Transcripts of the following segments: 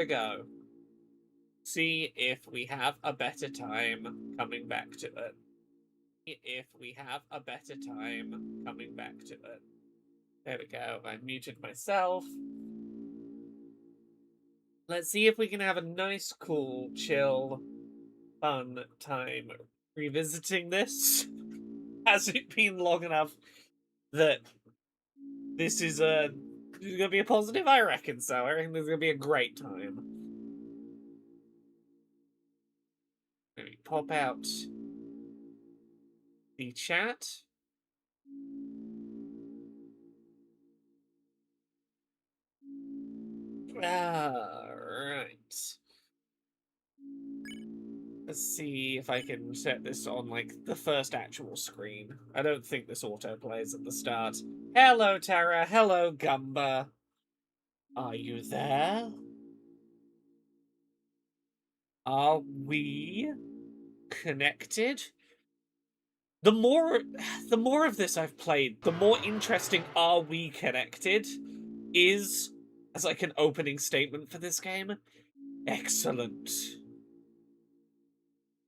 Go. See if we have a better time coming back to it. If we have a better time coming back to it. There we go. I muted myself. Let's see if we can have a nice, cool, chill, fun time revisiting this. Has it been long enough that this is going to be a positive? I reckon so. I reckon this is going to be a great time. Let me pop out the chat. Alright. Let's see if I can set this on, like, the first actual screen. I don't think this auto-plays at the start. Hello, Tara. Hello, Gumba. Are you there? Are we connected? The more of this I've played, the more interesting "Are we connected" is as like an opening statement for this game. Excellent.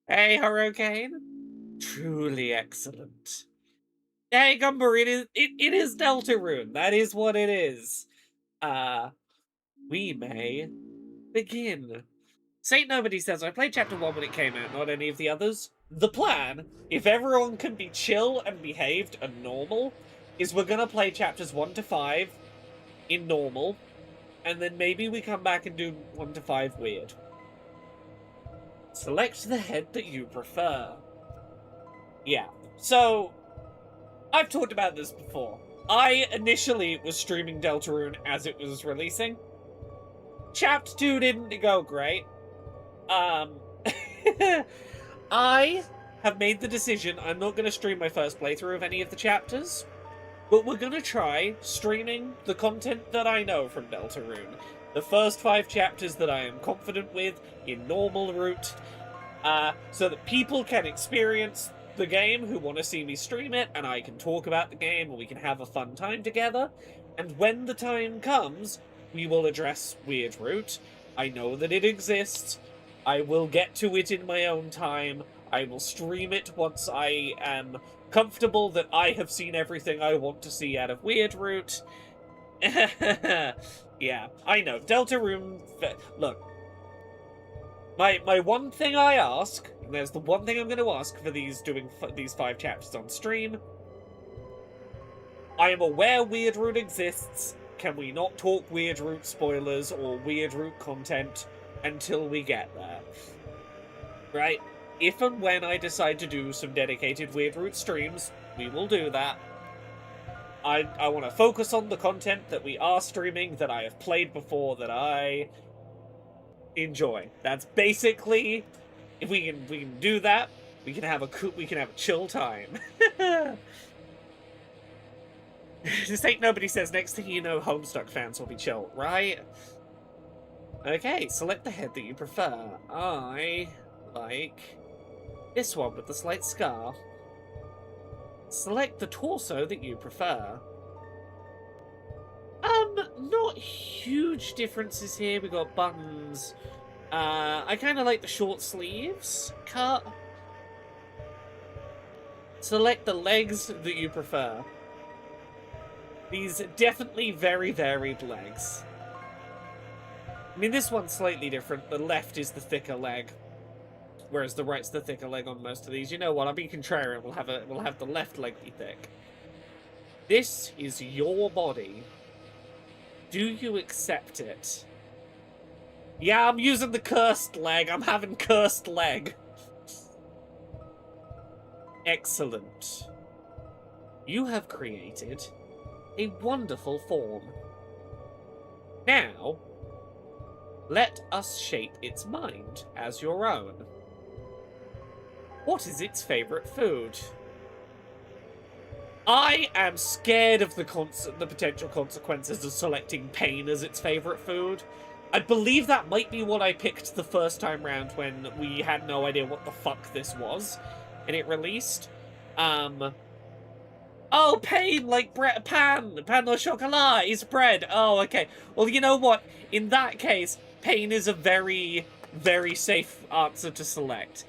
Hey, Hurricane. Truly excellent. Hey, Gumber, it is Deltarune. That is what it is. We may begin. Saint Nobody says, I played Chapter 1 when it came out, not any of the others. The plan, if everyone can be chill and behaved and normal, is we're gonna play Chapters 1 to 5 in normal, and then maybe we come back and do 1 to 5 weird. Select the head that you prefer. Yeah, so I've talked about this before. I initially was streaming Deltarune as it was releasing. Chapter 2 didn't go great. I have made the decision I'm not going to stream my first playthrough of any of the chapters, but we're going to try streaming the content that I know from Deltarune. The first 5 chapters that I am confident with in normal route, so that people can experience the game who want to see me stream it, and I can talk about the game, and we can have a fun time together. And when the time comes, we will address Weird Route. I know that it exists. I will get to it in my own time. I will stream it once I am comfortable that I have seen everything I want to see out of Weird Route. Yeah, I know. Deltarune... Look. My one thing I ask, and there's the one thing I'm going to ask for these 5 chapters on stream. I am aware Weird Route exists. Can we not talk Weird Route spoilers or Weird Route content until we get there? Right? If and when I decide to do some dedicated Weird Route streams, we will do that. I want to focus on the content that we are streaming, that I have played before, that I enjoy. That's basically, if we can do that, we can have a chill time. Saint Nobody says, next thing you know, Homestuck fans will be chill, right? Okay, select the head that you prefer. I like this one with the slight scar. Select the torso that you prefer. Not huge differences here. We got buttons. I kind of like the short sleeves cut. Select the legs that you prefer. These are definitely very varied legs. I mean, this one's slightly different. The left is the thicker leg, whereas the right's the thicker leg on most of these. You know what? I'll be contrarian. We'll have the left leg be thick. This is your body. Do you accept it? Yeah, I'm using the cursed leg. I'm having cursed leg. Excellent. You have created a wonderful form. Now, let us shape its mind as your own. What is its favorite food? I am scared of the potential consequences of selecting pain as its favorite food. I believe that might be what I picked the first time round when we had no idea what the fuck this was, and it released. Oh, pain, like pan au chocolat is bread. Oh, okay. Well, you know what? In that case, pain is a very, very safe answer to select.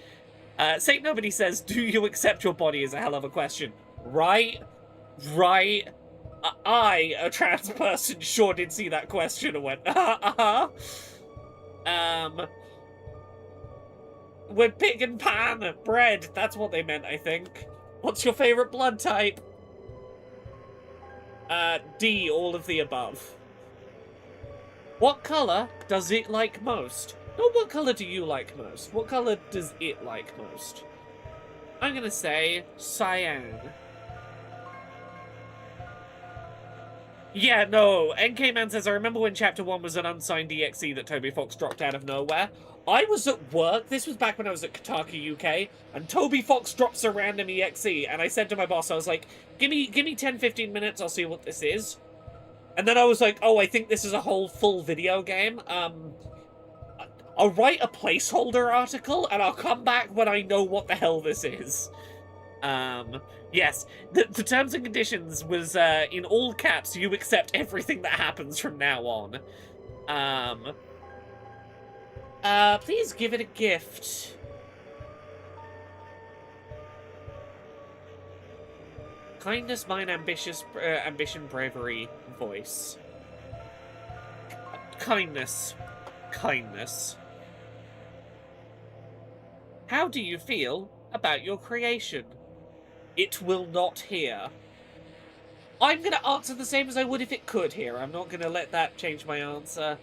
Saint Nobody says, do you accept your body is a hell of a question. Right? I, a trans person, sure did see that question and went, with pig and pan, bread, that's what they meant, I think. What's your favorite blood type? D, all of the above. What color does it like most? Not what color do you like most. What color does it like most? I'm gonna say cyan. Yeah, no, NK-Man says, I remember when Chapter 1 was an unsigned EXE that Toby Fox dropped out of nowhere. I was at work, this was back when I was at Kotaku UK, and Toby Fox drops a random EXE, and I said to my boss, I was like, give me 10-15 minutes, I'll see what this is. And then I was like, oh, I think this is a whole full video game. I'll write a placeholder article, and I'll come back when I know what the hell this is. Yes, the terms and conditions was, in all caps, you accept everything that happens from now on. Please give it a gift. Kindness, mine, ambition, bravery, voice. Kindness. Kindness. How do you feel about your creation? It will not hear. I'm going to answer the same as I would if it could hear. I'm not going to let that change my answer.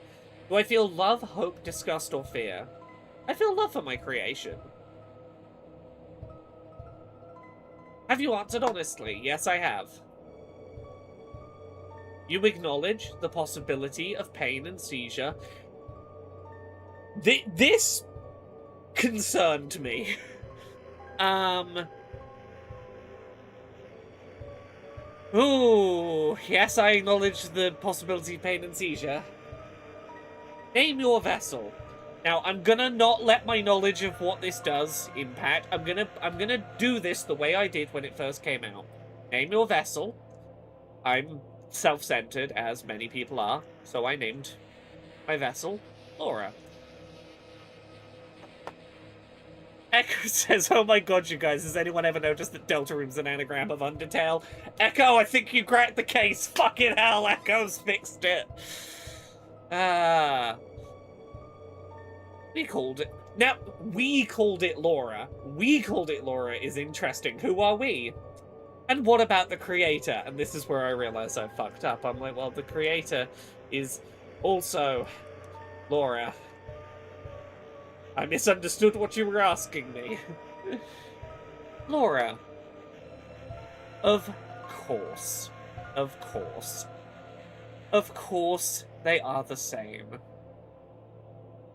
Do I feel love, hope, disgust, or fear? I feel love for my creation. Have you answered honestly? Yes, I have. You acknowledge the possibility of pain and seizure. This concerned me. Ooh, yes, I acknowledge the possibility of pain and seizure. Name your vessel. Now, I'm gonna not let my knowledge of what this does impact. I'm gonna do this the way I did when it first came out. Name your vessel. I'm self-centered, as many people are, so I named my vessel Laura. Echo says, oh my god, you guys, has anyone ever noticed that Deltarune's an anagram of Undertale? Echo, I think you cracked the case. Fucking hell, Echo's fixed it. We called it... Now, we called it Laura. We called it Laura is interesting. Who are we? And what about the creator? And this is where I realize I fucked up. I'm like, well, the creator is also Laura. I misunderstood what you were asking me. Laura. Of course. Of course. Of course they are the same.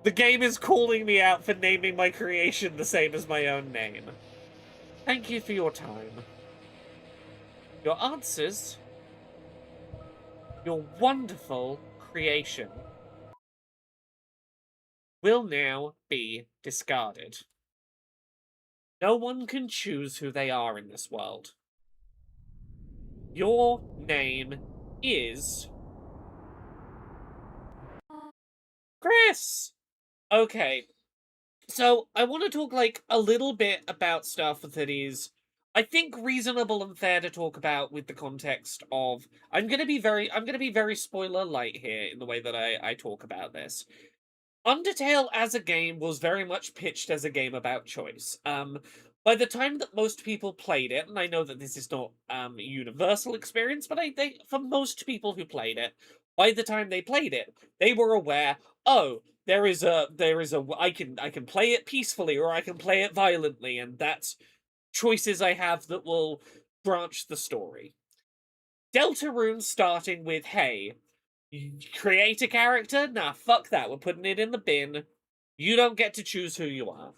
The game is calling me out for naming my creation the same as my own name. Thank you for your time. Your answers. Your wonderful creation will now be discarded. No one can choose who they are in this world. Your name is... Chris! Okay, so I want to talk, like, a little bit about stuff that is, I think, reasonable and fair to talk about with the context of... I'm gonna be very spoiler light here in the way that I talk about this. Undertale as a game was very much pitched as a game about choice. By the time that most people played it, and I know that this is not a universal experience, but for most people who played it, by the time they played it, they were aware, oh, I can play it peacefully or I can play it violently, and that's choices I have that will branch the story. Deltarune starting with, hey, create a character? Nah, fuck that. We're putting it in the bin. You don't get to choose who you are.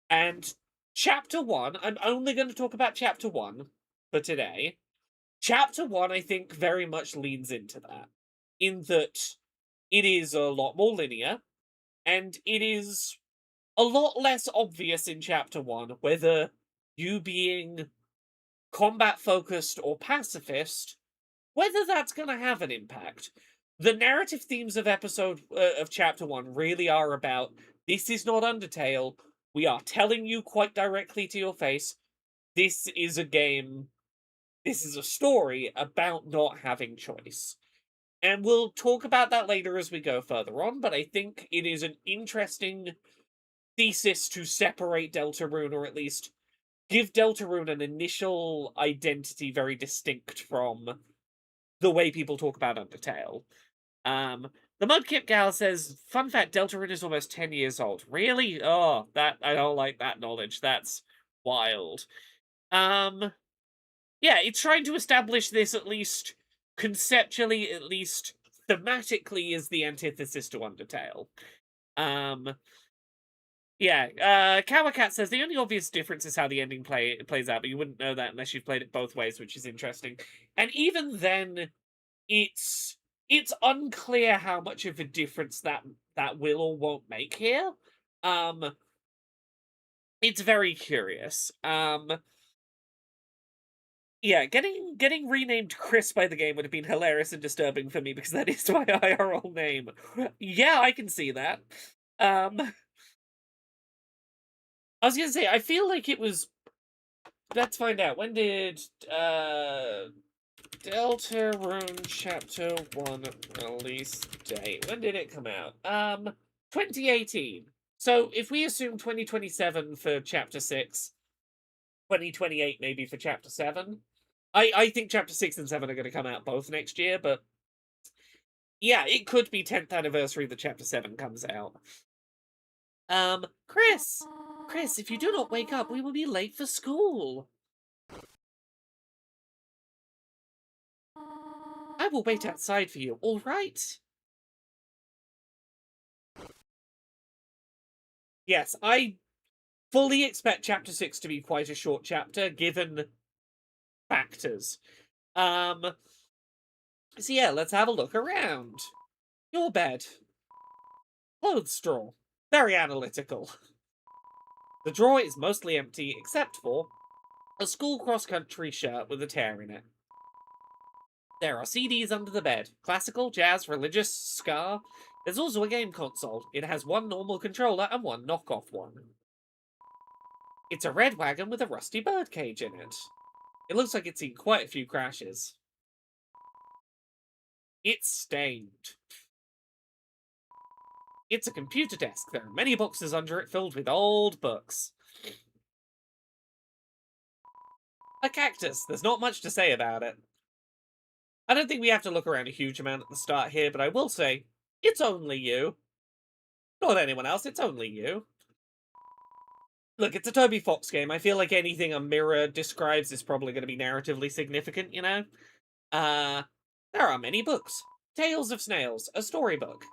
And Chapter 1, I'm only going to talk about Chapter 1 for today. Chapter 1, I think, very much leans into that. In that it is a lot more linear, and it is a lot less obvious in Chapter 1 whether you being combat-focused or pacifist, whether that's going to have an impact. the narrative themes of of chapter 1 really are about, this is not Undertale. We are telling you quite directly to your face, this is a game, this is a story about not having choice. And we'll talk about that later as we go further on, but I think it is an interesting thesis to separate Deltarune, or at least give Deltarune an initial identity very distinct from the way people talk about Undertale. The Mudkip Gal says, fun fact, Deltarune is almost 10 years old. Really? Oh, that I don't like that knowledge. That's wild. Yeah, it's trying to establish this, at least conceptually, at least thematically, as the antithesis to Undertale. Yeah, Kawakat says the only obvious difference is how the ending plays out, but you wouldn't know that unless you've played it both ways, which is interesting. And even then, it's unclear how much of a difference that will or won't make here. It's very curious. Yeah, getting renamed Chris by the game would have been hilarious and disturbing for me because that is my IRL name. Yeah, I can see that. I was gonna say, I feel like it was. Let's find out. When did Deltarune Chapter 1 release date? When did it come out? 2018. So if we assume 2027 for Chapter 6, 2028 maybe for Chapter 7. I think Chapter 6 and 7 are going to come out both next year, but yeah, it could be 10th anniversary that Chapter 7 comes out. Chris! Chris, if you do not wake up, we will be late for school. I will wait outside for you, alright? Yes, I fully expect Chapter 6 to be quite a short chapter, given factors. So yeah, let's have a look around. Your bed. Clothes drawer. Very analytical. The drawer is mostly empty, except for a school cross-country shirt with a tear in it. There are CDs under the bed. Classical, jazz, religious, ska. There's also a game console. It has one normal controller and one knockoff one. It's a red wagon with a rusty birdcage in it. It looks like it's seen quite a few crashes. It's stained. It's a computer desk. There are many boxes under it filled with old books. A cactus. There's not much to say about it. I don't think we have to look around a huge amount at the start here, but I will say, it's only you. Not anyone else, it's only you. Look, it's a Toby Fox game. I feel like anything a mirror describes is probably going to be narratively significant, you know? There are many books. Tales of Snails, a storybook.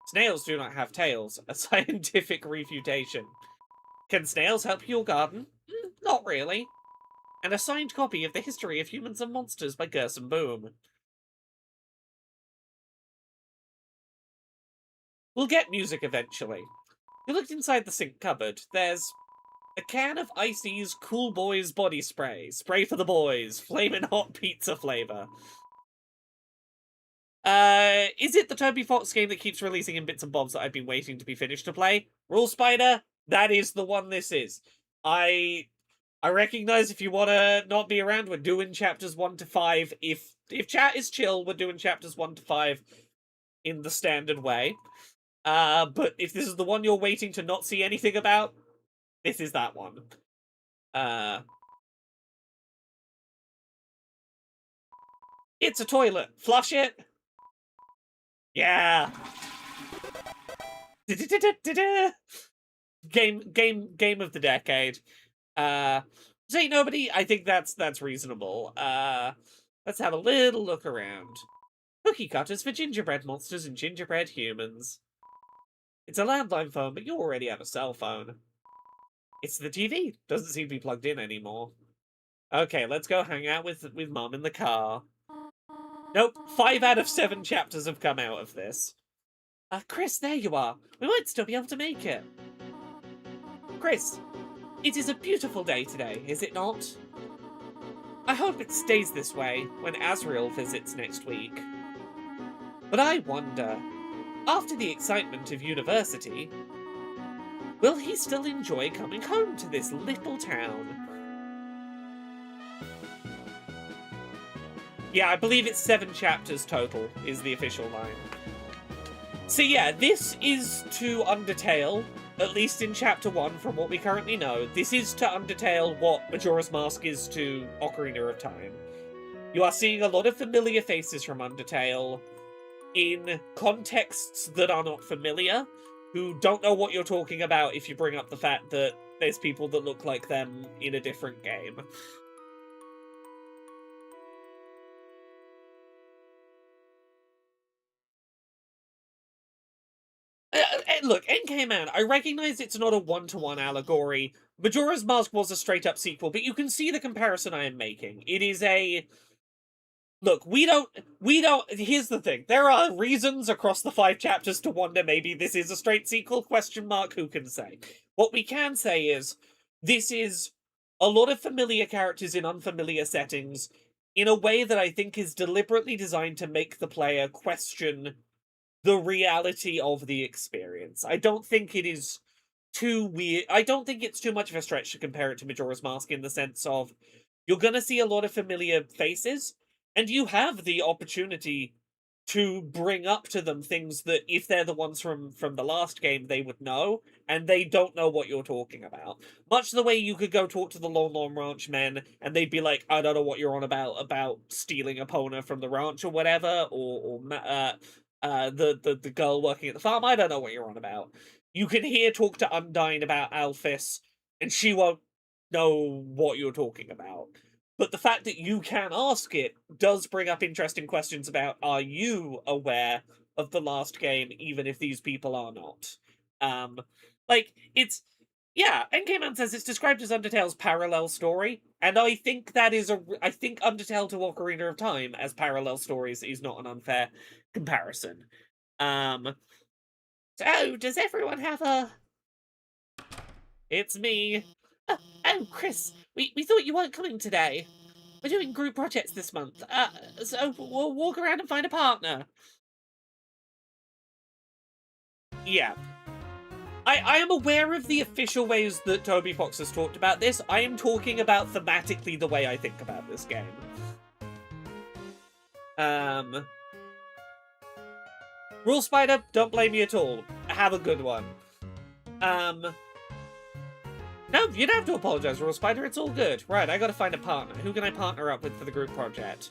Snails do not have tails, a scientific refutation. Can snails help your garden? Not really. And a signed copy of The History of Humans and Monsters by Gerson Boom. We'll get music eventually. You looked inside the sink cupboard. There's a can of Icy's Cool Boys body spray. Spray for the boys. Flamin' hot pizza flavor. Is it the Toby Fox game that keeps releasing in bits and bobs that I've been waiting to be finished to play? Rule Spider, that is the one this is. I recognize if you want to not be around, we're doing chapters 1 to 5. If chat is chill, we're doing chapters 1 to 5 in the standard way. But if this is the one you're waiting to not see anything about, this is that one. It's a toilet. Flush it. Yeah. Game of the decade. Say nobody. I think that's reasonable. Let's have a little look around. Cookie cutters for gingerbread monsters and gingerbread humans. It's a landline phone, but you already have a cell phone. It's the TV. Doesn't seem to be plugged in anymore. Okay, let's go hang out with Mum in the car. Nope, 5 out of 7 chapters have come out of this. Chris, there you are. We might still be able to make it. Chris, it is a beautiful day today, is it not? I hope it stays this way when Asriel visits next week. But I wonder, after the excitement of university, will he still enjoy coming home to this little town? Yeah, I believe it's 7 chapters total, is the official line. So yeah, this is to Undertale, at least in Chapter 1, from what we currently know. This is to Undertale what Majora's Mask is to Ocarina of Time. You are seeing a lot of familiar faces from Undertale in contexts that are not familiar, who don't know what you're talking about if you bring up the fact that there's people that look like them in a different game. Look, NK Man, I recognize it's not a one-to-one allegory. Majora's Mask was a straight-up sequel, but you can see the comparison I am making. It is a... Look, we don't... Here's the thing. There are reasons across the 5 chapters to wonder maybe this is a straight sequel, ? Who can say? What we can say is, this is a lot of familiar characters in unfamiliar settings in a way that I think is deliberately designed to make the player question the reality of the experience. I don't think it is too weird. I don't think it's too much of a stretch to compare it to Majora's Mask in the sense of you're going to see a lot of familiar faces, and you have the opportunity to bring up to them things that, if they're the ones from the last game, they would know, and they don't know what you're talking about. Much the way you could go talk to the Lone Lone Ranch men, and they'd be like, I don't know what you're on about stealing Epona from the ranch or whatever, or the girl working at the farm, I don't know what you're on about. You can talk to Undyne about Alphys, and she won't know what you're talking about. But the fact that you can ask it does bring up interesting questions about, are you aware of the last game, even if these people are not? It's... Yeah, NK-Man says it's described as Undertale's parallel story, and I think that is I think Undertale to Ocarina of Time as parallel stories is not an unfair comparison. So, does everyone have a... It's me. Oh, Chris, we thought you weren't coming today. We're doing group projects this month, so we'll walk around and find a partner. Yeah. I am aware of the official ways that Toby Fox has talked about this. I am talking about thematically the way I think about this game. Rule Spider, don't blame me at all. Have a good one. No, you don't have to apologize, Rule Spider. It's all good. Right, I gotta find a partner. Who can I partner up with for the group project?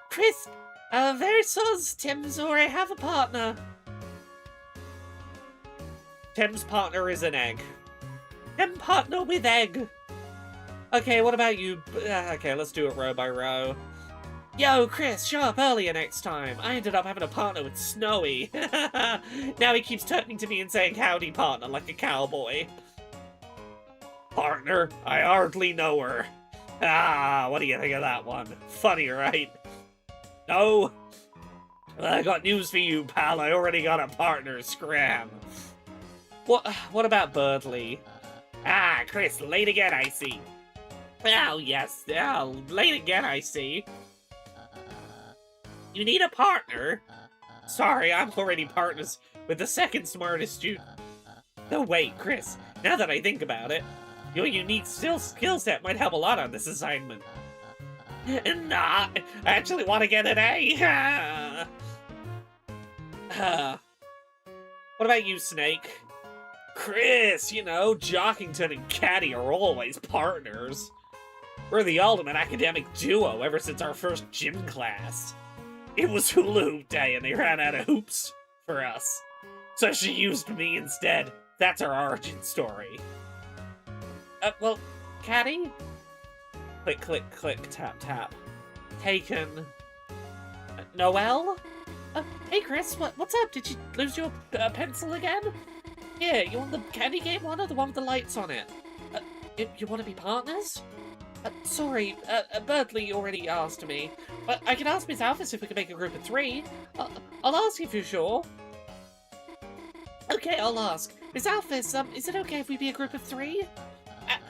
Chris, very sus. Tim's already have a partner. Tim's partner is an egg. Tim partner with egg. Okay, what about you? Okay, let's do it row by row. Yo, Chris, show up earlier next time. I ended up having a partner with Snowy. Now he keeps turning to me and saying howdy, partner, like a cowboy. Partner, I hardly know her. Ah, what do you think of that one? Funny, right? No? Well, I got news for you, pal. I already got a partner, scram. What about Birdley? Ah, Chris, late again, I see. Oh, yes, late again, I see. You need a partner? Sorry, I'm already partners with the second smartest you. No, wait, Chris, now that I think about it, your unique skill set might help a lot on this assignment. Nah, I actually want to get an A. What about you, Snake? Chris, you know, Jockington and Caddy are always partners. We're the ultimate academic duo ever since our first gym class. It was hula hoop day and they ran out of hoops for us. So she used me instead. That's our origin story. Well, Caddy? Click, click, click, tap, tap. Taken. Noelle? Hey Chris, what's up? Did you lose your pencil again? Yeah, you want the candy game one or the one with the lights on it? You want to be partners? Sorry, Birdley already asked me. But I can ask Miss Alphys if we can make a group of 3. I'll ask if you're sure. Okay, I'll ask. Miss Alphys, is it okay if we be a group of 3?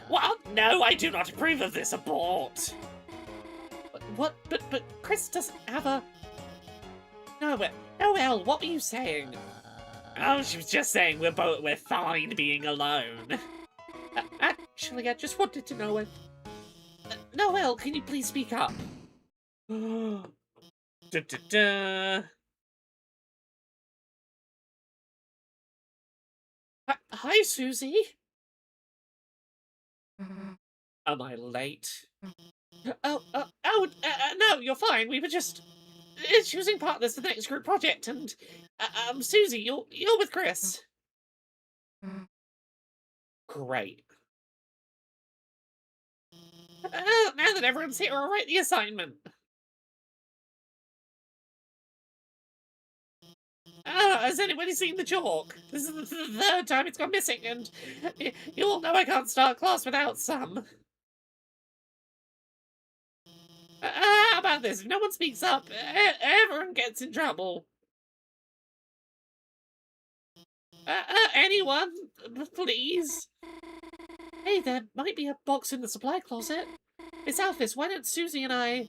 What? No, I do not approve of this. Abort. What? But Chris doesn't have a... Noelle, what were you saying? Oh, she was just saying we're fine being alone. Actually, I just wanted to know if... Noelle, can you please speak up? Da-da-da. Hi, Susie. Am I late? No, you're fine. We were just choosing partners for the next group project, and Susie, you're with Chris. Great. Now that everyone's here, I'll write the assignment. Has anybody seen the chalk? This is the third time it's gone missing, and you all know I can't start class without some. How about this? If no one speaks up, everyone gets in trouble. Anyone, please? Hey, there might be a box in the supply closet. Miss Alphys, why don't Susie and I...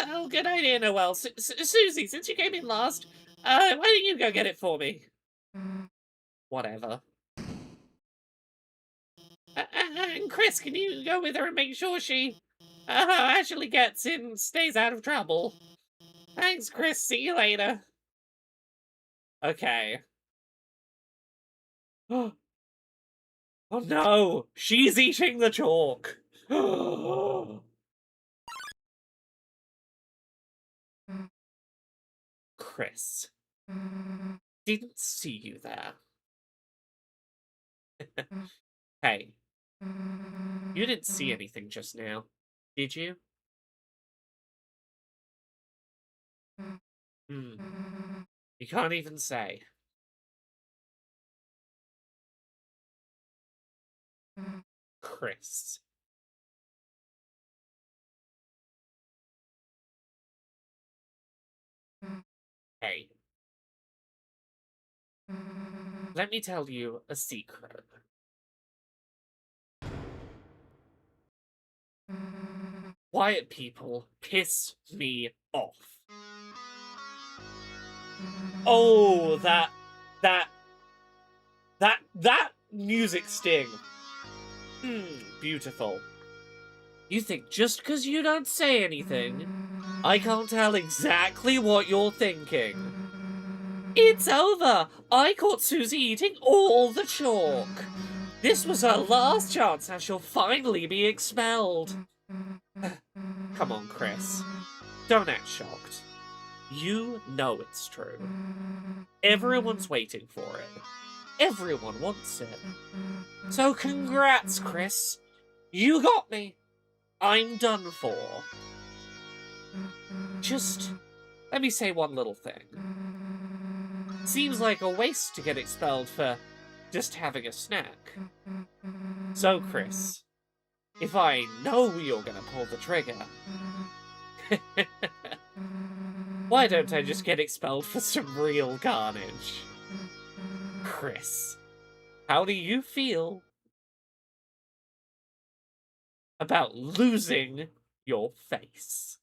oh, good idea, Noelle. Susie, since you came in last, why don't you go get it for me? Whatever. And Chris, can you go with her and make sure she actually gets in, stays out of trouble? Thanks, Chris. See you later. Okay. Oh no! She's eating the chalk! Chris. Didn't see you there. Hey. You didn't see anything just now, did you? You can't even say. Chris. Hey. Let me tell you a secret. Quiet people piss me off. Oh, that music sting. Beautiful. You think just because you don't say anything, I can't tell exactly what you're thinking. It's over! I caught Susie eating all the chalk. This was her last chance and she'll finally be expelled. Come on, Chris. Don't act shocked. You know it's true. Everyone's waiting for it. Everyone wants it. So congrats, Chris. You got me. I'm done for. Just let me say one little thing. Seems like a waste to get expelled for just having a snack. So, Chris, if I know you're gonna pull the trigger, why don't I just get expelled for some real carnage? Chris, how do you feel about losing your face?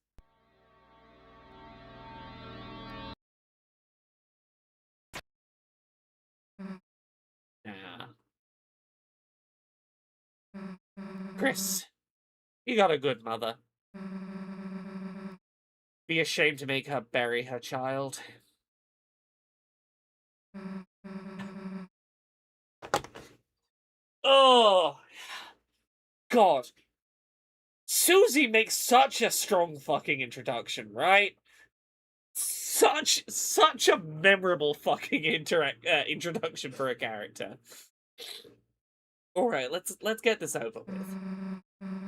Nah. Chris, you got a good mother. Be ashamed to make her bury her child. Oh, God. Susie makes such a strong fucking introduction, right? Such a memorable fucking introduction for a character. All right, let's get this over with.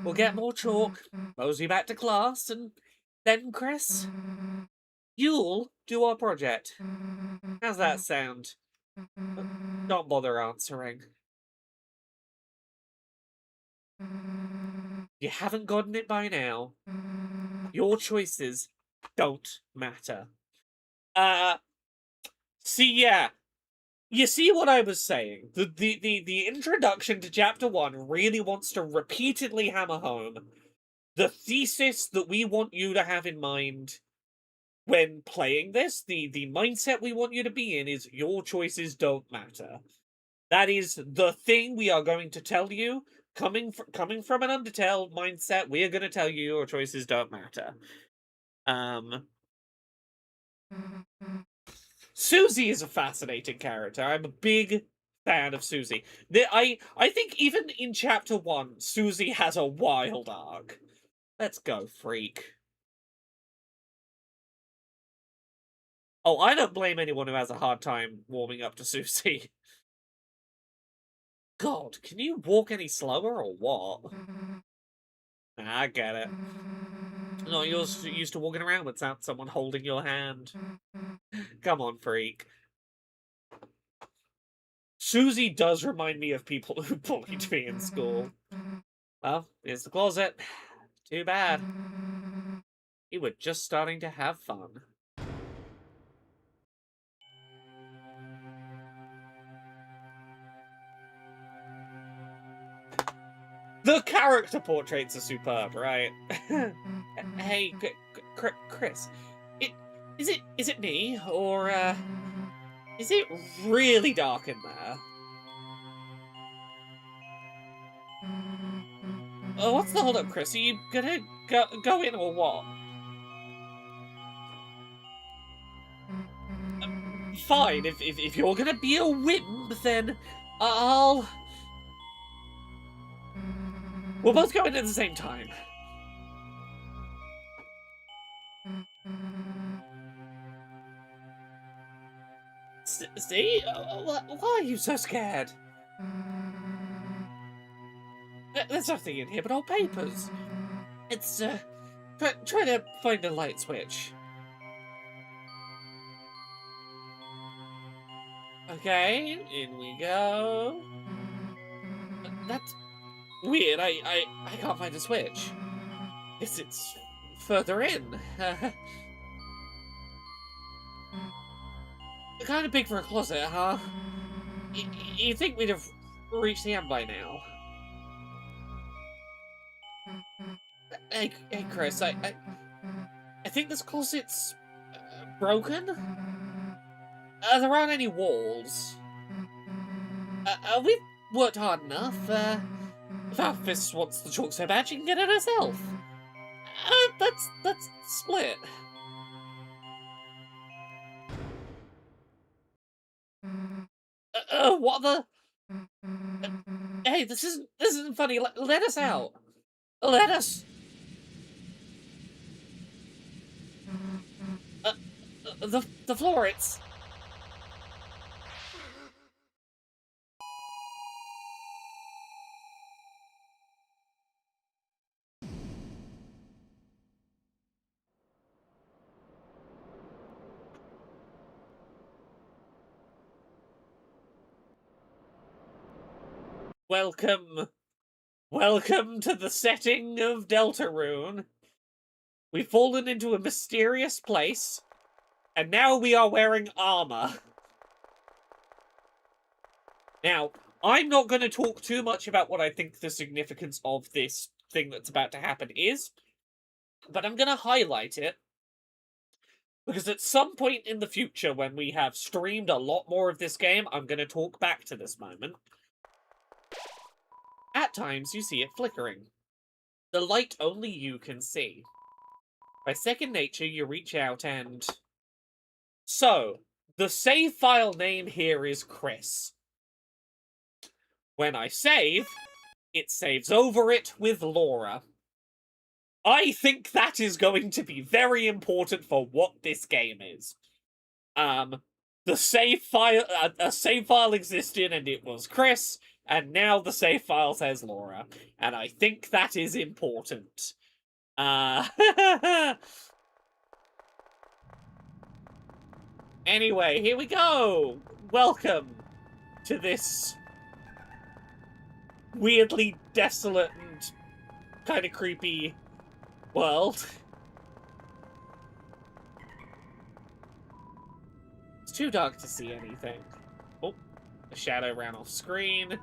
We'll get more chalk, mosey back to class, and then, Chris, you'll do our project. How's that sound? Don't bother answering. You haven't gotten it by now. Your choices don't matter. See, yeah. You see what I was saying? The introduction to Chapter 1 really wants to repeatedly hammer home the thesis that we want you to have in mind when playing this, the mindset we want you to be in is your choices don't matter. That is the thing we are going to tell you. Coming from an Undertale mindset, we are going to tell you your choices don't matter. Susie is a fascinating character. I'm a big fan of Susie. I think even in chapter 1, Susie has a wild arc. Let's go, freak. Oh, I don't blame anyone who has a hard time warming up to Susie. God, can you walk any slower or what? Nah, I get it. No, you're used to walking around without someone holding your hand. Come on, freak. Susie does remind me of people who bullied me in school. Well, here's the closet. Too bad. You were just starting to have fun. The character portraits are superb, right? Hey, Chris, is it me, or is it really dark in there? Oh, what's the hold up, Chris? Are you gonna go in or what? Fine, if you're gonna be a wimp, then I'll... We'll both go in at the same time. See? Why are you so scared? There's nothing in here but old papers. It's, try to find a light switch. Okay, in we go. That's weird. I can't find a switch. Guess it's further in. Kind of big for a closet, huh? You think we'd have reached the end by now? Hey, Chris, I think this closet's broken. There aren't any walls. We've worked hard enough. If Alphys wants the chalk so bad, she can get it herself. That's split. What the? Hey, this isn't funny. Let us out. Let us. The floor. It's. Welcome to the setting of Deltarune. We've fallen into a mysterious place, and now we are wearing armor. Now, I'm not going to talk too much about what I think the significance of this thing that's about to happen is, but I'm going to highlight it, because at some point in the future, when we have streamed a lot more of this game, I'm going to talk back to this moment. At times, you see it flickering. The light only you can see. By second nature, you reach out and... So, the save file name here is Chris. When I save, it saves over it with Laura. I think that is going to be very important for what this game is. The save file, a save file existed and it was Chris, and now the save file says Laura. And I think that is important. Anyway, here we go! Welcome to this weirdly desolate and kind of creepy world. It's too dark to see anything. Oh, a shadow ran off screen.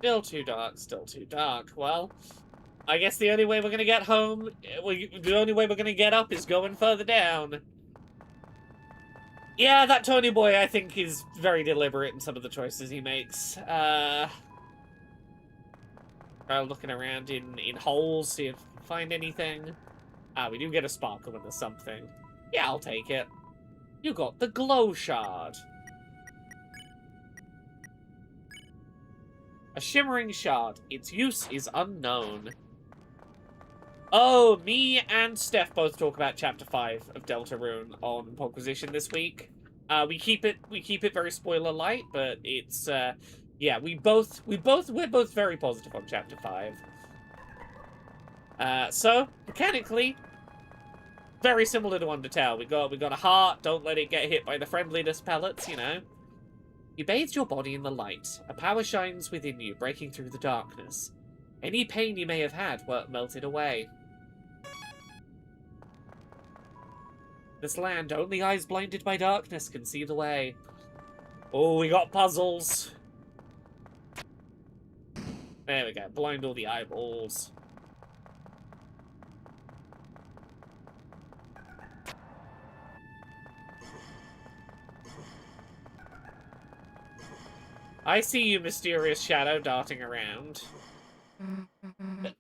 Still too dark, still too dark. Well, I guess the only way we're gonna get home, the only way we're gonna get up is going further down. Yeah, that Tony boy, I think, is very deliberate in some of the choices he makes. Looking around in holes, see if we can find anything. We do get a sparkle into something. Yeah, I'll take it. You got the glow shard. A shimmering shard. Its use is unknown. Oh, me and Steph both talk about Chapter 5 of Deltarune on Podquisition this week. We keep it very spoiler light, but it's yeah, we're both very positive on Chapter 5. So mechanically, very similar to Undertale. We got a heart. Don't let it get hit by the friendliness pellets, you know. You bathed your body in the light. A power shines within you, breaking through the darkness. Any pain you may have had melted away. This land, only eyes blinded by darkness can see the way. Oh, we got puzzles. There we go. Blind all the eyeballs. I see you, mysterious shadow, darting around.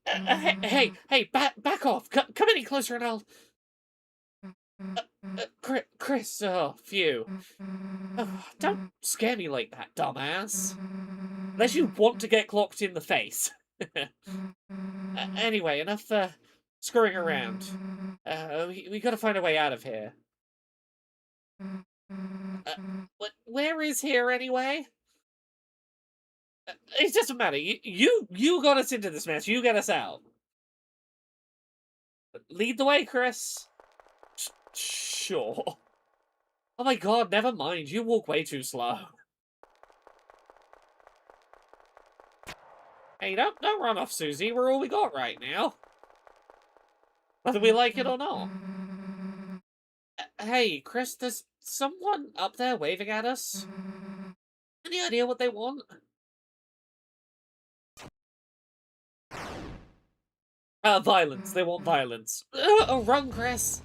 Hey, back off! Come any closer and I'll... Chris, oh, phew. Oh, don't scare me like that, dumbass. Unless you want to get clocked in the face. Anyway, enough screwing around. We gotta find a way out of here. Where is here, anyway? It doesn't matter. You got us into this mess. You get us out. Lead the way, Chris. Sure. Oh my god, never mind. You walk way too slow. Hey, don't run off, Susie. We're all we got right now. Whether we like it or not. Hey, Chris, there's someone up there waving at us. Any idea what they want? Violence. They want violence. Oh, run, Chris.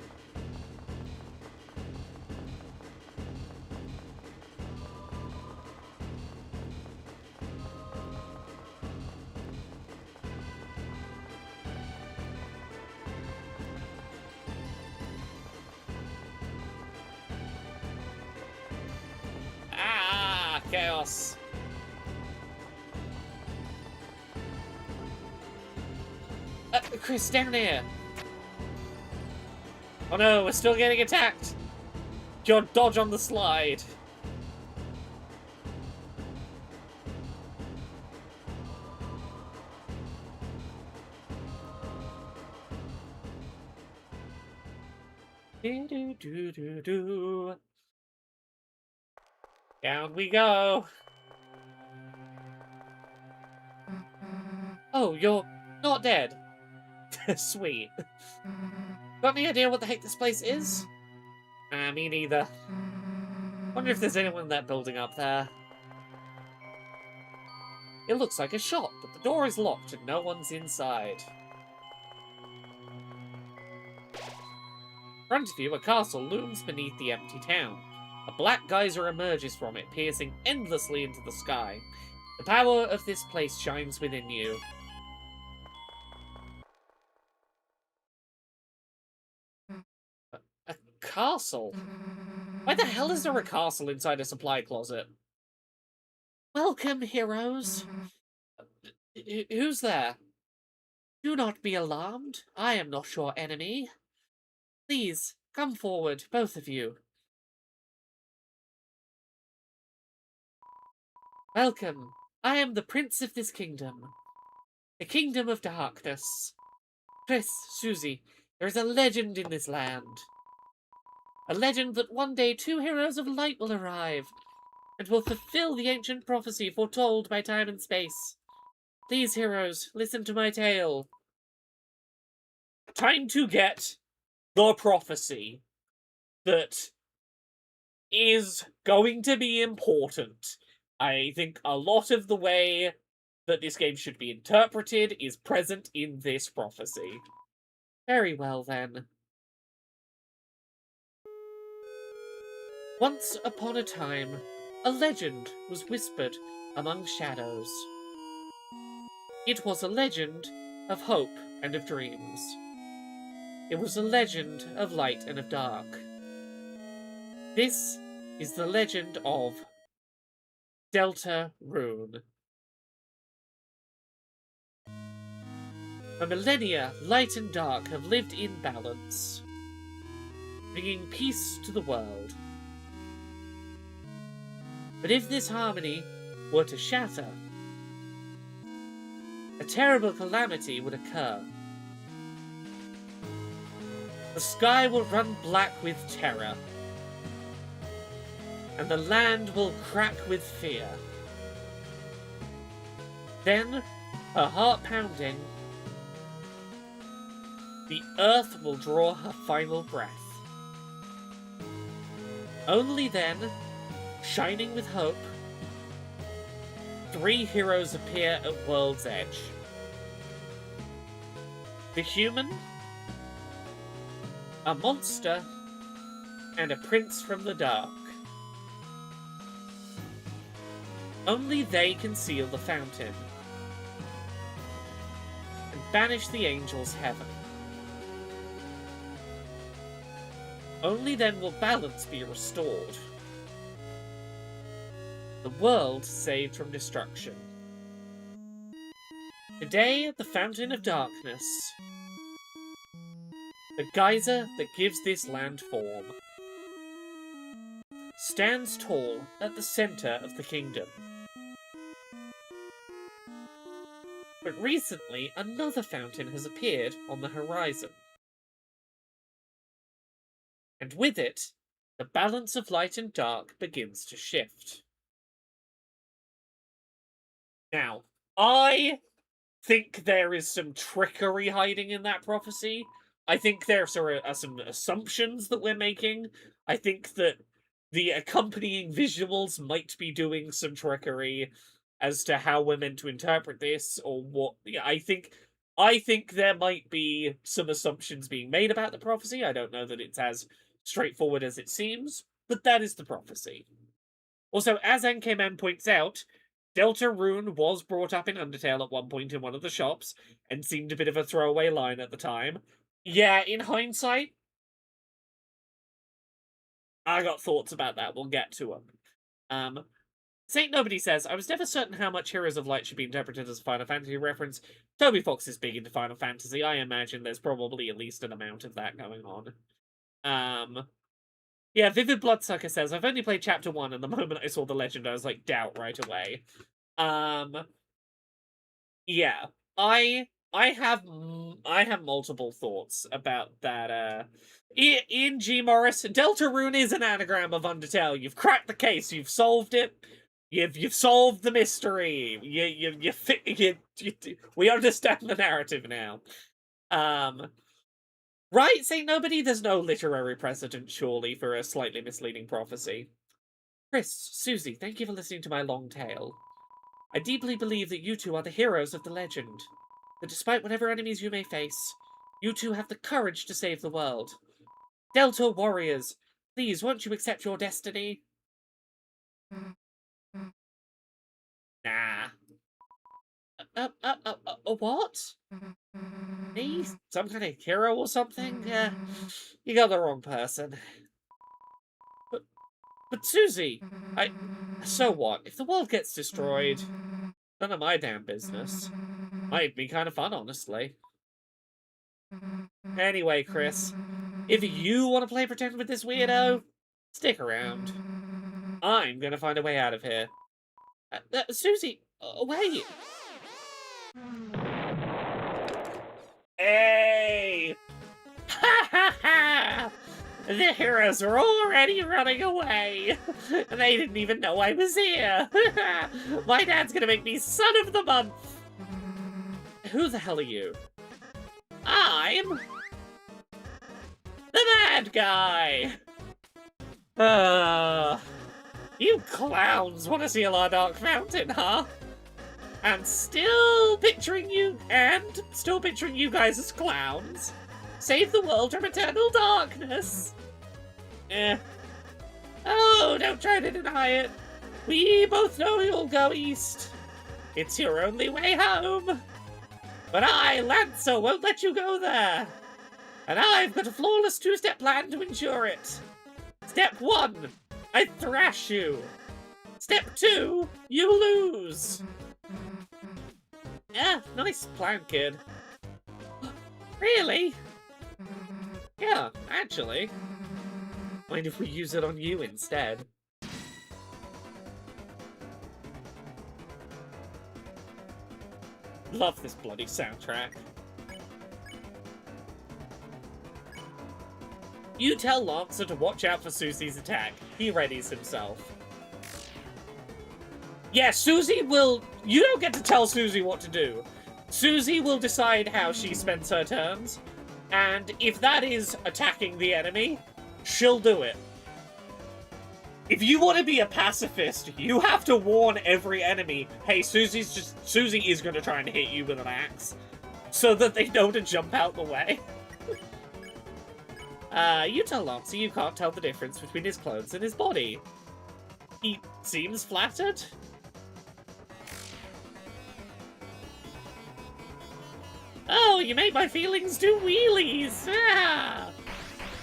Ah, chaos. Chris, down here. Oh no, we're still getting attacked. Your dodge on the slide. Do. Down we go. Oh, you're not dead. Sweet. Got any idea what the heck this place is? Me neither. Wonder if there's anyone in that building up there. It looks like a shop, but the door is locked and no one's inside. In front of you, a castle looms beneath the empty town. A black geyser emerges from it, piercing endlessly into the sky. The power of this place shines within you. A castle? Why the hell is there a castle inside a supply closet? Welcome, heroes. Who's there? Do not be alarmed. I am not your enemy. Please, come forward, both of you. Welcome. I am the prince of this kingdom. The kingdom of darkness. Chris, Susie, there is a legend in this land. A legend that one day 2 heroes of light will arrive and will fulfill the ancient prophecy foretold by time and space. Please, heroes, listen to my tale. Time to get the prophecy that is going to be important. I think a lot of the way that this game should be interpreted is present in this prophecy. Very well, then. Once upon a time, a legend was whispered among shadows. It was a legend of hope and of dreams. It was a legend of light and of dark. This is the legend of Deltarune. For millennia, light and dark have lived in balance, bringing peace to the world. But if this harmony were to shatter, a terrible calamity would occur. The sky will run black with terror, and the land will crack with fear. Then, her heart pounding, the earth will draw her final breath. Only then, shining with hope, 3 heroes appear at World's Edge. The human, a monster, and a prince from the dark. Only they can seal the fountain and banish the angels' heaven. Only then will balance be restored. The world saved from destruction. Today, the Fountain of Darkness, the geyser that gives this land form, stands tall at the center of the kingdom. But recently, another fountain has appeared on the horizon. And with it, the balance of light and dark begins to shift. Now, I think there is some trickery hiding in that prophecy. I think there are some assumptions that we're making. I think that the accompanying visuals might be doing some trickery as to how we're meant to interpret this, or what. Yeah, I think there might be some assumptions being made about the prophecy. I don't know that it's as straightforward as it seems, but that is the prophecy. Also, as NKman points out, Deltarune was brought up in Undertale at one point in one of the shops, and seemed a bit of a throwaway line at the time. Yeah, in hindsight, I got thoughts about that. We'll get to them. Saint Nobody says, I was never certain how much Heroes of Light should be interpreted as a Final Fantasy reference. Toby Fox is big into Final Fantasy. I imagine there's probably at least an amount of that going on. Yeah, Vivid Bloodsucker says, I've only played Chapter 1, and the moment I saw the legend, I was like, doubt right away. Yeah, I have multiple thoughts about that. Ian G. Morris, Deltarune is an anagram of Undertale. You've cracked the case. You've solved it. You've solved the mystery. We understand the narrative now. Right, Saint Nobody? There's no literary precedent, surely, for a slightly misleading prophecy. Chris, Susie, thank you for listening to my long tale. I deeply believe that you two are the heroes of the legend. That despite whatever enemies you may face, you two have the courage to save the world. Delta warriors, please, won't you accept your destiny? Nah. What? Me? Some kind of hero or something? You got the wrong person. But Susie, so what? If the world gets destroyed, none of my damn business. Might be kind of fun, honestly. Anyway, Chris, if you want to play pretend with this weirdo, stick around. I'm gonna find a way out of here. Susie, wait. Hey! Ha ha ha! The heroes were already running away! They didn't even know I was here! My dad's gonna make me son of the month! Who the hell are you? I'm... the bad guy! You clowns want to see a Dark Mountain, huh? And still picturing you guys as clowns. Save the world from eternal darkness. Eh. Oh, don't try to deny it. We both know you'll go east. It's your only way home. But I, Lancer, won't let you go there. And I've got a flawless two-step plan to ensure it. Step 1, I thrash you. Step 2, you lose. Yeah, nice plan, kid. Really? Yeah, actually. Mind if we use it on you instead? Love this bloody soundtrack. You tell Lancer to watch out for Susie's attack. He readies himself. Yeah, Susie will... You don't get to tell Susie what to do. Susie will decide how she spends her turns. And if that is attacking the enemy, she'll do it. If you want to be a pacifist, you have to warn every enemy, hey, Susie is going to try and hit you with an axe. So that they know to jump out the way. You tell Lancer you can't tell the difference between his clothes and his body. He seems flattered. Oh, you made my feelings do wheelies! Ah!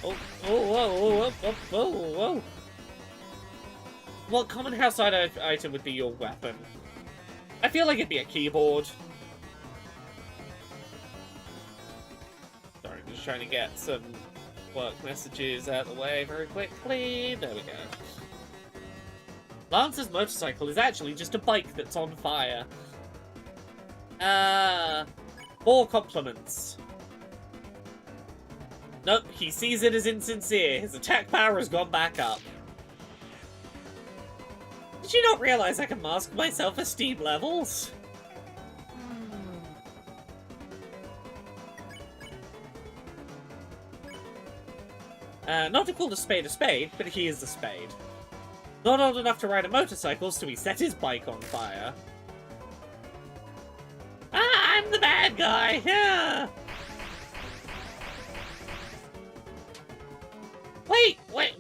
Oh, whoa. What common household item would be your weapon? I feel like it'd be a keyboard. Sorry, I'm just trying to get some work messages out of the way very quickly. There we go. Lancer's motorcycle is actually just a bike that's on fire. 4 compliments. Nope, he sees it as insincere. His attack power has gone back up. Did you not realize I can mask my self-esteem levels? Not to call a spade, but he is a spade. Not old enough to ride a motorcycle, so he set his bike on fire. Ah, I'm the bad guy! Yeah.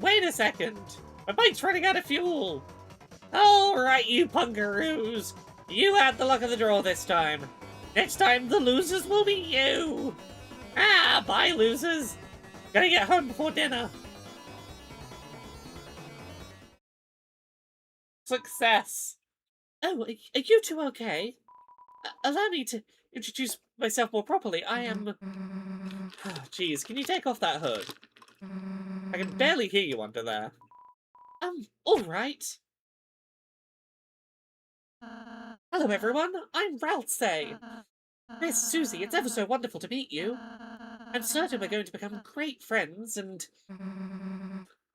Wait a second! My bike's running out of fuel! Alright, you pungaroos! You had the luck of the draw this time. Next time, the losers will be you! Ah, bye, losers! Gotta get home before dinner. Success! Oh, are you two okay? Allow me to introduce myself more properly. I am... Oh, jeez, can you take off that hood? I can barely hear you under there. Alright. Hello, everyone. I'm Ralsei. Miss Susie, it's ever so wonderful to meet you. I'm certain we're going to become great friends, and...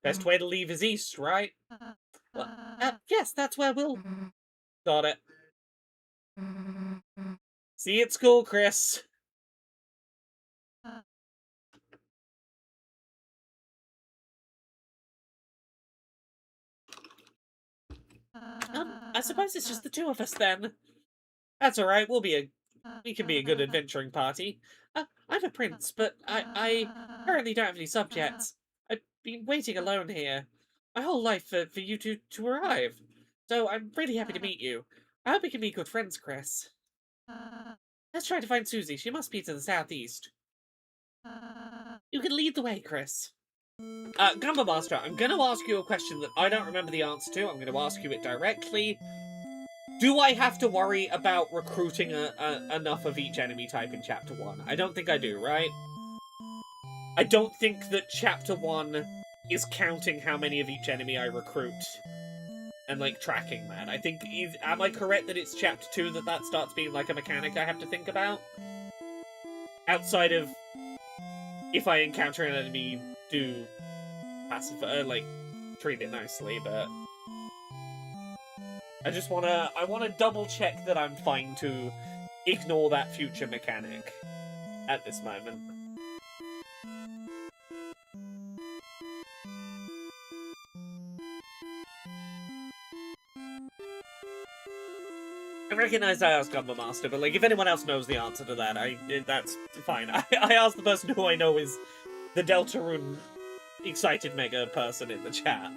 Best way to leave is east, right? Well, yes, that's where we'll... Got it. See you at school, Chris. I suppose it's just the two of us, then. That's alright, we can be a good adventuring party. I'm a prince, but I currently don't have any subjects. I've been waiting alone here my whole life for you to arrive. So I'm really happy to meet you. I hope we can be good friends, Chris. Let's try to find Susie. She must be to the southeast. You can lead the way, Chris. Gamba Master, I'm going to ask you a question that I don't remember the answer to. I'm going to ask you it directly. Do I have to worry about recruiting enough of each enemy type in Chapter 1? I don't think I do, right? I don't think that Chapter 1 is counting how many of each enemy I recruit. And, like, tracking that. I think, am I correct that it's Chapter 2 that starts being, like, a mechanic I have to think about? Outside of if I encounter an enemy, do pacify, like, treat it nicely, but... I wanna double check that I'm fine to ignore that future mechanic at this moment. I recognize I asked Gumbo Master, but like, if anyone else knows the answer to that, that's fine. I asked the person who I know is the Deltarune excited mega person in the chat.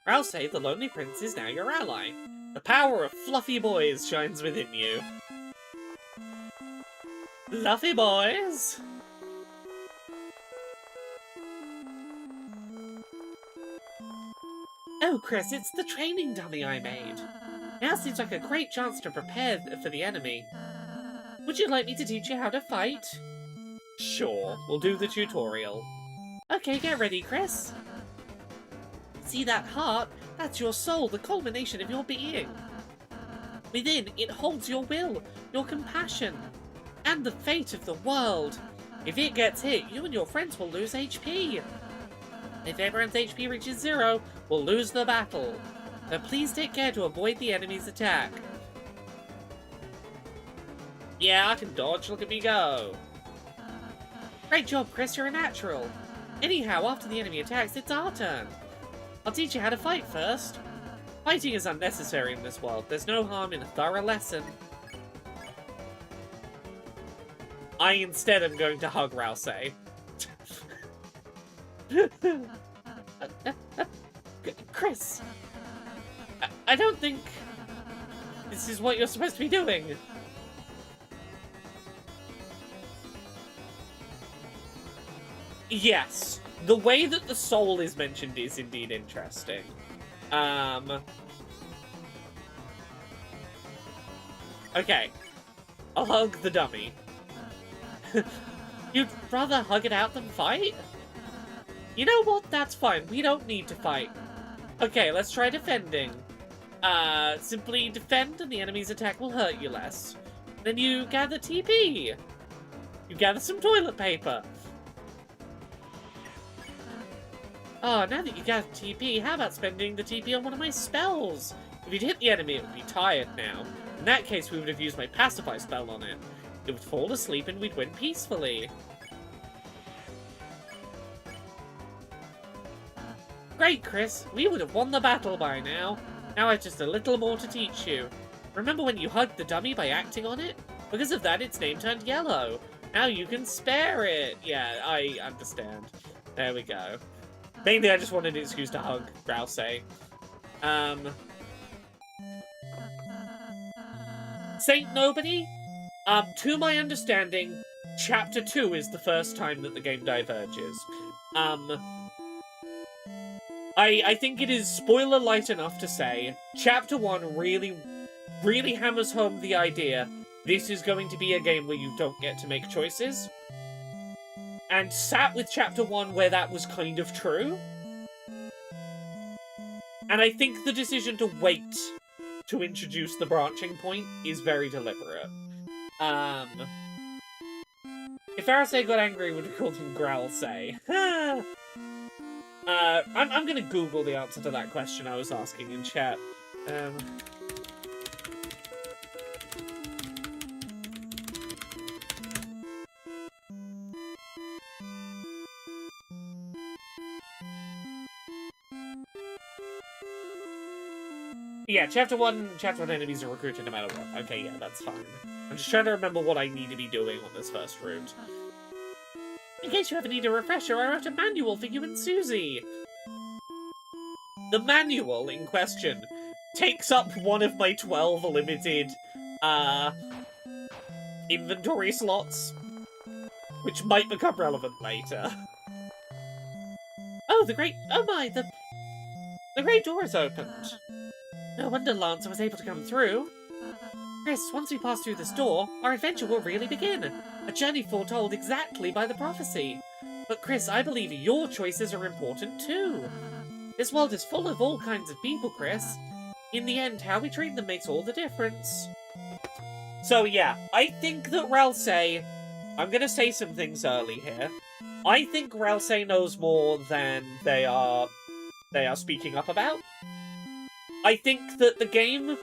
Rouse, the Lonely Prince is now your ally. The power of fluffy boys shines within you. Fluffy boys? Oh, Chris, it's the training dummy I made. Now seems like a great chance to prepare for the enemy. Would you like me to teach you how to fight? Sure, we'll do the tutorial. Okay, get ready, Chris. See that heart? That's your soul, the culmination of your being. Within, it holds your will, your compassion, and the fate of the world. If it gets hit, you and your friends will lose HP. If everyone's HP reaches 0, we'll lose the battle. So please take care to avoid the enemy's attack. Yeah, I can dodge, look at me go. Great job, Chris, you're a natural. Anyhow, after the enemy attacks, it's our turn. I'll teach you how to fight first. Fighting is unnecessary in this world. There's no harm in a thorough lesson. I instead am going to hug Rouse. Chris, I don't think this is what you're supposed to be doing. Yes, the way that the soul is mentioned is indeed interesting. Okay, I'll hug the dummy. You'd rather hug it out than fight? You know what? That's fine. We don't need to fight. Okay, let's try defending. Simply defend and the enemy's attack will hurt you less. Then you gather TP. You gather some toilet paper. Oh, now that you gather TP, how about spending the TP on one of my spells? If you'd hit the enemy, it would be tired now. In that case, we would have used my pacify spell on it. It would fall asleep and we'd win peacefully. Great, Chris. We would have won the battle by now. Now I've just a little more to teach you. Remember when you hugged the dummy by acting on it? Because of that, its name turned yellow. Now you can spare it. Yeah, I understand. There we go. Mainly, I just wanted an excuse to hug Rouse. Saint Nobody? To my understanding, Chapter 2 is the first time that the game diverges. I think it is spoiler light enough to say, Chapter 1 really hammers home the idea this is going to be a game where you don't get to make choices. And sat with Chapter 1 where that was kind of true. And I think the decision to wait to introduce the branching point is very deliberate. If Arase got angry, would have called him Growlsay. I'm gonna Google the answer to that question I was asking in chat. Yeah, Chapter 1 enemies are recruited no matter what. Okay, yeah, that's fine. I'm just trying to remember what I need to be doing on this first route. In case you ever need a refresher, I wrote a manual for you and Susie. The manual in question takes up one of my 12 limited, inventory slots, which might become relevant later. Oh, the great door is opened. No wonder Lancer was able to come through. Chris, once we pass through this door, our adventure will really begin. A journey foretold exactly by the prophecy. But Chris, I believe your choices are important too. This world is full of all kinds of people, Chris. In the end, how we treat them makes all the difference. So yeah, I think that Rouse, I'm gonna say some things early here. I think Rouse knows more than they are speaking up about. I think that the game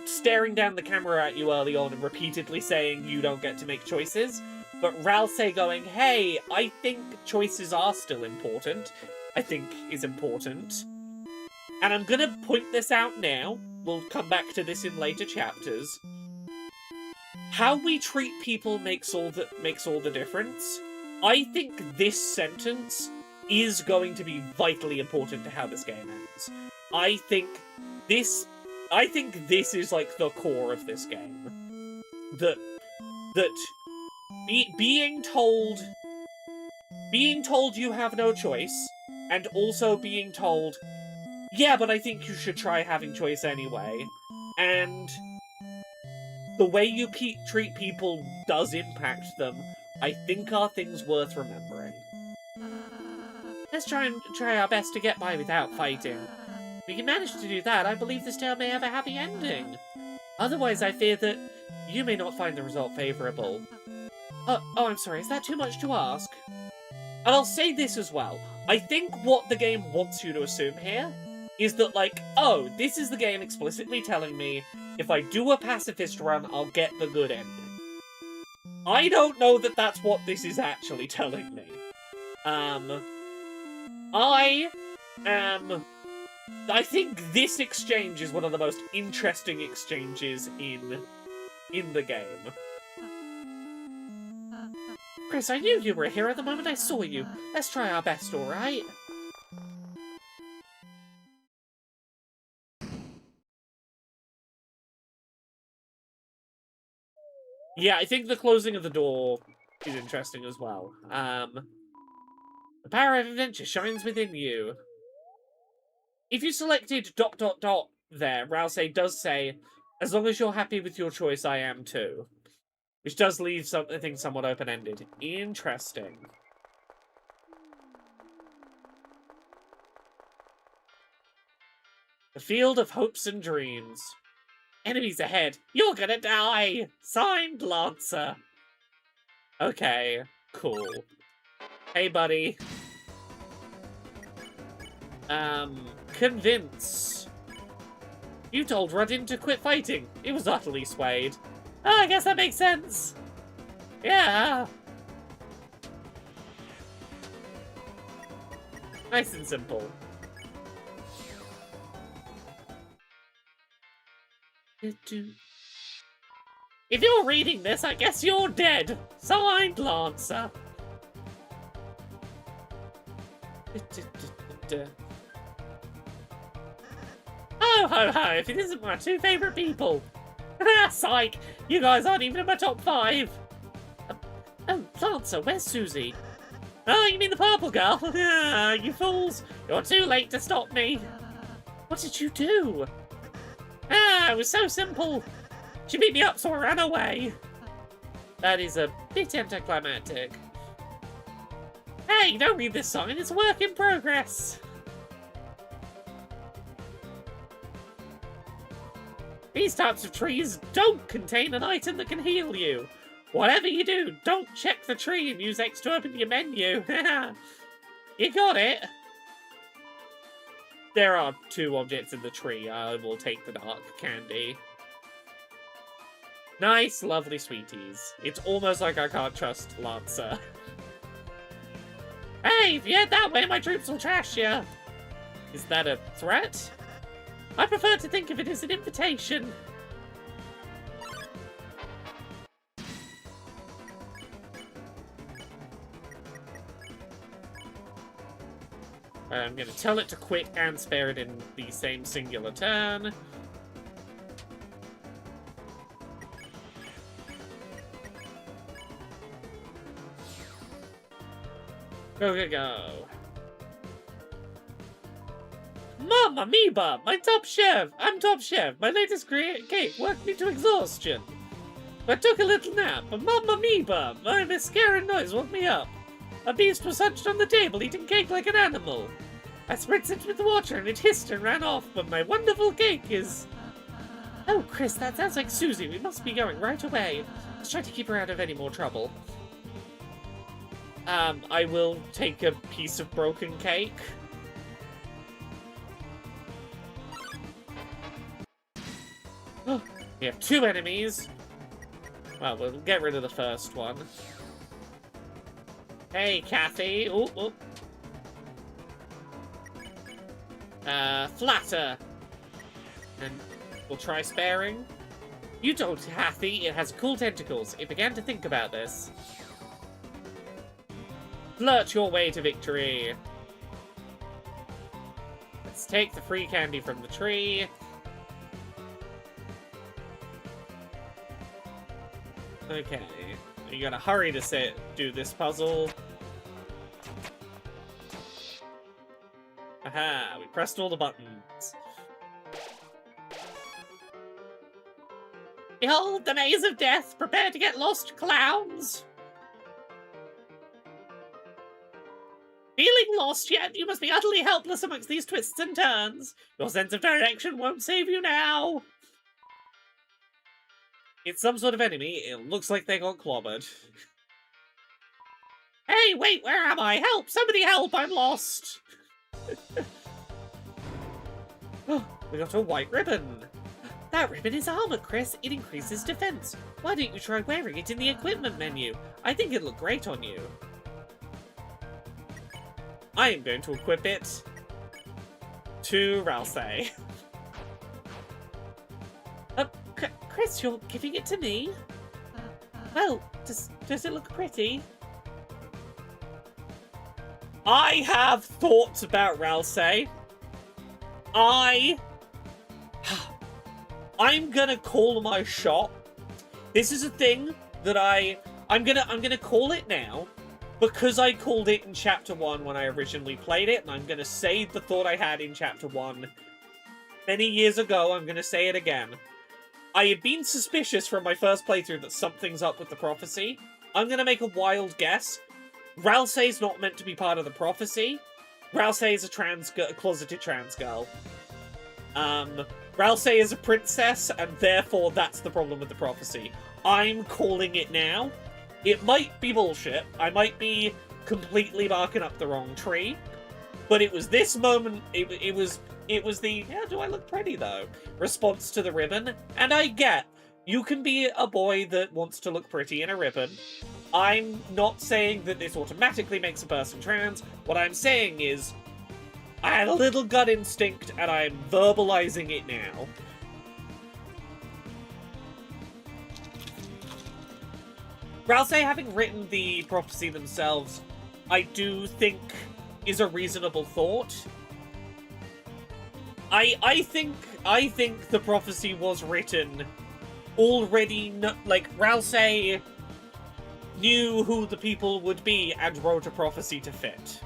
staring down the camera at you early on and repeatedly saying you don't get to make choices but Ralsei going, hey, I think choices are still important, I think is important. And I'm gonna point this out now. We'll come back to this in later chapters. How we treat people makes all the difference. I think this sentence is going to be vitally important to how this game ends. I think this is like the core of this game. Being told you have no choice, and also being told, yeah, but I think you should try having choice anyway, and the way you treat people does impact them, I think are things worth remembering. Let's try our best to get by without fighting. If we can manage to do that, I believe this tale may have a happy ending. Otherwise, I fear that you may not find the result favourable. Oh, I'm sorry, is that too much to ask? And I'll say this as well. I think what the game wants you to assume here is that, like, oh, this is the game explicitly telling me if I do a pacifist run, I'll get the good ending. I don't know that that's what this is actually telling me. I think this exchange is one of the most interesting exchanges in the game. Chris, I knew you were here at the moment I saw you. Let's try our best, alright? Yeah, I think the closing of the door is interesting as well. The power of adventure shines within you. If you selected ... there, Ralsei does say, as long as you're happy with your choice, I am too. Which does leave something somewhat open-ended. Interesting. The field of hopes and dreams. Enemies ahead. You're gonna die! Signed, Lancer. Okay, cool. Hey, buddy. Convince. You told Ruddin to quit fighting. He was utterly swayed. Oh, I guess that makes sense. Yeah. Nice and simple. If you're reading this, I guess you're dead. Signed, Lancer. Oh, ho, ho, if it isn't my two favourite people. Psych, you guys aren't even in my top 5. Oh, Lancer, where's Susie? Oh, you mean the purple girl? You fools, you're too late to stop me. What did you do? It was so simple. She beat me up, so I ran away. That is a bit anticlimactic. Hey, don't read this sign, it's a work in progress. These types of trees don't contain an item that can heal you. Whatever you do, don't check the tree and use X to open your menu. You got it. There are 2 objects in the tree. I will take the dark candy. Nice, lovely sweeties. It's almost like I can't trust Lancer. Hey, if you head that way, my troops will trash you. Is that a threat? I prefer to think of it as an invitation. I'm going to tell it to quit and spare it in the same singular turn. Go, go, go. Mamma Amoeba! I'm top chef! My latest cake worked me to exhaustion. I took a little nap, but Mamma Amoeba! My mascara noise woke me up. A beast was hunched on the table, eating cake like an animal. I spritzed it with water and it hissed and ran off, but my wonderful cake is... Oh, Chris, that sounds like Susie. We must be going right away. Let's try to keep her out of any more trouble. I will take a piece of broken cake. We have 2 enemies. Well, we'll get rid of the first one. Hey, Kathy. Ooh, ooh. Flatter. And we'll try sparing. You told Kathy it has cool tentacles. It began to think about this. Flirt your way to victory. Let's take the free candy from the tree. Okay. You gotta hurry to do this puzzle. Aha, we pressed all the buttons. Behold the maze of death! Prepare to get lost, clowns! Feeling lost yet? You must be utterly helpless amongst these twists and turns. Your sense of direction won't save you now. It's some sort of enemy. It looks like they got clobbered. Hey, wait, where am I? Help! Somebody help! I'm lost! We got a white ribbon. That ribbon is armor, Chris. It increases defense. Why don't you try wearing it in the equipment menu? I think it'd look great on you. I am going to equip it to Ralsei. Chris, you're giving it to me? Well, does it look pretty? I have thoughts about Ralsei. I'm gonna call my shot. This is a thing that I'm gonna call it now because I called it in Chapter 1 when I originally played it, and I'm gonna say the thought I had in Chapter 1 many years ago. I'm gonna say it again. I had been suspicious from my first playthrough that something's up with the prophecy. I'm gonna make a wild guess. Ralsei's not meant to be part of the prophecy. Ralsei is a closeted trans girl. Ralsei is a princess, and therefore that's the problem with the prophecy. I'm calling it now. It might be bullshit. I might be completely barking up the wrong tree. But it was this moment, it was the, yeah, do I look pretty though? Response to the ribbon. And I get, you can be a boy that wants to look pretty in a ribbon. I'm not saying that this automatically makes a person trans. What I'm saying is, I had a little gut instinct, and I'm verbalizing it now. Ralsei, having written the prophecy themselves, I do think is a reasonable thought. I think the prophecy was written already, like, Ralsei knew who the people would be and wrote a prophecy to fit.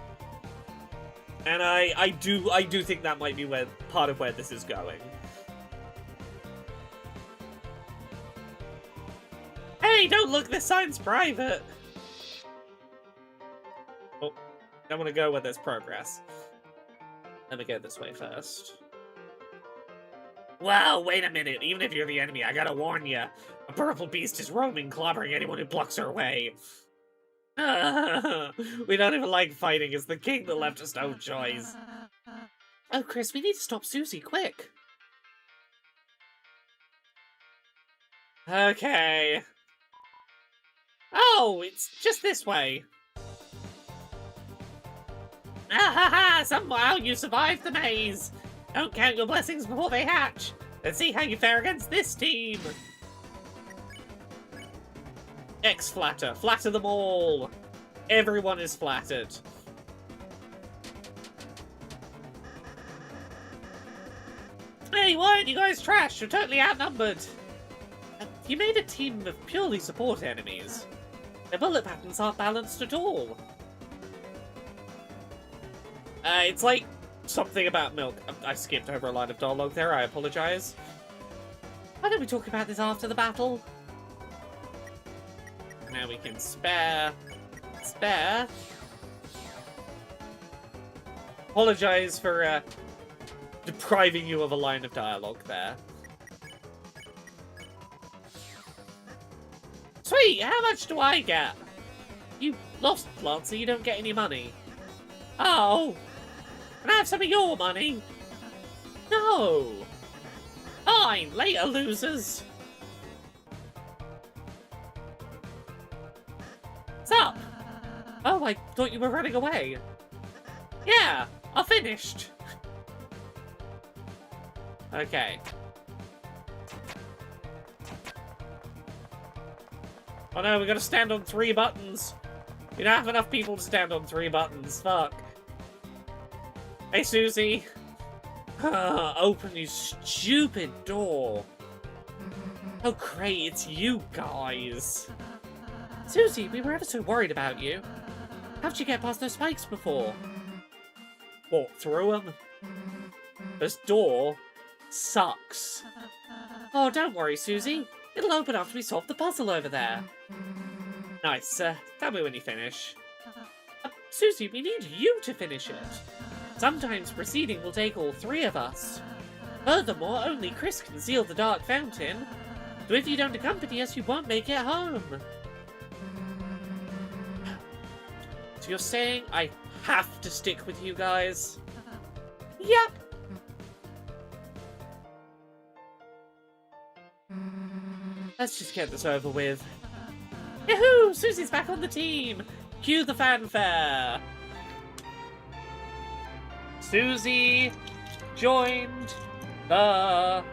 And I do think that might be part of where this is going. Hey, don't look, this sign's private! Oh, I want to go where there's progress. Let me go this way first. Whoa, wait a minute. Even if you're the enemy, I gotta warn you. A purple beast is roaming, clobbering anyone who blocks our way. We don't even like fighting. It's the king that left us no choice. Oh, Chris, we need to stop Susie, quick. Okay. Oh, it's just this way. Ah ha ha! Somehow you survived the maze. Don't count your blessings before they hatch. Let's see how you fare against this team. X-flatter. Flatter them all. Everyone is flattered. Hey, why aren't you guys trash? You're totally outnumbered. You made a team of purely support enemies. Their bullet patterns aren't balanced at all. It's like something about milk. I skipped over a line of dialogue there, I apologize. Why don't we talk about this after the battle? Now we can spare. Apologize for depriving you of a line of dialogue there. Sweet, how much do I get? You lost, Lancer, you don't get any money. Oh, can I have some of your money? No. Fine, later, losers. What's up? Oh, I thought you were running away. Yeah, I finished. Okay. Oh no, we gotta stand on 3 buttons. We don't have enough people to stand on 3 buttons. Fuck. Hey, Susie. Open you stupid door. Oh, great, it's you guys. Susie, we were ever so worried about you. How'd you get past those spikes before? Walk through them. This door sucks. Oh, don't worry, Susie. It'll open after we solve the puzzle over there. Nice. Tell me when you finish. Susie, we need you to finish it. Sometimes proceeding will take all 3 of us. Furthermore, only Chris can seal the dark fountain. So if you don't accompany us, you won't make it home. So you're saying I have to stick with you guys? Yep. Let's just get this over with. Yahoo! Susie's back on the team! Cue the fanfare! Susie joined the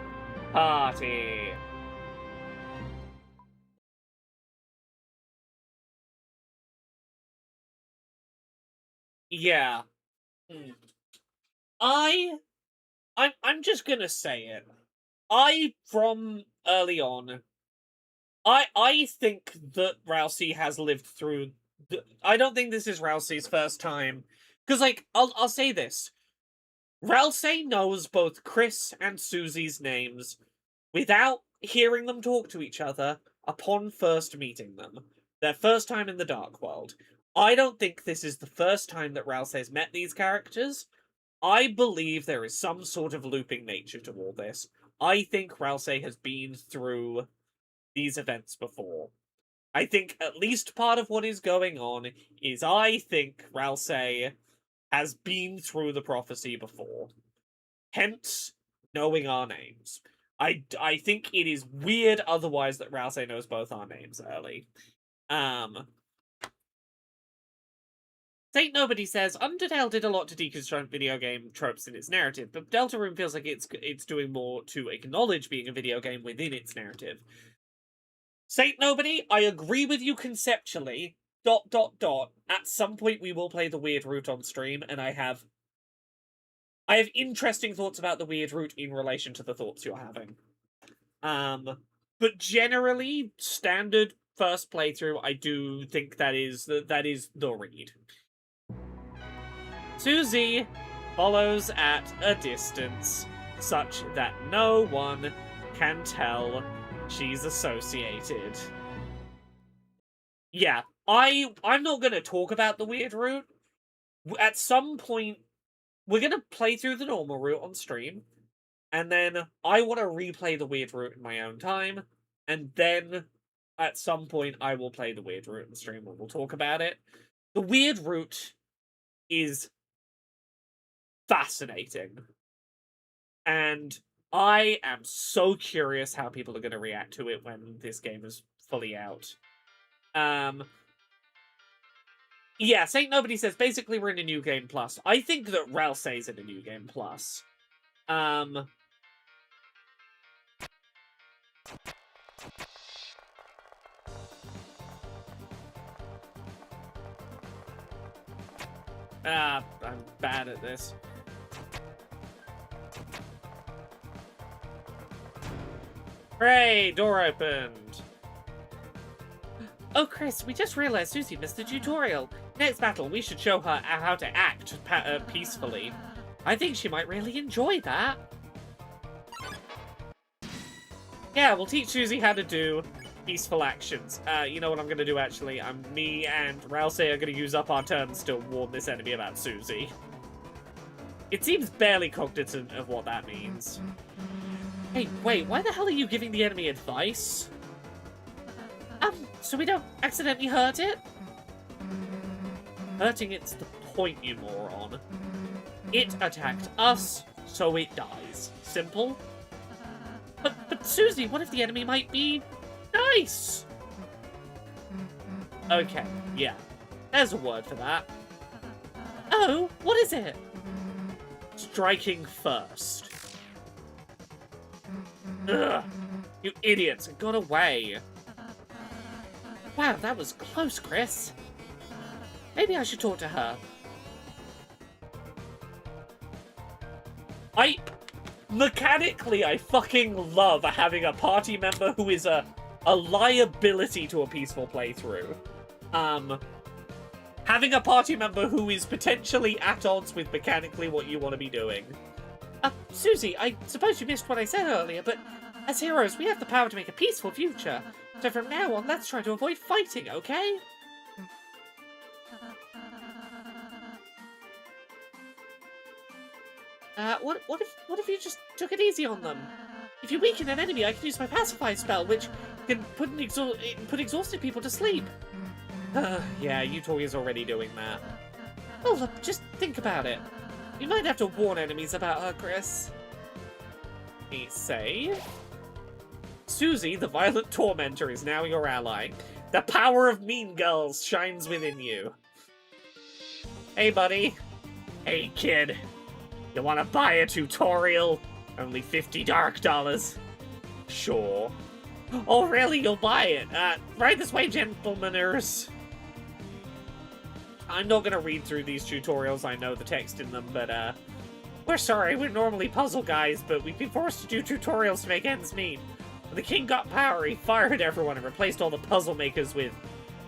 party. Yeah. I'm just gonna say it. From early on, I think that Rousey has lived through. I don't think this is Rousey's first time, because like I'll say this: Rousey knows both Chris and Susie's names without hearing them talk to each other upon first meeting them. Their first time in the Dark World. I don't think this is the first time that Rousey's met these characters. I believe there is some sort of looping nature to all this. I think Rousey has been through these events before. I think at least part of what is going on is I think Rousey has been through the prophecy before. Hence, knowing our names. I think it is weird otherwise that Rousey knows both our names early. Saint Nobody says, Undertale did a lot to deconstruct video game tropes in its narrative, but Deltarune feels like it's doing more to acknowledge being a video game within its narrative. Saint Nobody, I agree with you conceptually. ... At some point we will play the weird route on stream, and I have interesting thoughts about the weird route in relation to the thoughts you're having. But generally, standard first playthrough, I do think that is the read. Susie follows at a distance, such that no one can tell she's associated. Yeah, I'm not gonna talk about the weird route. At some point, we're gonna play through the normal route on stream, and then I want to replay the weird route in my own time, and then at some point I will play the weird route on stream and we'll talk about it. The weird route is fascinating. And I am so curious how people are going to react to it when this game is fully out. Yeah, Saint Nobody says, basically we're in a New Game Plus. I think that Rousey's in a New Game Plus. I'm bad at this. Hooray! Door opened! Oh, Chris, we just realized Susie missed the tutorial. Next battle, we should show her how to act peacefully. I think she might really enjoy that. Yeah, we'll teach Susie how to do peaceful actions. You know what I'm gonna do, actually? Me and Rousey are gonna use up our turns to warn this enemy about Susie. It seems barely cognizant of what that means. Hey, wait, why the hell are you giving the enemy advice? So we don't accidentally hurt it? Hurting it's the point, you moron. It attacked us, so it dies. Simple. But Susie, what if the enemy might be nice? Okay, yeah. There's a word for that. Oh, what is it? Striking first. Ugh, you idiots, it got away. Wow, that was close, Chris. Maybe I should talk to her. Mechanically, I fucking love having a party member who is a liability to a peaceful playthrough. Having a party member who is potentially at odds with mechanically what you want to be doing. Susie, I suppose you missed what I said earlier, but as heroes, we have the power to make a peaceful future. So from now on, let's try to avoid fighting, okay? What if you just took it easy on them? If you weaken an enemy, I can use my pacify spell, which can put exhausted people to sleep. Yeah, Utoria's already doing that. Oh, look, just think about it. You might have to warn enemies about her, Chris. Me save. Susie, the violent tormentor, is now your ally. The power of mean girls shines within you. Hey, buddy. Hey, kid. You wanna buy a tutorial? Only $50 dark dollars. Sure. Oh, really? You'll buy it? Right this way, gentlemeners. I'm not gonna read through these tutorials, I know the text in them, but, we're sorry, we're normally puzzle guys, but we've been forced to do tutorials to make ends meet. When the king got power, he fired everyone and replaced all the puzzle makers with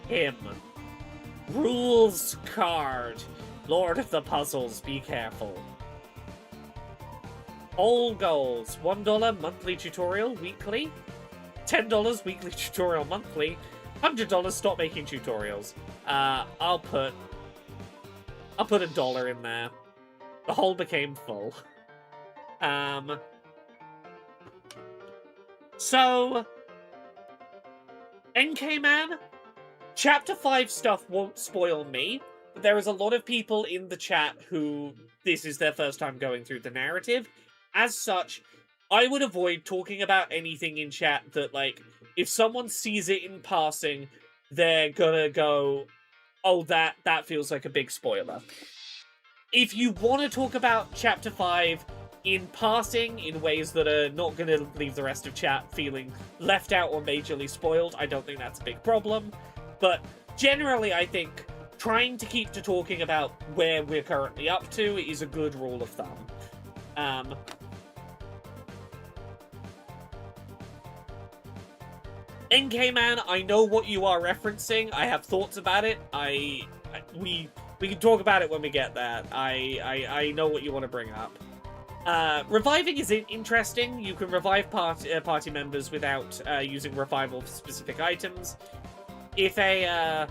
him. Rules card. Lord of the puzzles, be careful. All goals. $1 monthly tutorial weekly. $10 weekly tutorial monthly. $100 stop making tutorials. I'll put $1 in there. The hole became full. So NK Man, Chapter 5 stuff won't spoil me, but there is a lot of people in the chat who this is their first time going through the narrative. As such, I would avoid talking about anything in chat that, like, if someone sees it in passing, they're gonna go, oh, that feels like a big spoiler. If you want to talk about Chapter 5 in passing, in ways that are not going to leave the rest of chat feeling left out or majorly spoiled, I don't think that's a big problem. But generally, I think trying to keep to talking about where we're currently up to is a good rule of thumb. NK Man, I know what you are referencing. I have thoughts about it. We can talk about it when we get there. I know what you want to bring up. Reviving is interesting. You can revive party members without using revival for specific items. If a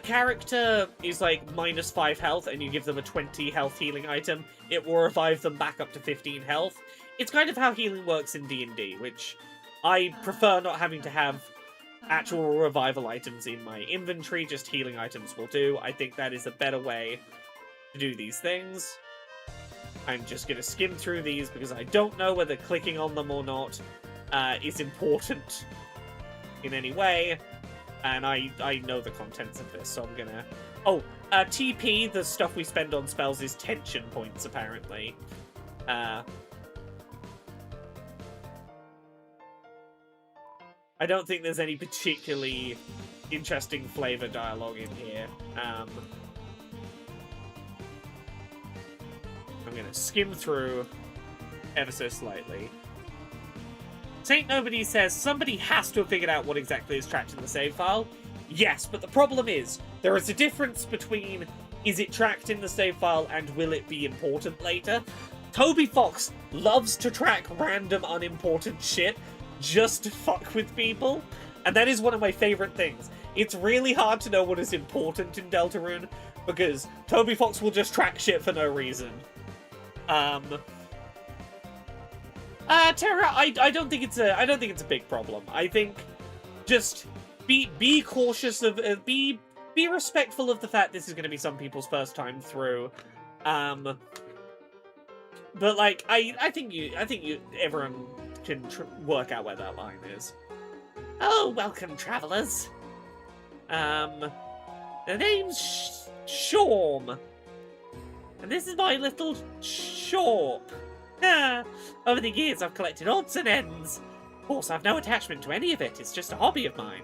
character is like -5 health and you give them a 20 health healing item, it will revive them back up to 15 health. It's kind of how healing works in D&D, which I prefer not having to have actual revival items in my inventory. Just healing items will do. I think that is a better way to do these things. I'm just going to skim through these because I don't know whether clicking on them or not is important in any way. And I know the contents of this, so I'm going to... Oh, TP, the stuff we spend on spells, is tension points, apparently. I don't think there's any particularly interesting flavor dialogue in here. I'm going to skim through ever so slightly. Saint Nobody says, somebody has to have figured out what exactly is tracked in the save file. Yes, but the problem is, there is a difference between is it tracked in the save file and will it be important later? Toby Fox loves to track random unimportant shit just to fuck with people, and that is one of my favorite things. It's really hard to know what is important in Deltarune, because Toby Fox will just track shit for no reason. Terra, I don't think it's a big problem. I think just be cautious of be respectful of the fact this is going to be some people's first time through. But like I think everyone can work out where that line is. Oh, welcome, travelers. The name's Shorm. And this is my little shorp. Over the years, I've collected odds and ends. Of course, I've no attachment to any of it. It's just a hobby of mine.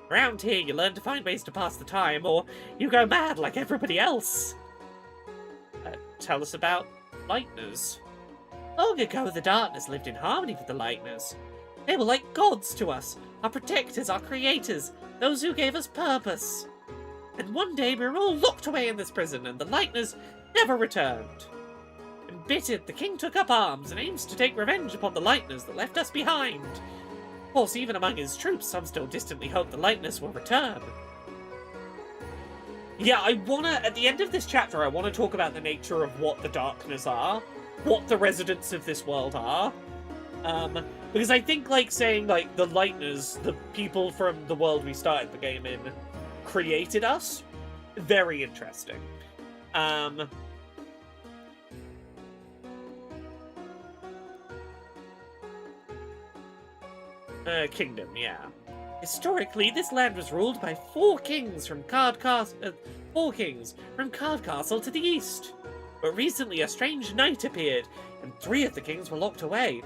Around here, you learn to find ways to pass the time, or you go mad like everybody else. Tell us about Lightners. Long ago, the darkness lived in harmony with the Lightners. They were like gods to us, our protectors, our creators, those who gave us purpose. And one day, we were all locked away in this prison, and the Lightners never returned. Embittered, the king took up arms and aims to take revenge upon the Lightners that left us behind. Of course, even among his troops, some still distantly hope the Lightners will return. Yeah, at the end of this chapter, I want to talk about the nature of what the Darkness are, what the residents of this world are. Because I think, saying, the Lightners, the people from the world we started the game in, created us, very interesting. Kingdom, yeah. Historically, this land was ruled by four kings from Card Castle to the east. But recently, a strange knight appeared, and 3 of the kings were locked away.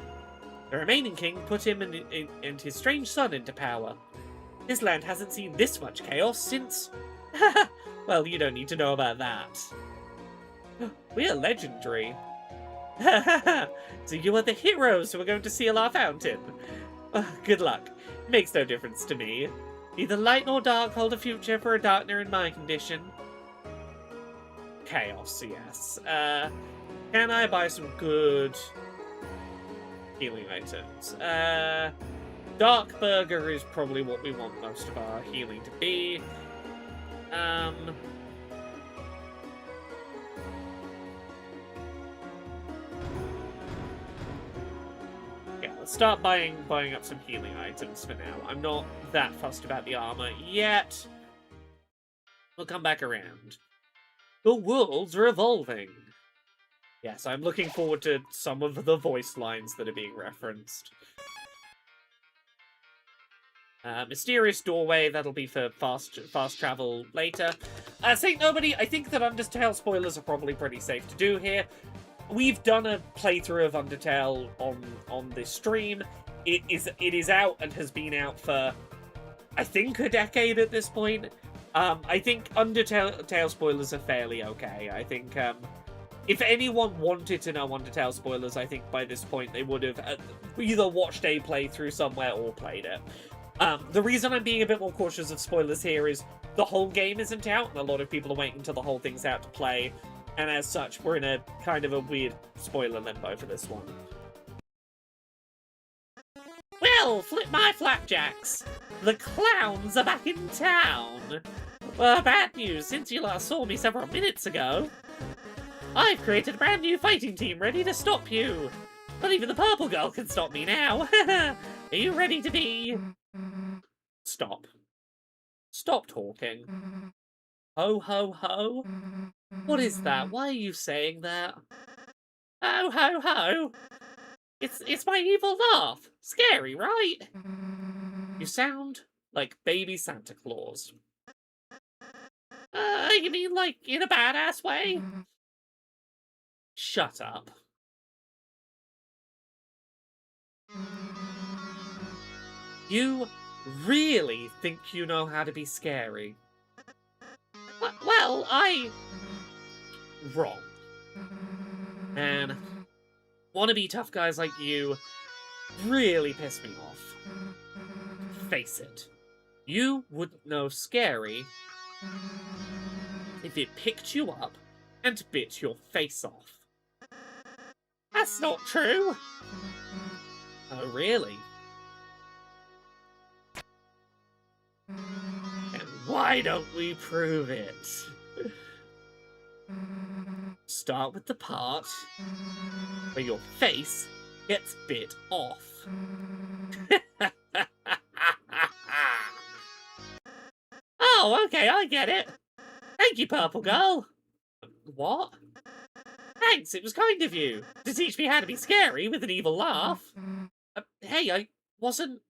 The remaining king put him and his strange son into power. This land hasn't seen this much chaos since... Well, you don't need to know about that. We're legendary. So you are the heroes who are going to seal our fountain. Good luck. It makes no difference to me. Neither light nor dark hold a future for a darkner in my condition. Chaos, yes. Can I buy some good healing items? Dark Burger is probably what we want most of our healing to be. Let's start buying up some healing items for now. I'm not that fussed about the armor yet. We'll come back around. The world's revolving. Yes, I'm looking forward to some of the voice lines that are being referenced. Mysterious doorway, that'll be for fast travel later. Saint Nobody, I think that Undertale spoilers are probably pretty safe to do here. We've done a playthrough of Undertale on this stream. It is out and has been out for, I think, a decade at this point. I think Undertale spoilers are fairly okay. I think if anyone wanted to know Undertale spoilers, I think by this point they would have either watched a playthrough somewhere or played it. The reason I'm being a bit more cautious of spoilers here is the whole game isn't out, and a lot of people are waiting until the whole thing's out to play. And as such, we're in a kind of a weird spoiler limbo for this one. Well, flip my flapjacks! The clowns are back in town! Well, bad news, since you last saw me several minutes ago. I've created a brand new fighting team ready to stop you! But even the purple girl can stop me now! Are you ready to be... Stop. Stop talking. Ho ho ho? What is that? Why are you saying that? Ho ho ho! It's my evil laugh! Scary, right? You sound like baby Santa Claus. You mean like in a badass way? Shut up. You really think you know how to be scary? Well, wrong. Man, wannabe tough guys like you really piss me off. Face it, you wouldn't know scary if it picked you up and bit your face off. That's not true. Oh, really? And why don't we prove it? Start with the part where your face gets bit off. Oh, okay, I get it. Thank you, Purple Girl. What? Thanks, it was kind of you to teach me how to be scary with an evil laugh. Hey, I wasn't...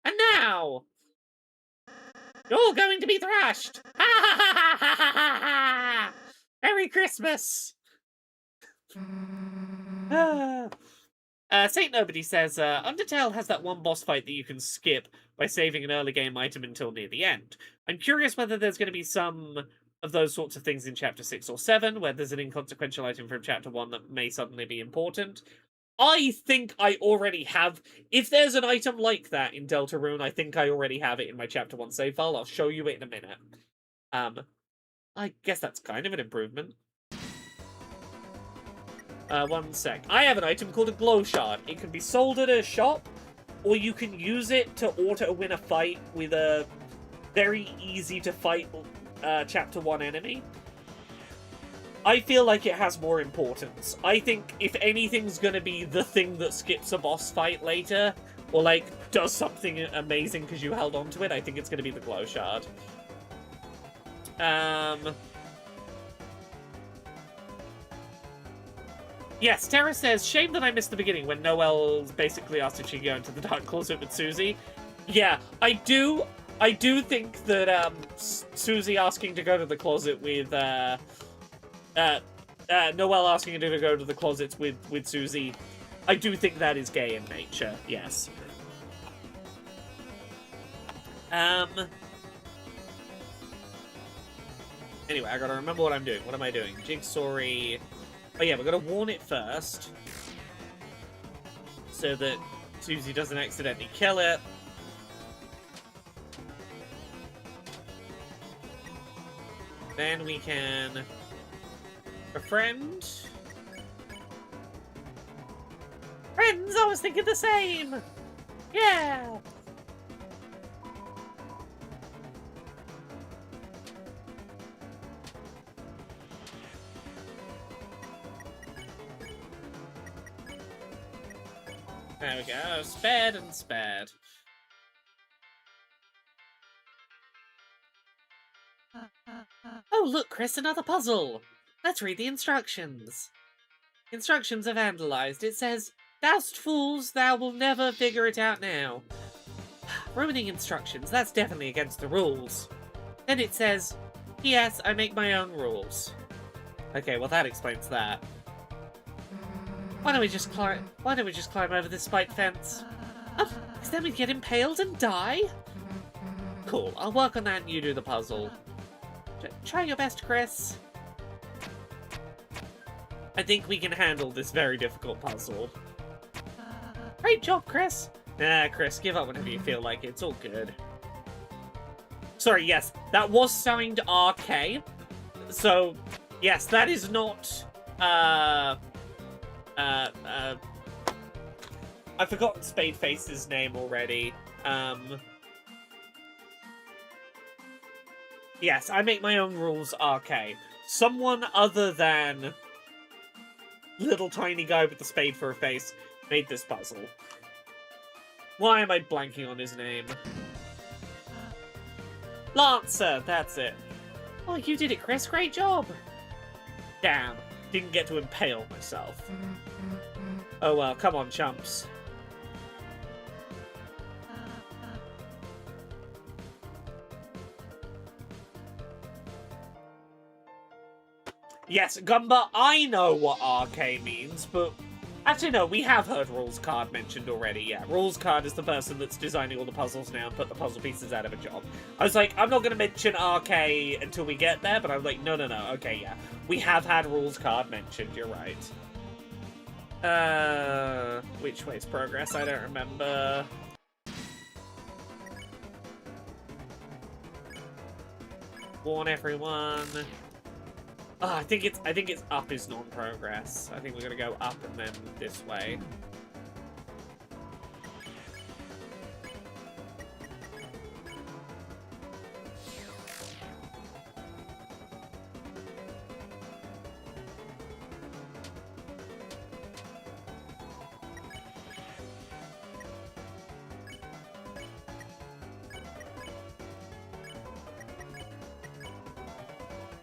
And now! You're all going to be thrashed! Ha ha ha ha ha ha ha ha! Merry Christmas! Saint Nobody says, Undertale has that one boss fight that you can skip by saving an early game item until near the end. I'm curious whether there's going to be some of those sorts of things in Chapter 6 or 7, where there's an inconsequential item from Chapter 1 that may suddenly be important. I think I already have... If there's an item like that in Deltarune, I think I already have it in my Chapter 1 save file. I'll show you it in a minute. I guess that's kind of an improvement. 1 sec. I have an item called a glow shard. It can be sold at a shop, or you can use it to auto-win a fight with a very easy-to-fight Chapter 1 enemy. I feel like it has more importance. I think if anything's gonna be the thing that skips a boss fight later, or, like, does something amazing because you held on to it, I think it's gonna be the glow shard. Yes, Tara says, shame that I missed the beginning when Noelle basically asked if she could go into the dark closet with Susie. Yeah, I do think that, Susie asking to go to the closet with, Noelle asking her to go to the closets with Susie, I do think that is gay in nature, yes. Anyway, I gotta remember what I'm doing. What am I doing? Jigsaw-y... Oh yeah, we're gonna warn it first. So that Susie doesn't accidentally kill it. Then we can... befriend. Friends, I was thinking the same! Yeah! There we go. Spared and spared. Oh, look, Chris, another puzzle! Let's read the instructions. Instructions are vandalized. It says, "Doused fools, thou will never figure it out now." Ruining instructions, that's definitely against the rules. Then it says, "P.S. I make my own rules." Okay, well that explains that. Why don't we just climb over this spike fence? Oh, because then we'd get impaled and die? Cool, I'll work on that and you do the puzzle. Try your best, Chris. I think we can handle this very difficult puzzle. Great job, Chris. Nah, Chris, give up whenever you feel like it. It's all good. Sorry, yes, that was signed RK. So, yes, that is not, I've forgotten Spadeface's name already. Yes, I make my own rules, RK. Someone other than little tiny guy with the spade for a face made this puzzle. Why am I blanking on his name? Lancer, that's it. Oh, you did it, Chris. Great job. Damn, didn't get to impale myself. Oh well, come on, chumps. Yes, Gumba, I know what RK means, but... Actually, no, we have heard Rules Card mentioned already, yeah. Rules Card is the person that's designing all the puzzles now and put the puzzle pieces out of a job. I was like, I'm not going to mention RK until we get there, but I'm like, no, okay, yeah. We have had Rules Card mentioned, you're right. Which way's progress? I don't remember. Warn everyone. Oh, I think it's up is non-progress. I think we're gonna go up and then this way.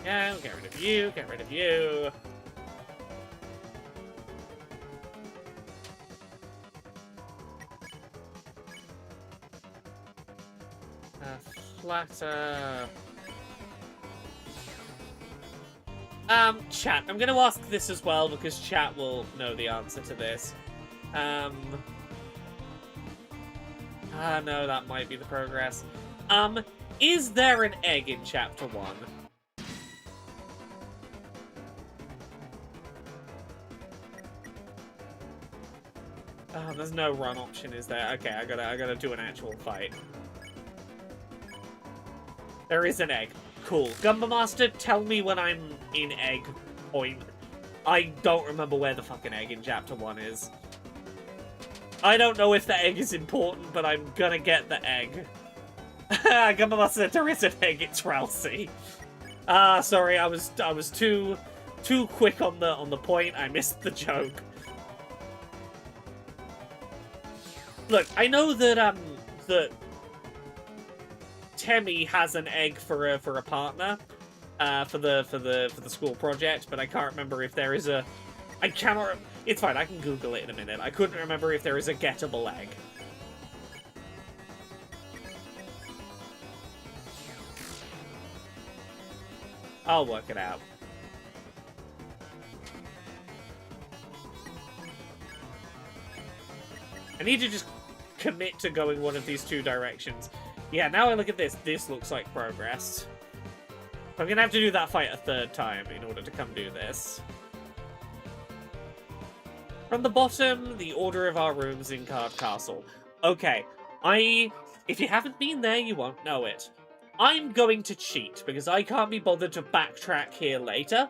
Yeah, get rid of you, get rid of you. Flatter. Chat. I'm gonna ask this as well because chat will know the answer to this. No, that might be the progress. Is there an egg in Chapter 1? Oh, there's no run option, is there? Okay, I gotta do an actual fight. There is an egg. Cool. Gumba Master, tell me when I'm in egg point. I don't remember where the fucking egg in Chapter 1 is. I don't know if the egg is important, but I'm gonna get the egg. Gumba Master, there is an egg, it's Ralsei. Sorry, I was too quick on the point. I missed the joke. Look, I know that that Temmie has an egg for a partner, for the school project, but I can't remember if there is a. I cannot. It's fine. I can Google it in a minute. I couldn't remember if there is a gettable egg. I'll work it out. I need to just commit to going one of these two directions. Yeah, now I look at this. This looks like progress. I'm gonna have to do that fight a third time in order to come do this. From the bottom, the order of our rooms in Card Castle. Okay, if you haven't been there, you won't know it. I'm going to cheat, because I can't be bothered to backtrack here later.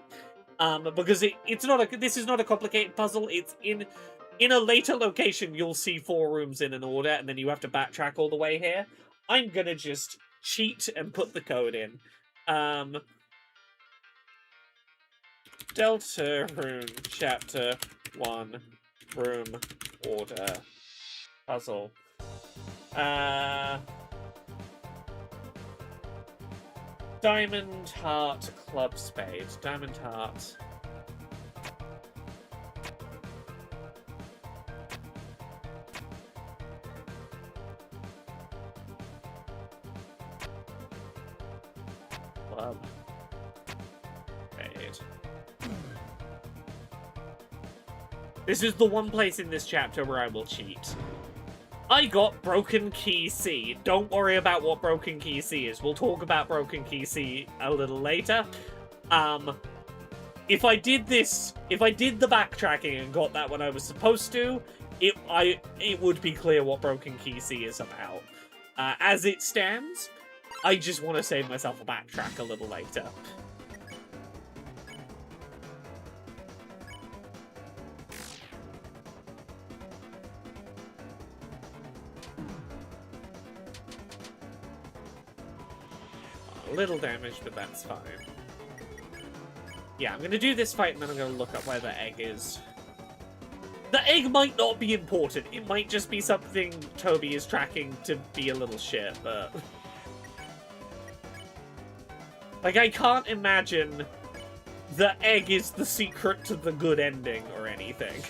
Because this is not a complicated puzzle. It's in a later location, you'll see 4 rooms in an order, and then you have to backtrack all the way here. I'm gonna just cheat and put the code in. Deltarune Chapter 1 Room Order Puzzle. Diamond Heart Club Spade. Diamond Heart. Club Spade. This is the one place in this chapter where I will cheat. I got Broken Key C. Don't worry about what Broken Key C is. We'll talk about Broken Key C a little later. If I did the backtracking and got that when I was supposed to, it would be clear what Broken Key C is about. As it stands, I just want to save myself a backtrack a little later. A little damage, but that's fine. Yeah, I'm gonna do this fight and then I'm gonna look up where the egg is. The egg might not be important. It might just be something Toby is tracking to be a little shit, but... Like, I can't imagine the egg is the secret to the good ending or anything.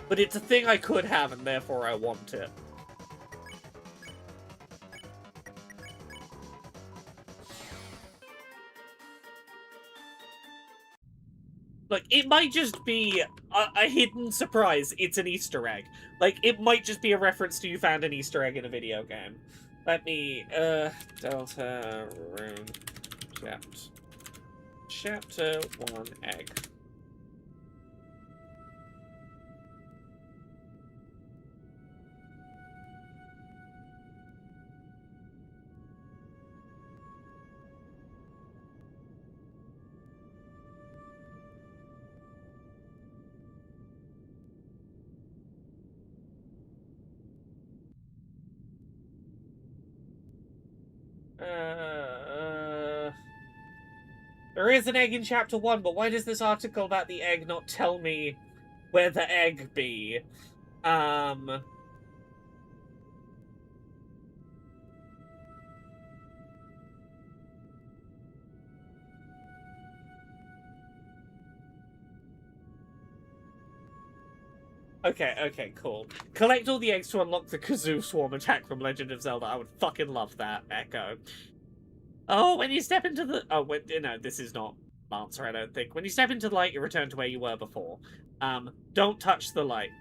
But it's a thing I could have, and therefore I want it. Like, it might just be a hidden surprise. It's an Easter egg. Like, it might just be a reference to you found an Easter egg in a video game. Let me, Deltarune Chapter 1 egg. There is an egg in Chapter 1, but why does this article about the egg not tell me where the egg be? Okay, cool. Collect all the eggs to unlock the Kazoo Swarm attack from Legend of Zelda. I would fucking love that, Echo. Oh, when you step into the... Oh, no, this is not Lancer, I don't think. When you step into the light, you return to where you were before. Don't touch the light.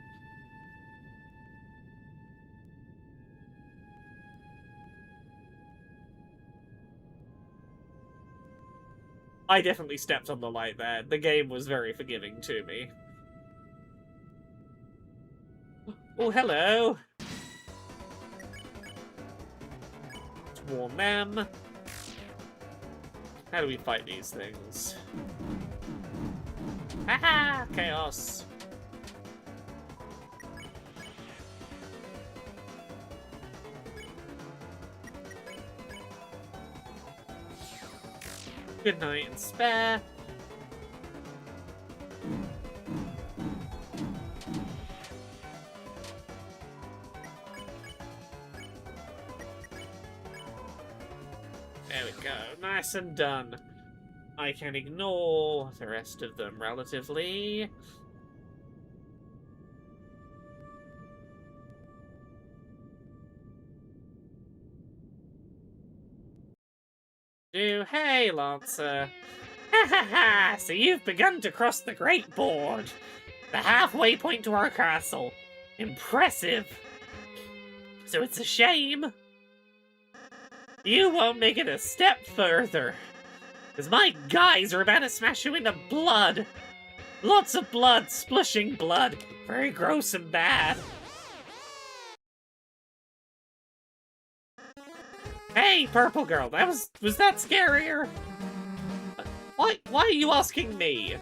I definitely stepped on the light there. The game was very forgiving to me. Oh, hello. Let's warn them. How do we fight these things? Haha! Chaos! Good night and spare. There we go. Nice and done. I can ignore the rest of them relatively. Hey, Lancer. Ha ha ha! So you've begun to cross the Great Board. The halfway point to our castle. Impressive. So it's a shame you won't make it a step further. Because my guys are about to smash you into blood. Lots of blood, splushing blood. Very gross and bad. Hey, Purple Girl, was that scarier? Why are you asking me?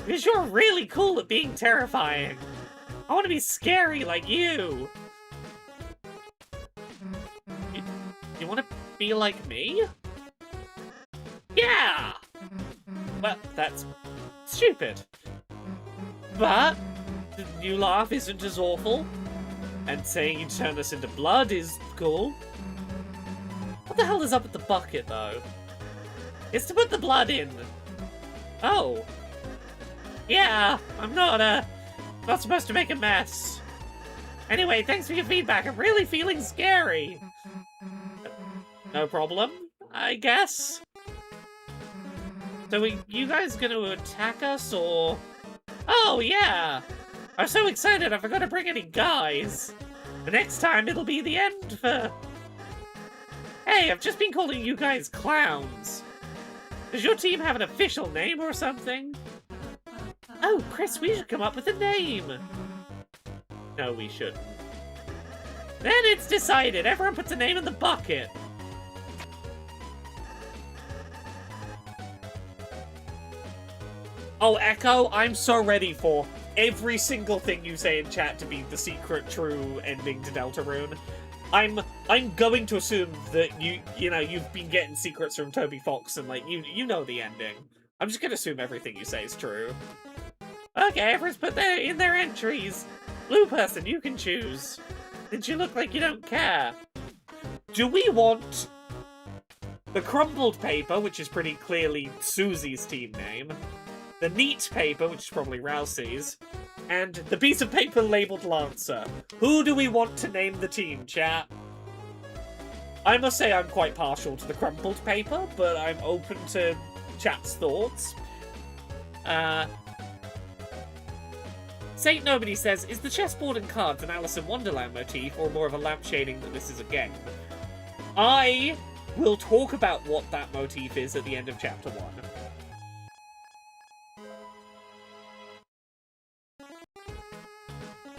Because you're really cool at being terrifying. I want to be scary like you. You want to be like me? Yeah! Well, that's stupid. But the new laugh isn't as awful. And saying you turn us into blood is cool. What the hell is up with the bucket, though? It's to put the blood in. Oh. Yeah, I'm not supposed to make a mess. Anyway, thanks for your feedback. I'm really feeling scary. No problem, I guess. So you guys gonna attack us, or... Oh, yeah! I'm so excited I forgot to bring any guys. The next time it'll be the end for... Hey, I've just been calling you guys clowns. Does your team have an official name or something? Oh, Chris, we should come up with a name. No, we shouldn't. Then it's decided. Everyone puts a name in the bucket. Oh, Echo, I'm so ready for every single thing you say in chat to be the secret true ending to Deltarune. I'm going to assume that you've been getting secrets from Toby Fox and like you know the ending. I'm just gonna assume everything you say is true. Okay, everyone's put in their entries. Blue person, you can choose. Did you look like you don't care? Do we want the crumpled paper, which is pretty clearly Susie's team name, the neat paper, which is probably Rousey's, and the piece of paper labeled Lancer? Who do we want to name the team, chat? I must say I'm quite partial to the crumpled paper, but I'm open to chat's thoughts. Saint Nobody says, is the chessboard and cards an Alice in Wonderland motif, or more of a lampshading that this is a game? I will talk about what that motif is at the end of Chapter 1.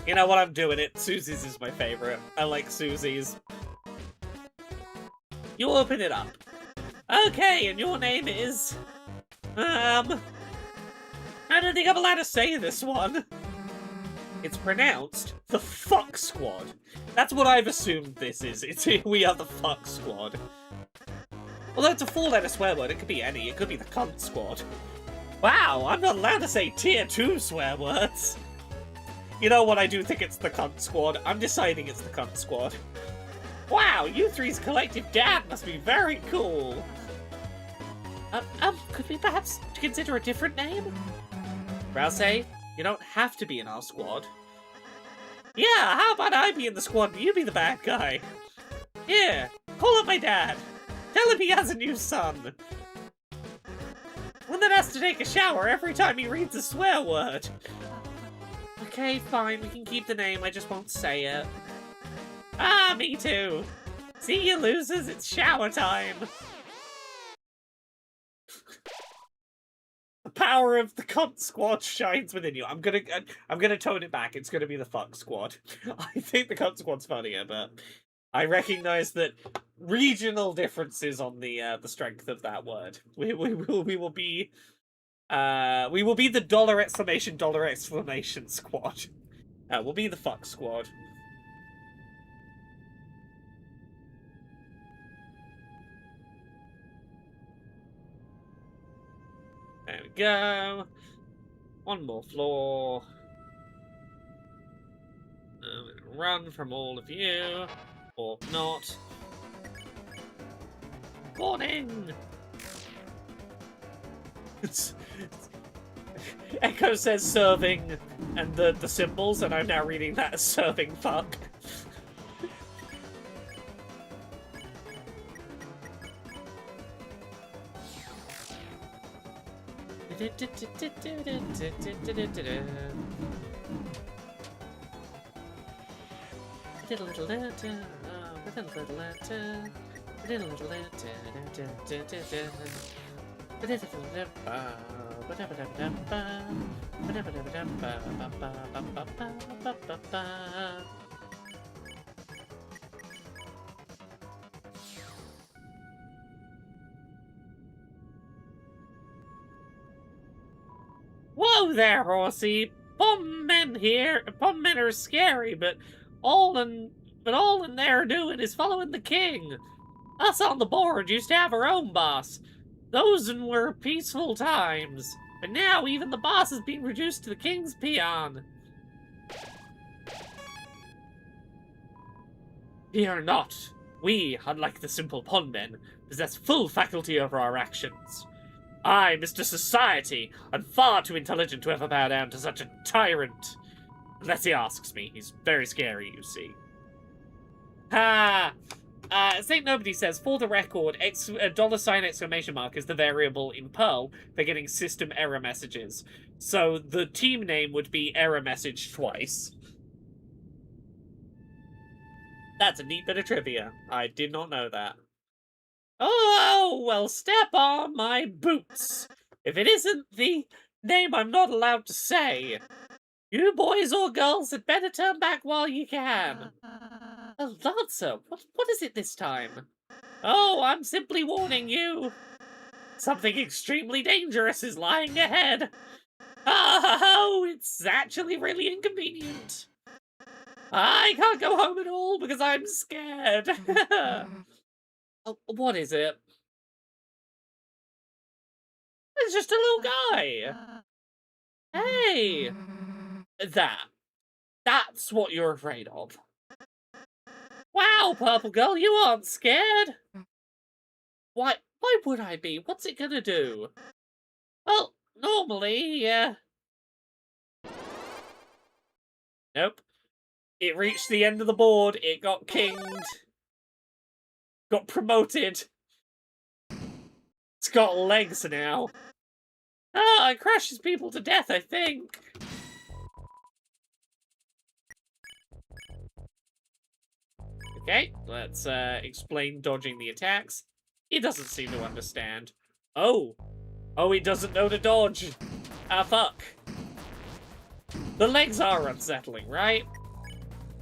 You know what, I'm doing it. Susie's is my favorite. I like Susie's. You open it up. Okay, and your name is... I don't think I'm allowed to say this one. It's pronounced the Fuck Squad. That's what I've assumed this is. We are the Fuck Squad. Although it's a 4-letter swear word, it could be any. It could be the Cunt Squad. Wow, I'm not allowed to say Tier 2 swear words. You know what, I do think it's the Cunt Squad. I'm deciding it's the Cunt Squad. Wow, you three's collective dad must be very cool. Could we perhaps consider a different name? Rousey, you don't have to be in our squad. Yeah, how about I be in the squad and you be the bad guy? Yeah, call up my dad. Tell him he has a new son. One that has to take a shower every time he reads a swear word. Okay, fine, we can keep the name, I just won't say it. Ah, me too. See you losers, it's shower time. The power of the cunt squad shines within you. I'm gonna tone it back. It's gonna be the fuck squad. I think the cunt squad's funnier, but I recognize that regional differences on the strength of that word. We will be the dollar exclamation squad. We'll be the fuck squad. There we go. One more floor. I'm gonna run from all of you. Or not. Warning! Echo says serving and the symbols, and I'm now reading that as serving fuck. Whoa there, horsey! Bum men here, bum men are scary, but all in they're doing is following the king. Us on the board used to have our own boss. Those were peaceful times. But now even the boss has been reduced to the king's peon. Fear not. We, unlike the simple pond men, possess full faculty over our actions. I, Mr. Society, am far too intelligent to ever bow down to such a tyrant. Unless he asks me. He's very scary, you see. Ha! St. Nobody says, for the record, $! Exclamation mark is the variable in Perl for getting system error messages. So the team name would be error message twice. That's a neat bit of trivia. I did not know that. Oh, well, step on my boots. If it isn't the name I'm not allowed to say. You boys or girls had better turn back while you can. A lancer? What is it this time? Oh, I'm simply warning you. Something extremely dangerous is lying ahead. Oh, it's actually really inconvenient. I can't go home at all because I'm scared. Oh, what is it? It's just a little guy. Hey! That's what you're afraid of. Wow, Purple Girl, you aren't scared. Why would I be? What's it gonna do? Well, normally, nope. It reached the end of the board, it got kinged. Got promoted. It's got legs now. Ah, it crushes people to death, I think. Okay, let's explain dodging the attacks. He doesn't seem to understand. Oh, he doesn't know to dodge. Ah, fuck. The legs are unsettling, right?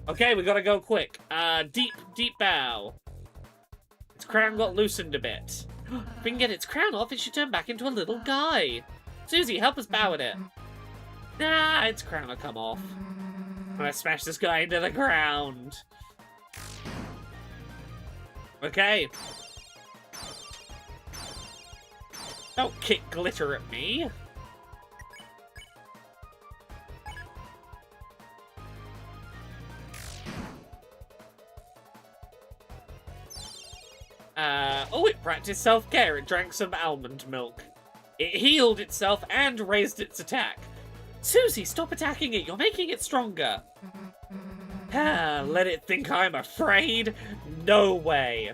Okay, we gotta go quick. Deep bow. Its crown got loosened a bit. If we can get its crown off, it should turn back into a little guy. Susie, help us bow at it. Nah, its crown will come off. I'm gonna smash this guy into the ground. Okay. Don't kick glitter at me. Oh, it practiced self-care. It drank some almond milk. It healed itself and raised its attack. Susie, stop attacking it. You're making it stronger. Let it think I'm afraid? No way.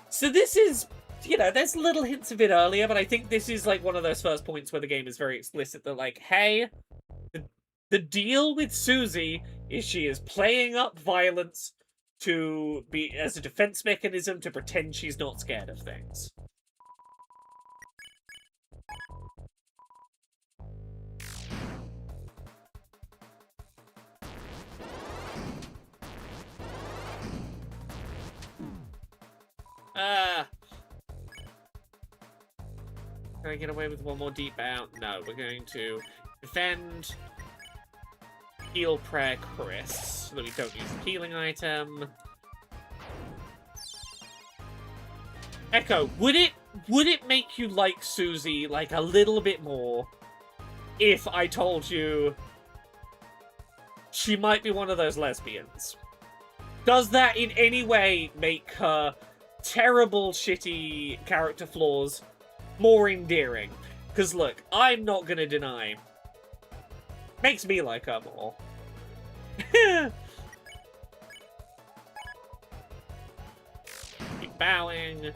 So this is, you know, there's little hints of it earlier, but I think this is like one of those first points where the game is very explicit that like, hey, the deal with Susie is she is playing up violence to be as a defense mechanism to pretend she's not scared of things. Can I get away with one more deep bout? No, we're going to defend, heal prayer Chris, so that we don't use the healing item. Echo, would it make you like Susie like a little bit more if I told you she might be one of those lesbians? Does that in any way make her terrible, shitty character flaws more endearing? Because look, I'm not gonna deny, makes me like her more. Keep bowing.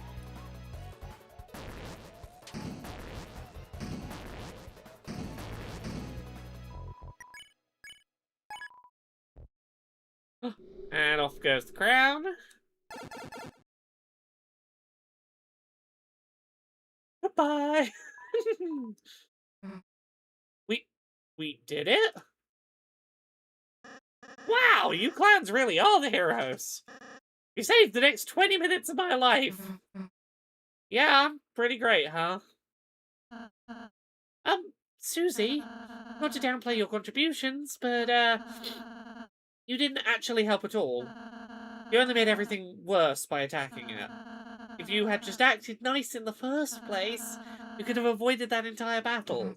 And off goes the crown. Goodbye. We did it? Wow, you clowns really are the heroes. You saved the next 20 minutes of my life. Yeah, pretty great, huh? Susie, not to downplay your contributions, but, you didn't actually help at all. You only made everything worse by attacking it. If you had just acted nice in the first place, you could have avoided that entire battle.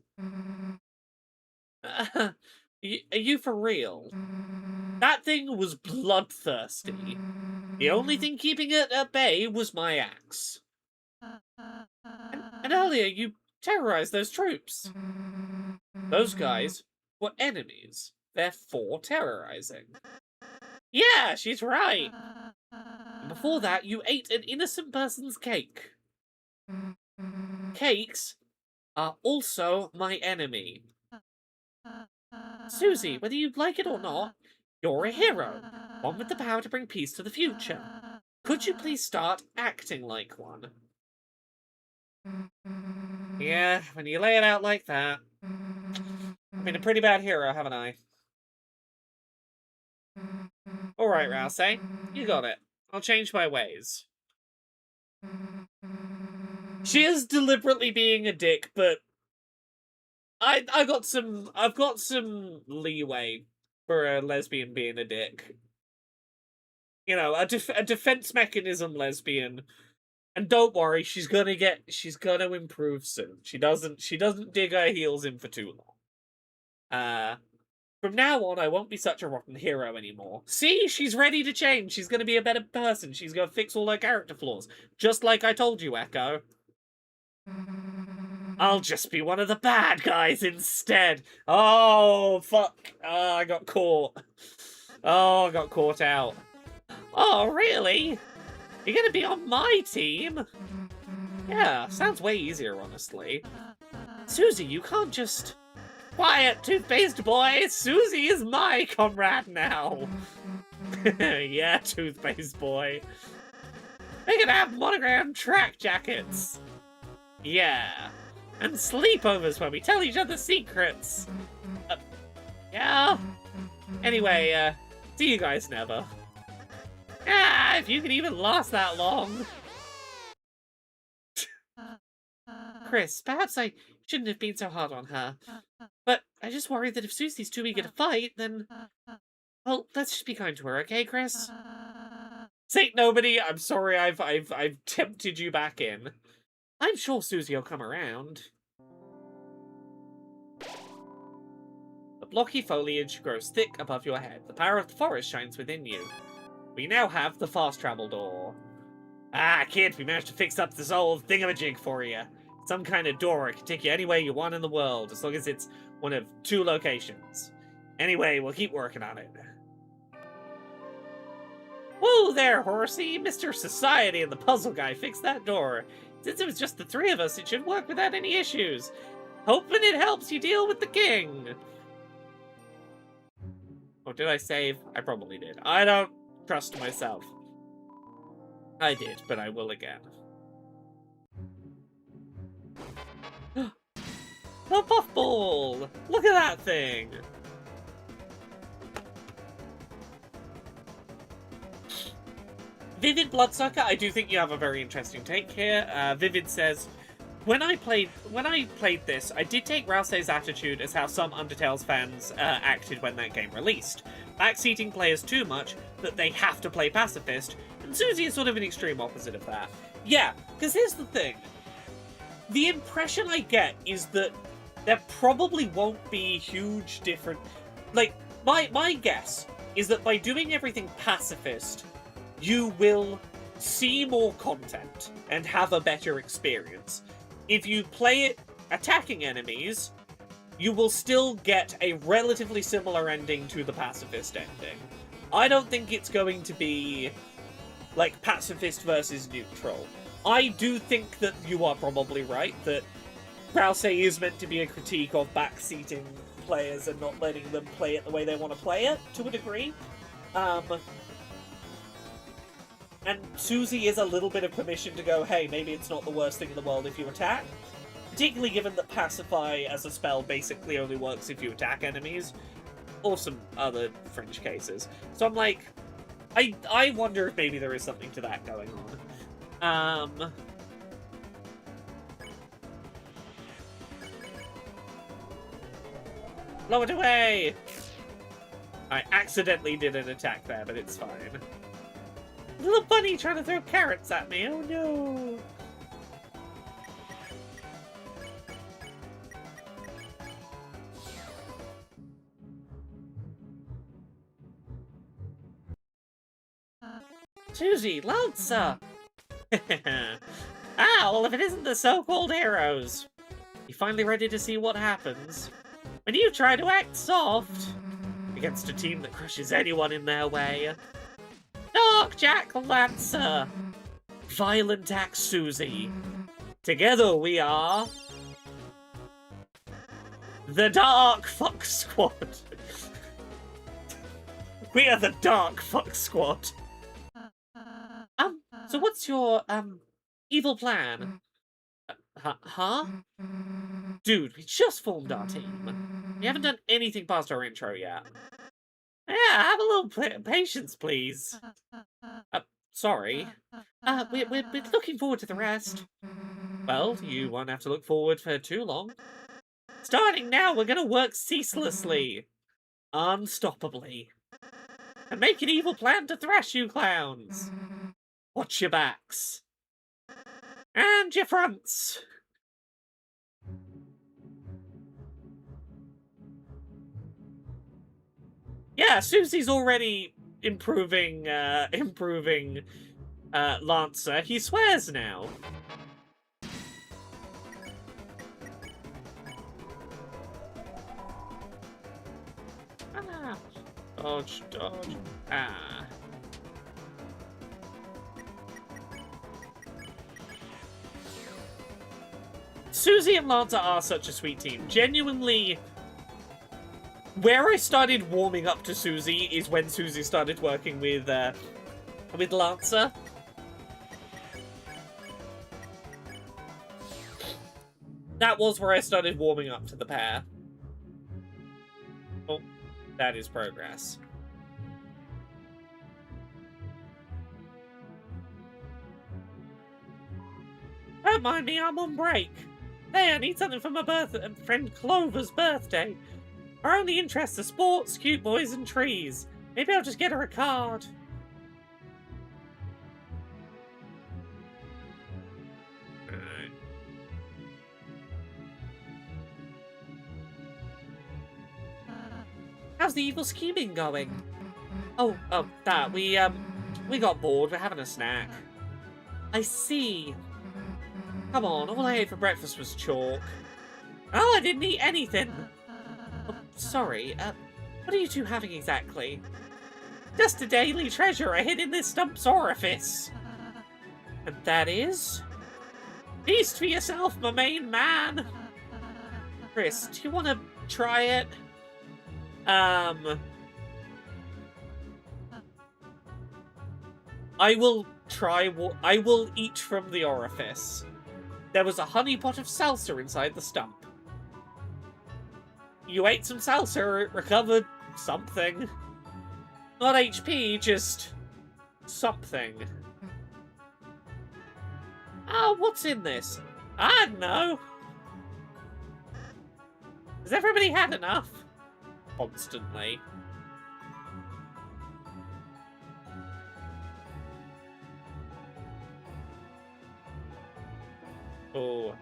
Are you for real? That thing was bloodthirsty. The only thing keeping it at bay was my axe. And earlier you terrorized those troops. Those guys were enemies, therefore terrorizing. Yeah, she's right. And before that, you ate an innocent person's cake. Cakes are also my enemy. Susie, whether you like it or not, you're a hero. One with the power to bring peace to the future. Could you please start acting like one? Yeah, when you lay it out like that. I've been a pretty bad hero, haven't I? Alright, Rouse, you got it. I'll change my ways. She is deliberately being a dick, but I've got some leeway for a lesbian being a dick. You know, a defense mechanism lesbian. And don't worry, she's gonna improve soon. She doesn't dig her heels in for too long. From now on, I won't be such a rotten hero anymore. See? She's ready to change. She's gonna be a better person. She's gonna fix all her character flaws. Just like I told you, Echo. I'll just be one of the bad guys instead. Oh, fuck. Oh, I got caught. Oh, I got caught out. Oh, really? You're gonna be on my team? Yeah, sounds way easier, honestly. Susie, you can't just... Quiet, toothpaste boy! Susie is my comrade now! Yeah, toothpaste boy. They can have monogram track jackets! Yeah. And sleepovers where we tell each other secrets! Yeah? Anyway, see you guys never. Ah, if you can even last that long. Chris, perhaps I shouldn't have been so hard on her. But I just worry that if Susie's too eager to fight, then... Well, let's just be kind to her, okay, Chris? Saint Nobody, I'm sorry I've tempted you back in. I'm sure Susie will come around. The blocky foliage grows thick above your head. The power of the forest shines within you. We now have the fast travel door. Ah, kid, we managed to fix up this old thingamajig for you. Some kind of door. It can take you anywhere you want in the world, as long as it's one of 2 locations. Anyway, we'll keep working on it. Whoa there, horsey! Mr. Society and the puzzle guy fixed that door. Since it was just the three of us, it should work without any issues. Hoping it helps you deal with the king. Oh, did I save? I probably did. I don't trust myself. I did, but I will again. The puffball! Look at that thing! Vivid Bloodsucker, I do think you have a very interesting take here. Vivid says, when I played this, I did take Rousey's attitude as how some Undertale's fans acted when that game released. Backseating players too much that they have to play pacifist, and Susie is sort of an extreme opposite of that. Yeah, because here's the thing. The impression I get is that there probably won't be huge different... Like, my guess is that by doing everything pacifist, you will see more content and have a better experience. If you play it attacking enemies, you will still get a relatively similar ending to the pacifist ending. I don't think it's going to be, like, pacifist versus neutral. I do think that you are probably right, that Rousey is meant to be a critique of backseating players and not letting them play it the way they want to play it, to a degree. And Susie is a little bit of permission to go, hey, maybe it's not the worst thing in the world if you attack. Particularly given that Pacify as a spell basically only works if you attack enemies. Or some other fringe cases. So I'm like, I wonder if maybe there is something to that going on. Blow it away! I accidentally did an attack there, but it's fine. Little bunny trying to throw carrots at me, oh no! Susie, Lancer! Well, if it isn't the so-called heroes. You finally ready to see what happens? When you try to act soft against a team that crushes anyone in their way. Dark Jack Lancer! Violent Axe Susie. Together we are... the Dark Fuck Squad. We are the Dark Fuck Squad. So what's your, evil plan? Huh? Dude, we just formed our team. We haven't done anything past our intro yet. Yeah, have a little patience, please. Sorry. We're looking forward to the rest. Well, you won't have to look forward for too long. Starting now, we're gonna work ceaselessly. Unstoppably. And make an evil plan to thrash you clowns. Watch your backs. And your fronts. Yeah, Susie's already improving Lancer. He swears now. Ah. Dodge, dodge. Ah. Susie and Lancer are such a sweet team. Genuinely, where I started warming up to Susie is when Susie started working with Lancer. That was where I started warming up to the pair. Oh, that is progress. Don't mind me, I'm on break. Hey, I need something for my friend Clover's birthday. Our only interests are sports, cute boys, and trees. Maybe I'll just get her a card. How's the evil scheming going? Oh, that. We got bored. We're having a snack. I see. Come on, all I ate for breakfast was chalk. Oh, I didn't eat anything. Oh, sorry, what are you two having exactly? Just a daily treasure I hid in this stump's orifice. And that is... Feast for yourself, my main man! Chris, do you want to try it? I will eat from the orifice. There was a honey pot of salsa inside the stump. You ate some salsa, it recovered something. Not HP, just something. What's in this? I don't know. Has everybody had enough? Constantly. Oh,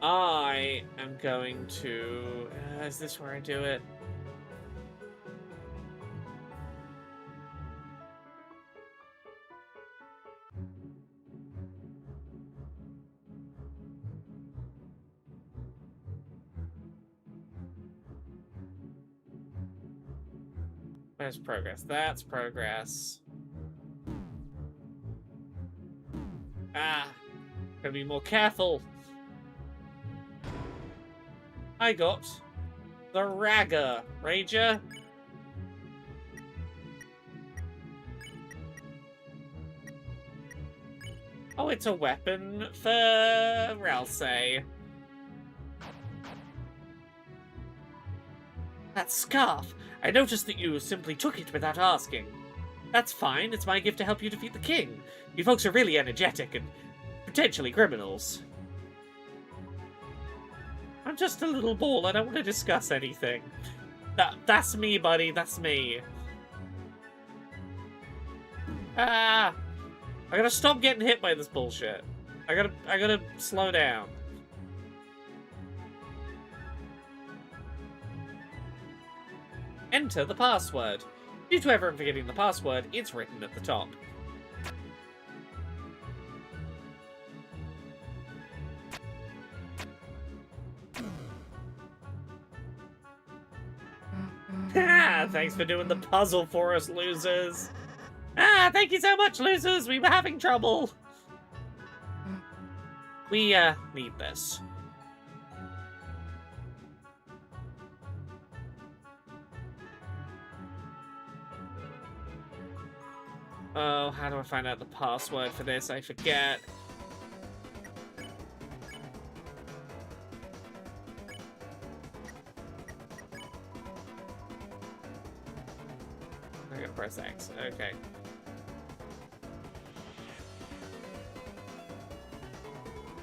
I am going to... is this where I do it? Where's progress? That's progress. Gotta be more careful. I got the Ragger Rager. Oh, it's a weapon for Ralsei. That scarf! I noticed that you simply took it without asking. That's fine, it's my gift to help you defeat the king. You folks are really energetic and potentially criminals. I'm just a little ball, I don't want to discuss anything. That's me, buddy, that's me. I gotta stop getting hit by this bullshit. I gotta slow down. Enter the password. Due to everyone forgetting the password, it's written at the top. Thanks for doing the puzzle for us, losers. Thank you so much, losers. We were having trouble. We, need this. Oh, how do I find out the password for this? I forget. I gotta press X. Okay.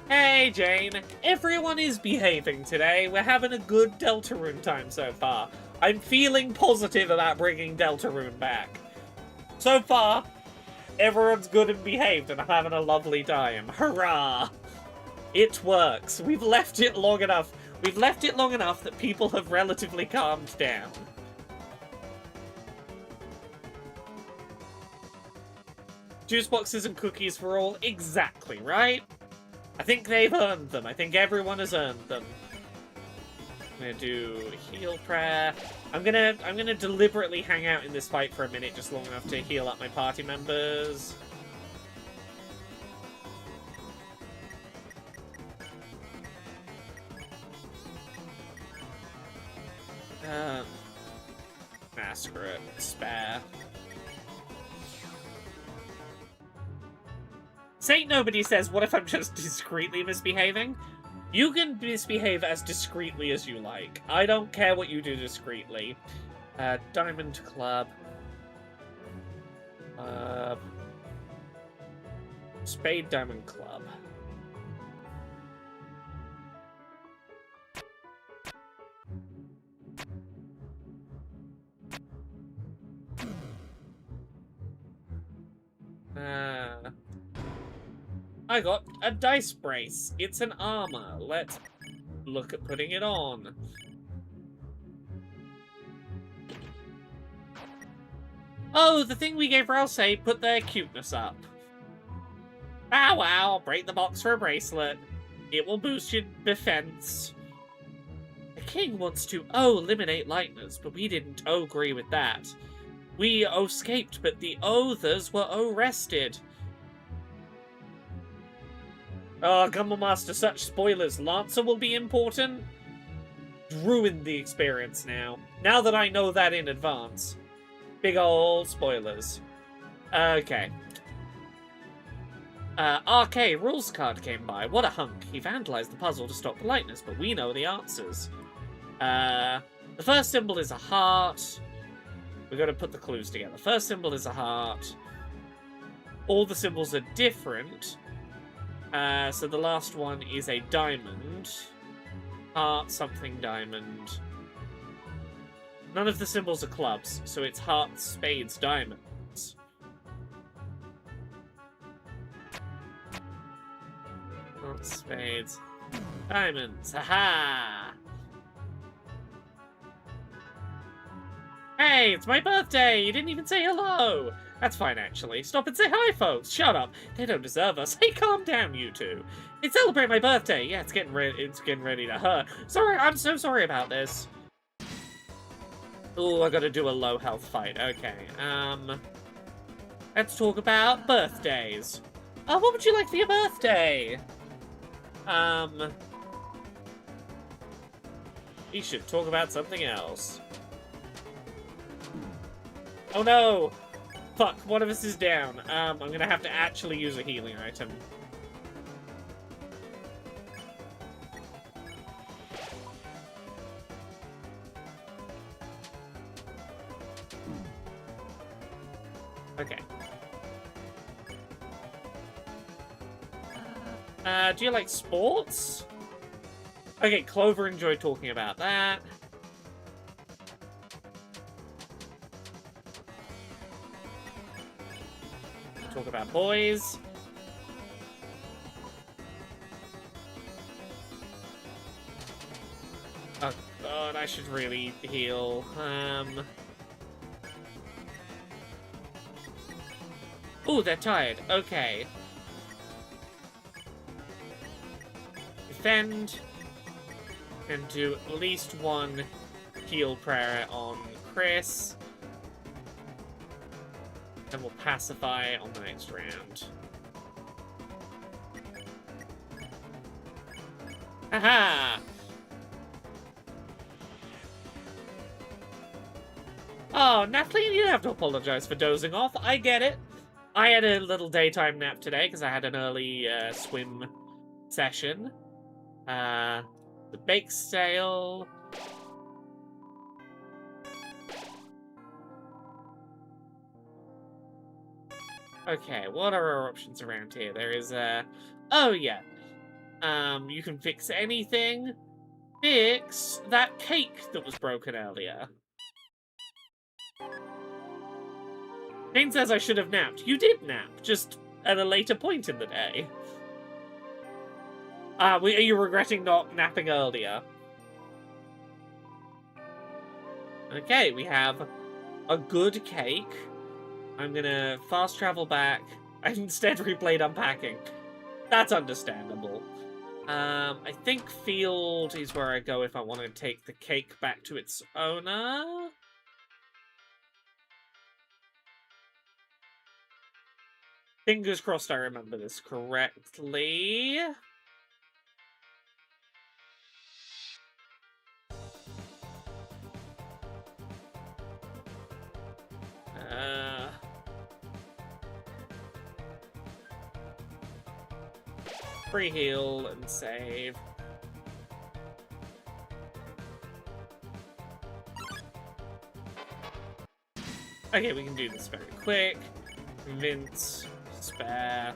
Hey, Jane. Everyone is behaving today. We're having a good Deltarune time so far. I'm feeling positive about bringing Deltarune back. So far, everyone's good and behaved, and I'm having a lovely time. Hurrah! It works. We've left it long enough. We've left it long enough that people have relatively calmed down. Juice boxes and cookies for all. Exactly, right? I think they've earned them. I think everyone has earned them. I'm gonna do heal prayer. I'm gonna deliberately hang out in this fight for a minute, just long enough to heal up my party members. Masquerade, spare. Saint Nobody says, what if I'm just discreetly misbehaving? You can misbehave as discreetly as you like. I don't care what you do discreetly. Diamond Club. Spade Diamond Club. I got a dice brace. It's an armor. Let's look at putting it on. Oh, the thing we gave Ralsei put their cuteness up. Bow wow, break the box for a bracelet. It will boost your defense. The king wants to eliminate lightners, but we didn't agree with that. We escaped, but the others were arrested. Oh, come on, Master, such spoilers. Lancer will be important. Ruined the experience now. Now that I know that in advance. Big ol' spoilers. Okay. RK rules card came by. What a hunk. He vandalized the puzzle to stop politeness, but we know the answers. The first symbol is a heart. We've got to put the clues together. First symbol is a heart. All the symbols are different. So the last one is a diamond. Heart, something, diamond. None of the symbols are clubs, so it's hearts, spades, diamonds. Hearts, spades, diamonds. Haha! Hey, it's my birthday! You didn't even say hello! That's fine, actually. Stop and say hi, folks! Shut up! They don't deserve us. Hey, calm down, you two! It's celebrate my birthday! Yeah, it's getting ready to hurt. Sorry, I'm so sorry about this. Oh, I gotta do a low health fight. Okay, let's talk about birthdays. What would you like for your birthday? We should talk about something else. Oh no! Fuck, one of us is down. I'm gonna have to actually use a healing item. Okay. Do you like sports? Okay, Clover enjoyed talking about that. Talk about boys. Oh god, I should really heal. Oh, they're tired. Okay. Defend. And do at least one heal prayer on Chris. And we'll pacify on the next round. Haha! Oh, Natalie, you don't have to apologize for dozing off. I get it. I had a little daytime nap today because I had an early swim session. The bake sale. Okay, what are our options around here? There is oh yeah. You can fix anything. Fix that cake that was broken earlier. Jane says I should have napped. You did nap, just at a later point in the day. Are you regretting not napping earlier? Okay, we have a good cake. I'm gonna fast travel back. I instead replayed unpacking. That's understandable. I think field is where I go if I want to take the cake back to its owner. Fingers crossed I remember this correctly. Free heal and save. Okay, we can do this very quick. Convince, spare.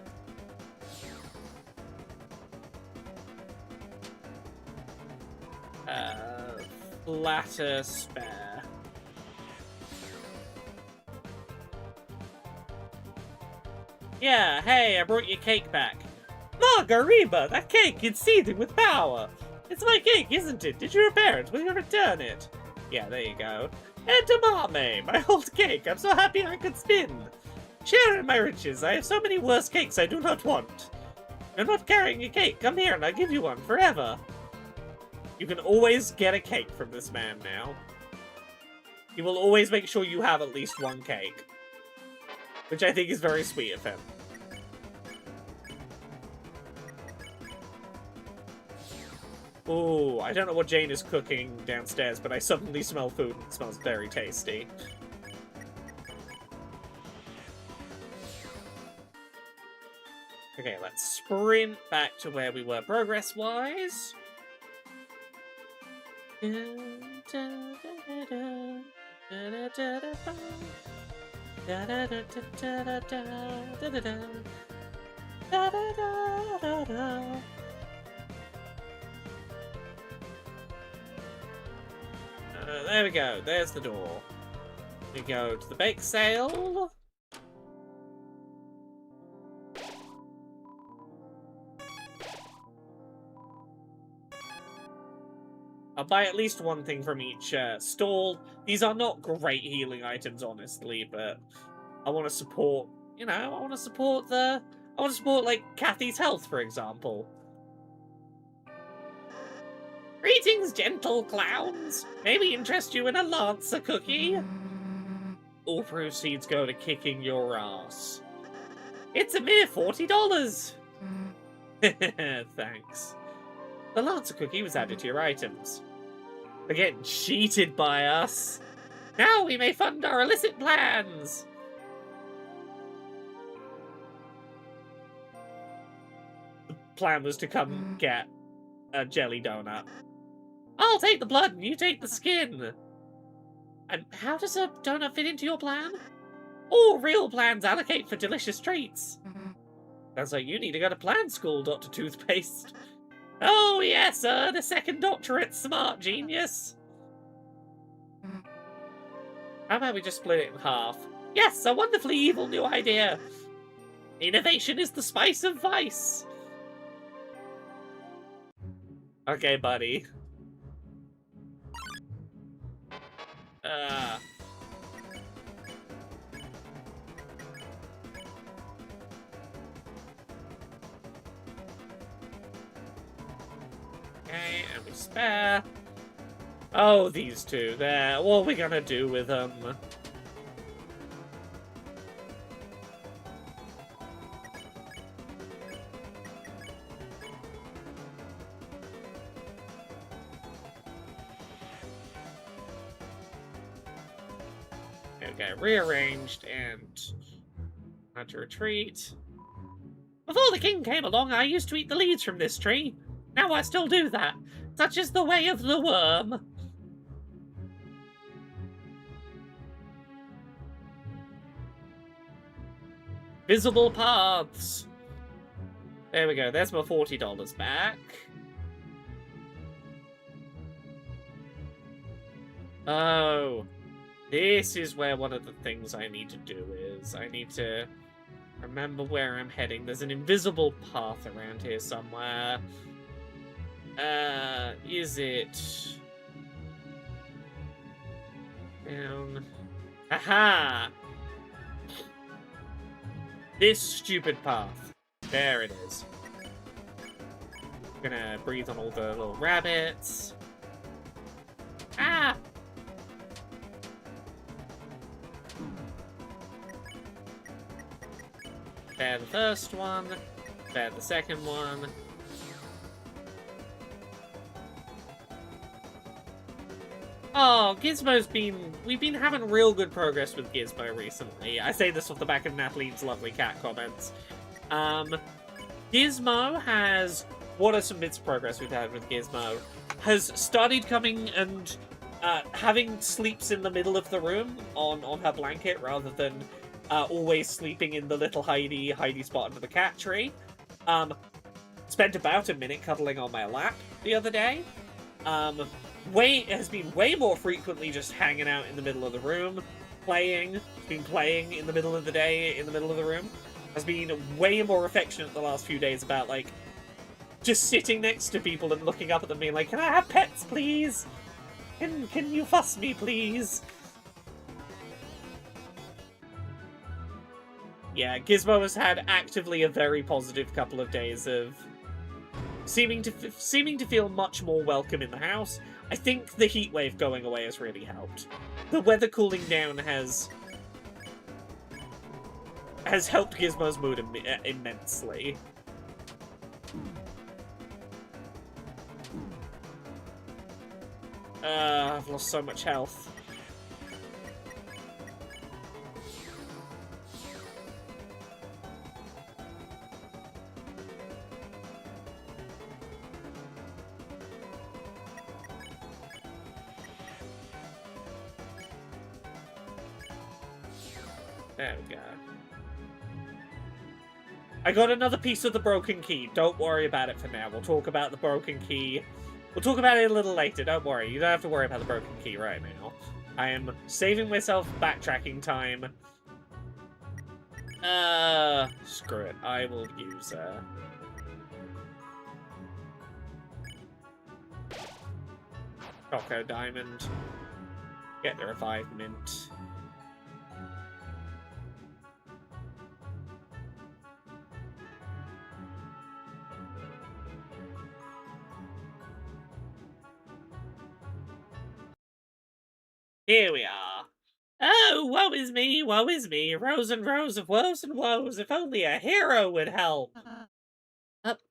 Flatter, spare. Yeah, hey, I brought your cake back. Margarita, that cake is seething with power. It's my cake, isn't it? Did you repair it? Will you return it? Yeah, there you go. Edamame, my old cake. I'm so happy I could spin. Share in my riches. I have so many worse cakes I do not want. You're not carrying a cake. Come here and I'll give you one forever. You can always get a cake from this man now. He will always make sure you have at least one cake. Which I think is very sweet of him. Ooh, I don't know what Jane is cooking downstairs, but I suddenly smell food and it smells very tasty. Okay, let's sprint back to where we were progress-wise. There we go. There's the door. We go to the bake sale. I'll buy at least one thing from each stall. These are not great healing items, honestly, but I want to support, you know, I want to support, like, Kathy's health, for example. Greetings, gentle clowns. Maybe interest you in a Lancer cookie? All proceeds go to kicking your ass. It's a mere $40. Thanks. The Lancer cookie was added to your items. They're getting cheated by us. Now we may fund our illicit plans. The plan was to come get a jelly donut. I'll take the blood and you take the skin. And how does a donut fit into your plan? All real plans allocate for delicious treats. Sounds like you need to go to plan school, Dr. Toothpaste. Oh, yes, sir, the second doctorate, smart genius. How about we just split it in half? Yes, a wonderfully evil new idea. Innovation is the spice of vice. Okay, buddy. Okay, and we spare. Oh, these two there. What are we gonna do with them? Okay, rearranged and had to retreat. Before the king came along, I used to eat the leaves from this tree. Now I still do that. Such is the way of the worm. Visible paths. There we go. There's my $40 back. Oh. This is where one of the things I need to do is. I need to remember where I'm heading. There's an invisible path around here somewhere. Is it... down... Aha! This stupid path. There it is. I'm gonna breathe on all the little rabbits. Ah! Bear the first one. Bear the second one. Oh, Gizmo's been... We've been having real good progress with Gizmo recently. I say this off the back of Nathalie's lovely cat comments. Gizmo has... What are some bits of progress we've had with Gizmo? Has started coming and having sleeps in the middle of the room on her blanket rather than always sleeping in the little hidey spot under the cat tree. Spent about a minute cuddling on my lap the other day. Has been way more frequently just hanging out in the middle of the room, playing. Been playing in the middle of the day, in the middle of the room. Has been way more affectionate the last few days about, like, just sitting next to people and looking up at them being like, can I have pets, please? Can you fuss me, please? Yeah, Gizmo has had actively a very positive couple of days of seeming to feel much more welcome in the house. I think the heat wave going away has really helped. The weather cooling down has helped Gizmo's mood immensely. I've lost so much health. There we go. I got another piece of the broken key. Don't worry about it for now. We'll talk about the broken key. We'll talk about it a little later. Don't worry. You don't have to worry about the broken key right now. I am saving myself backtracking time. Screw it. I will use, Choco Diamond. Get the Revive Mint. Here we are. Oh, woe is me, rows and rows of woes and woes, if only a hero would help.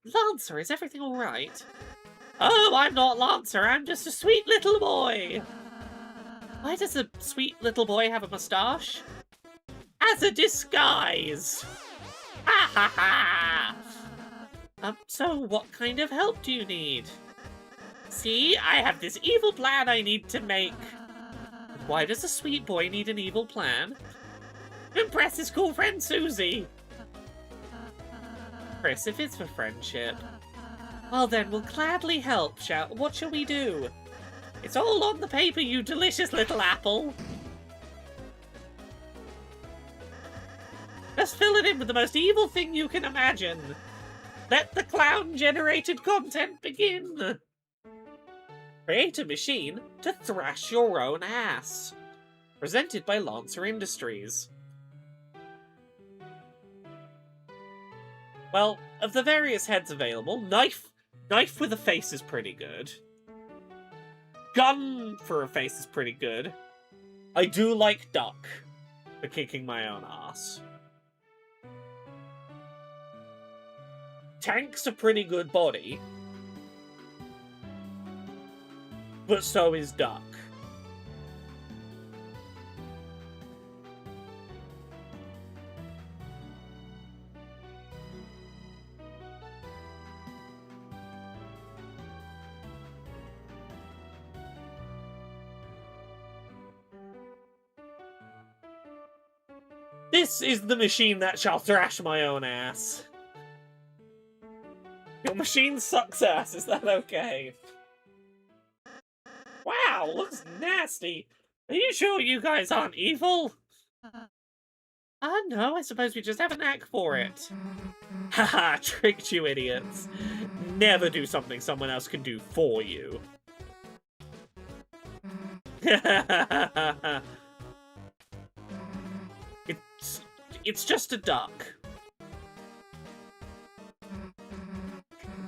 Lancer, is everything alright? Oh, I'm not Lancer, I'm just a sweet little boy. Why does a sweet little boy have a moustache? As a disguise! Ha ha ha! So what kind of help do you need? See, I have this evil plan I need to make. Why does a sweet boy need an evil plan? To impress his cool friend Susie. Chris, if it's for friendship. Well then, we'll gladly help, what shall we do? It's all on the paper, you delicious little apple. Just fill it in with the most evil thing you can imagine. Let the clown-generated content begin. Create a machine to thrash your own ass. Presented by Lancer Industries. Well, of the various heads available, knife with a face is pretty good. Gun for a face is pretty good. I do like duck for kicking my own ass. Tank's a pretty good body. But so is duck. This is the machine that shall thrash my own ass. Your machine sucks ass, is that okay? Wow, looks nasty. Are you sure you guys aren't evil? No, I suppose we just have a knack for it. Haha, tricked you idiots. Never do something someone else can do for you. It's just a duck.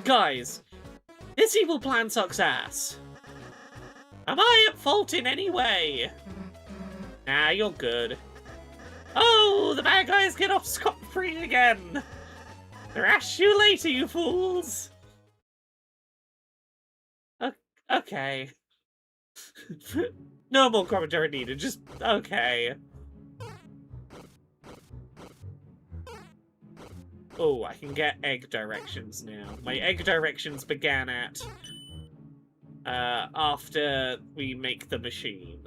Guys, this evil plan sucks ass. Am I at fault in any way? Nah, you're good. Oh, the bad guys get off scot-free again! Thrash you later, you fools! Okay. No more commentary needed, just okay. Oh, I can get egg directions now. My egg directions began at after we make the machine.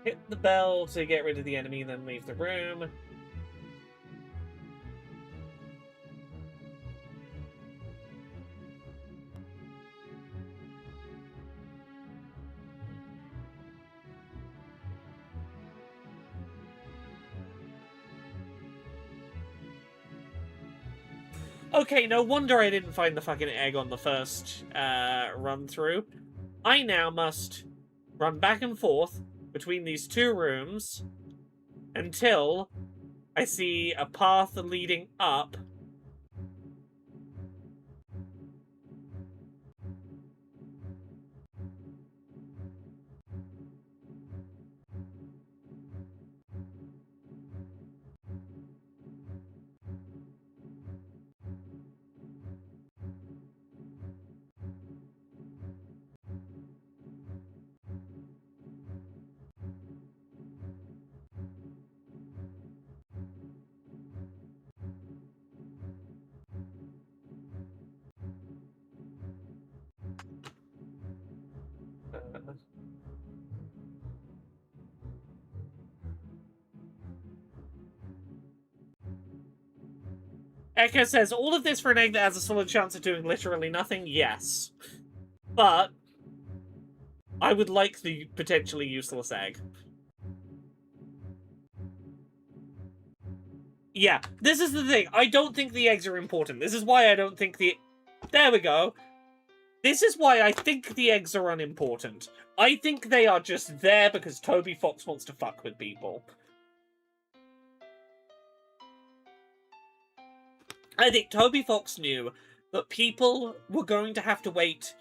Hit the bell to get rid of the enemy, then leave the room. Okay, no wonder I didn't find the fucking egg on the first run through. I now must run back and forth between these two rooms until I see a path leading up Echo says, all of this for an egg that has a solid chance of doing literally nothing? Yes. But I would like the potentially useless egg. Yeah, this is the thing. I don't think the eggs are important. This is why I don't think the... There we go. This is why I think the eggs are unimportant. I think they are just there because Toby Fox wants to fuck with people. I think Toby Fox knew that people were going to have to wait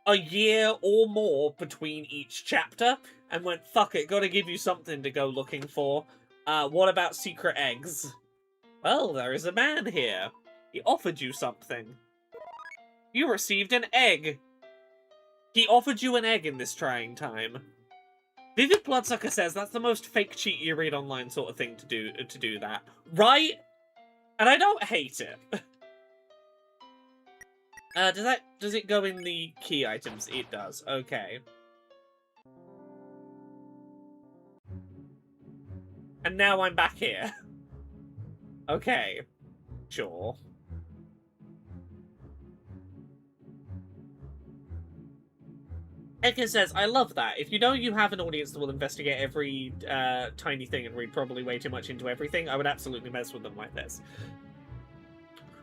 a year or more between each chapter, and went, fuck it, gotta give you something to go looking for. What about secret eggs? Well, there is a man here. He offered you something. You received an egg. He offered you an egg in this trying time. Vivid Bloodsucker says that's the most fake cheat you read online sort of thing to do that. Right? And I don't hate it. Does it go in the key items? It does. Okay. And now I'm back here. Okay. Sure. Eka says, I love that. If you know you have an audience that will investigate every tiny thing and read probably way too much into everything, I would absolutely mess with them like this.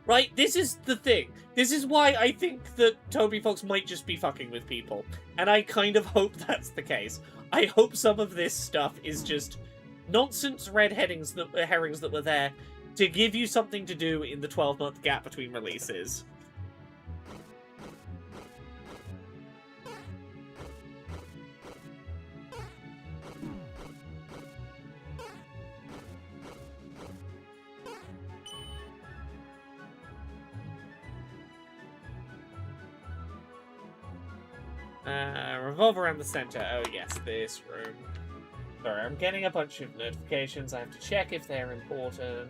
Right? This is the thing. This is why I think that Toby Fox might just be fucking with people. And I kind of hope that's the case. I hope some of this stuff is just nonsense red herrings that were there to give you something to do in the 12-month gap between releases. Revolve around the center. Oh yes, this room. Sorry, I'm getting a bunch of notifications. I have to check if they're important.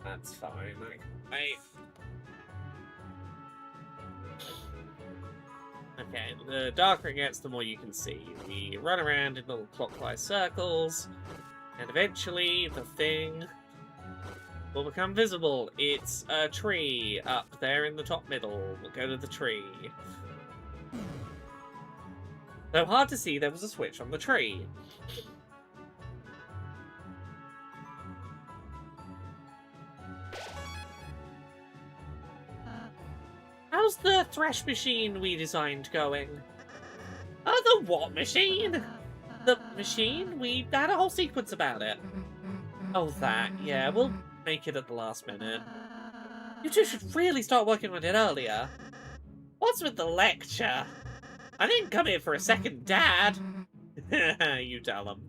That's fine. Okay, the darker it gets, the more you can see. We run around in little clockwise circles, and eventually the thing will become visible. It's a tree up there in the top middle. We'll go to the tree. Though hard to see, there was a switch on the tree. How's the thresh machine we designed going? Oh, the what machine? The machine? We had a whole sequence about it. Oh, that. Yeah, we'll make it at the last minute. You two should really start working on it earlier. What's with the lecture? I didn't come here for a second dad. You tell him.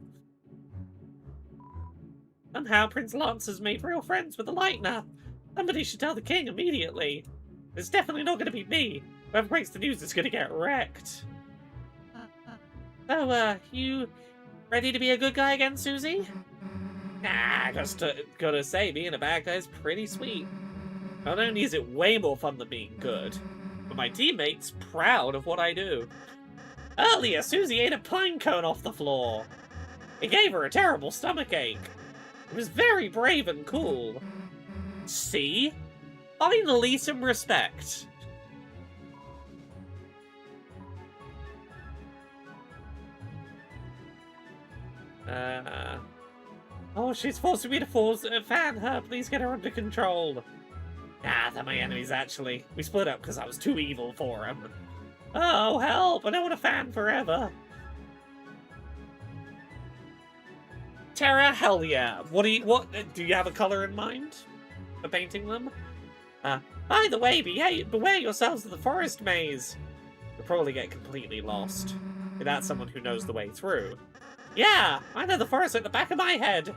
Somehow Prince Lance has made real friends with the Lightner. Somebody should tell the king immediately. It's definitely not going to be me. Whoever breaks the news is going to get wrecked. So, you ready to be a good guy again, Susie? Nah, just gotta say, being a bad guy is pretty sweet. Not only is it way more fun than being good, but my teammates proud of what I do. Earlier, Susie ate a pine cone off the floor. It gave her a terrible stomachache. It was very brave and cool. See? Finally, some respect. Oh, she's forcing me to fan her. Please get her under control. Ah, they're my enemies, actually. We split up because I was too evil for them. Oh, help! I don't want to fan forever. Terra, hell yeah. What do you have a color in mind for painting them? By the way, beware yourselves of the forest maze. You'll probably get completely lost without someone who knows the way through. Yeah, I know the forest at the back of my head.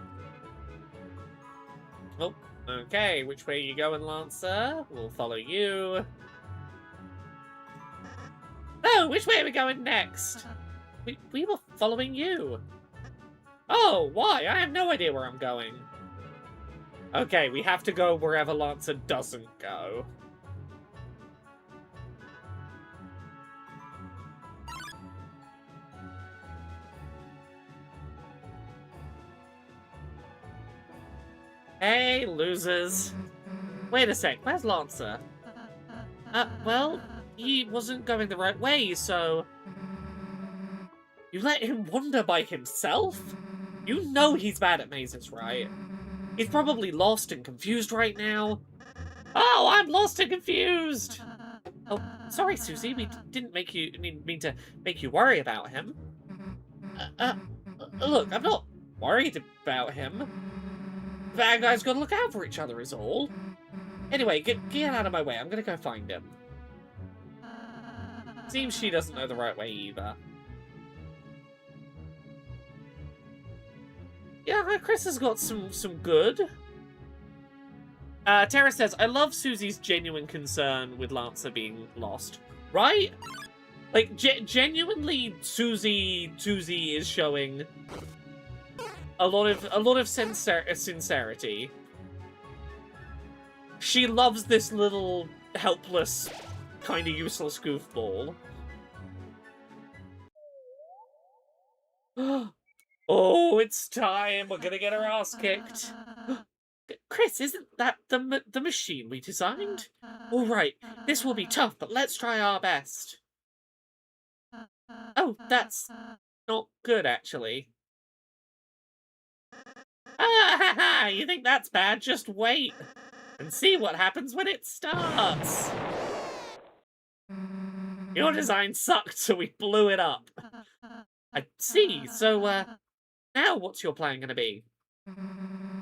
Oh, okay. Which way are you going, Lancer? We'll follow you. Oh, which way are we going next? We were following you. Oh, why? I have no idea where I'm going. Okay, we have to go wherever Lancer doesn't go. Hey, losers. Wait a sec, where's Lancer? Well, he wasn't going the right way, so... You let him wander by himself? You know he's bad at mazes, right? He's probably lost and confused right now. Oh, I'm lost and confused! Oh, sorry, Susie, we didn't mean to make you worry about him. Look, I'm not worried about him. Bad guys gotta look out for each other is all. Anyway, get out of my way, I'm gonna go find him. Seems she doesn't know the right way either. Yeah, Chris has got some good. Tara says, I love Susie's genuine concern with Lancer being lost. Right? Like, genuinely, Susie is showing a lot of sincerity. She loves this little helpless, kind of useless goofball. Oh, it's time. We're gonna get our ass kicked. Chris, isn't that the machine we designed? All right, this will be tough, but let's try our best. Oh, that's not good, actually. Ah, ha, ha, you think that's bad? Just wait and see what happens when it starts. Your design sucked, so we blew it up. I see, so, now what's your plan gonna be?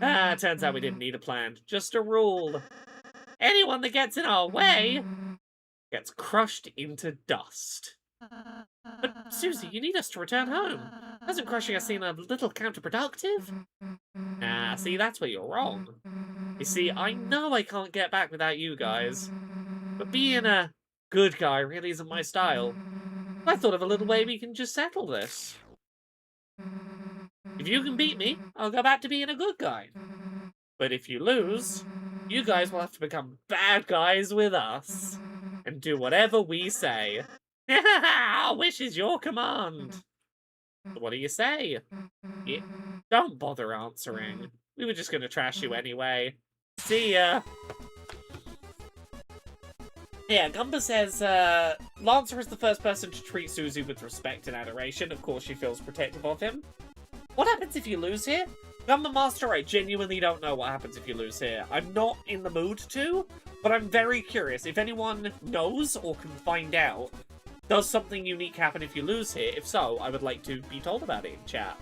Turns out we didn't need a plan, just a rule. Anyone that gets in our way gets crushed into dust. But, Susie, you need us to return home. Doesn't crushing us seem a little counterproductive? See, that's where you're wrong. You see, I know I can't get back without you guys, but being a good guy really isn't my style. I thought of a little way we can just settle this. If you can beat me, I'll go back to being a good guy. But if you lose, you guys will have to become bad guys with us and do whatever we say. Our wish is your command. What do you say? Yeah, don't bother answering. We were just gonna trash you anyway. See ya. Yeah, Gumba says, Lancer is the first person to treat Susie with respect and adoration. Of course, she feels protective of him. What happens if you lose here? Gumba Master, I genuinely don't know what happens if you lose here. I'm not in the mood to, but I'm very curious. If anyone knows or can find out, does something unique happen if you lose here? If so, I would like to be told about it in chat.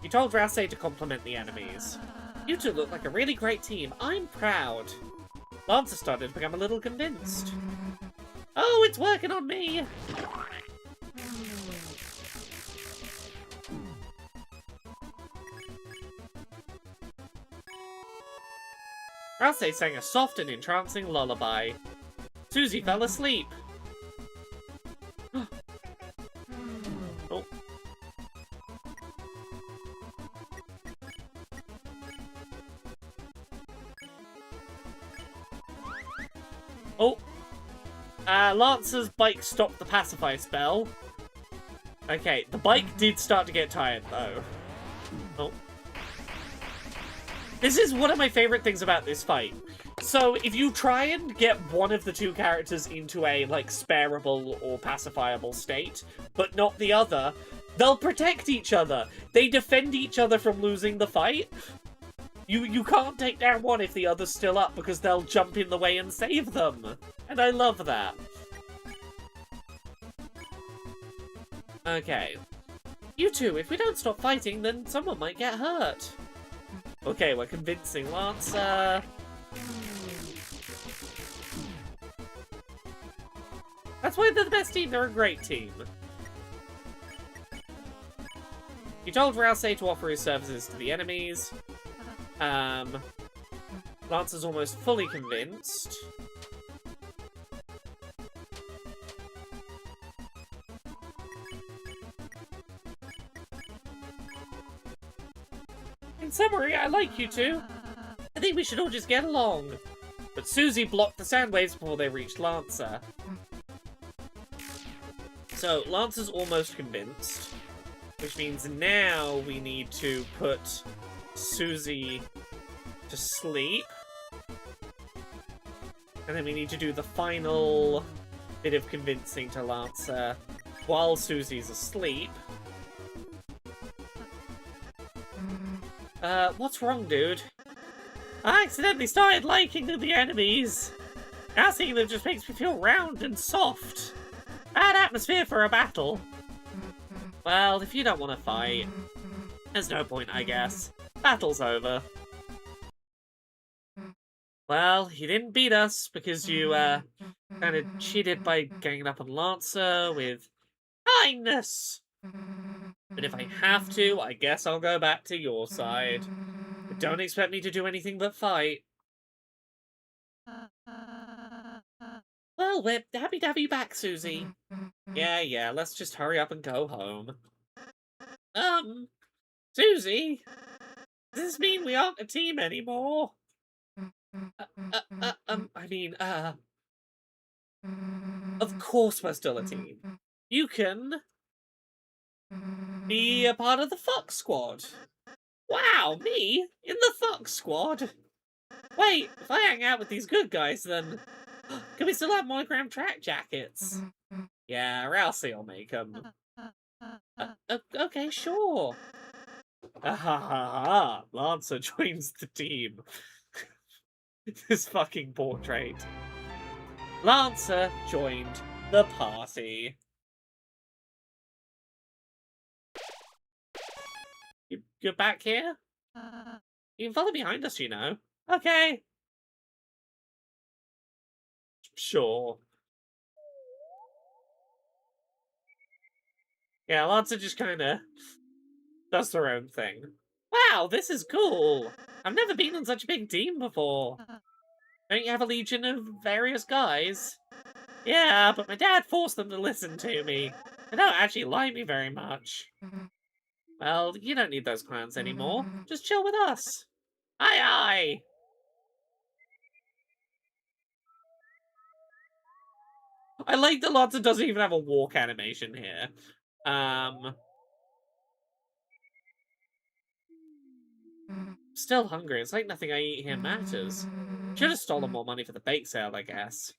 You told Rouse to compliment the enemies. You two look like a really great team. I'm proud. Lancer started to become a little convinced. Oh, it's working on me! Rouse sang a soft and entrancing lullaby. Susie fell asleep. Oh. Oh. Lancer's bike stopped the pacify spell. Okay, the bike did start to get tired, though. Oh. This is one of my favorite things about this fight. So, if you try and get one of the two characters into a, like, spareable or pacifiable state, but not the other, they'll protect each other. They defend each other from losing the fight. You can't take down one if the other's still up, because they'll jump in the way and save them. And I love that. Okay. You two, if we don't stop fighting, then someone might get hurt. Okay, we're convincing Lancer. That's why they're the best team, they're a great team. You told Rouse to offer his services to the enemies. Lancer's almost fully convinced. In summary, I like you two. I think we should all just get along. But Susie blocked the sound waves before they reached Lancer. So, Lancer's almost convinced. Which means now we need to put Susie to sleep. And then we need to do the final bit of convincing to Lancer while Susie's asleep. What's wrong, dude? I accidentally started liking the enemies. Now seeing them just makes me feel round and soft. Bad atmosphere for a battle. Well, if you don't want to fight, there's no point, I guess. Battle's over. Well, you didn't beat us because you, kind of cheated by ganging up on Lancer with kindness. But if I have to, I guess I'll go back to your side. But don't expect me to do anything but fight. Well, we're happy to have you back, Susie. Yeah, let's just hurry up and go home. Susie? Does this mean we aren't a team anymore? Of course we're still a team. You can be a part of the Fox Squad. Wow, me? In the Fox Squad? Wait, if I hang out with these good guys, then can we still have monogram track jackets? Yeah, Rousey will make them. Okay, sure. Ha. Lancer joins the team. This fucking portrait. Lancer joined the party. You're back here? You can follow behind us, you know. Okay. Sure. Yeah, Lancer just kinda does their own thing. Wow, this is cool! I've never been on such a big team before. Don't you have a legion of various guys? Yeah, but my dad forced them to listen to me. They don't actually like me very much. Well, you don't need those clowns anymore. Just chill with us. Aye! I like that Lancer doesn't even have a walk animation here. Still hungry. It's like nothing I eat here matters. Should have stolen more money for the bake sale, I guess.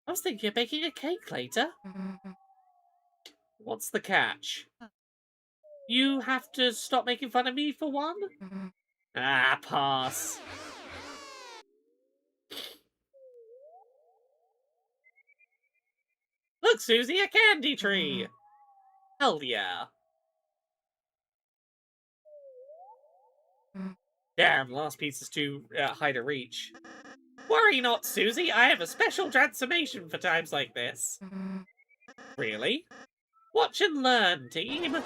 I was thinking of baking a cake later. What's the catch? You have to stop making fun of me for one? Ah, pass. Look, Susie, a candy tree! Hell yeah. Damn, last piece is too high to reach. Worry not, Susie. I have a special transformation for times like this. Really? Watch and learn, team.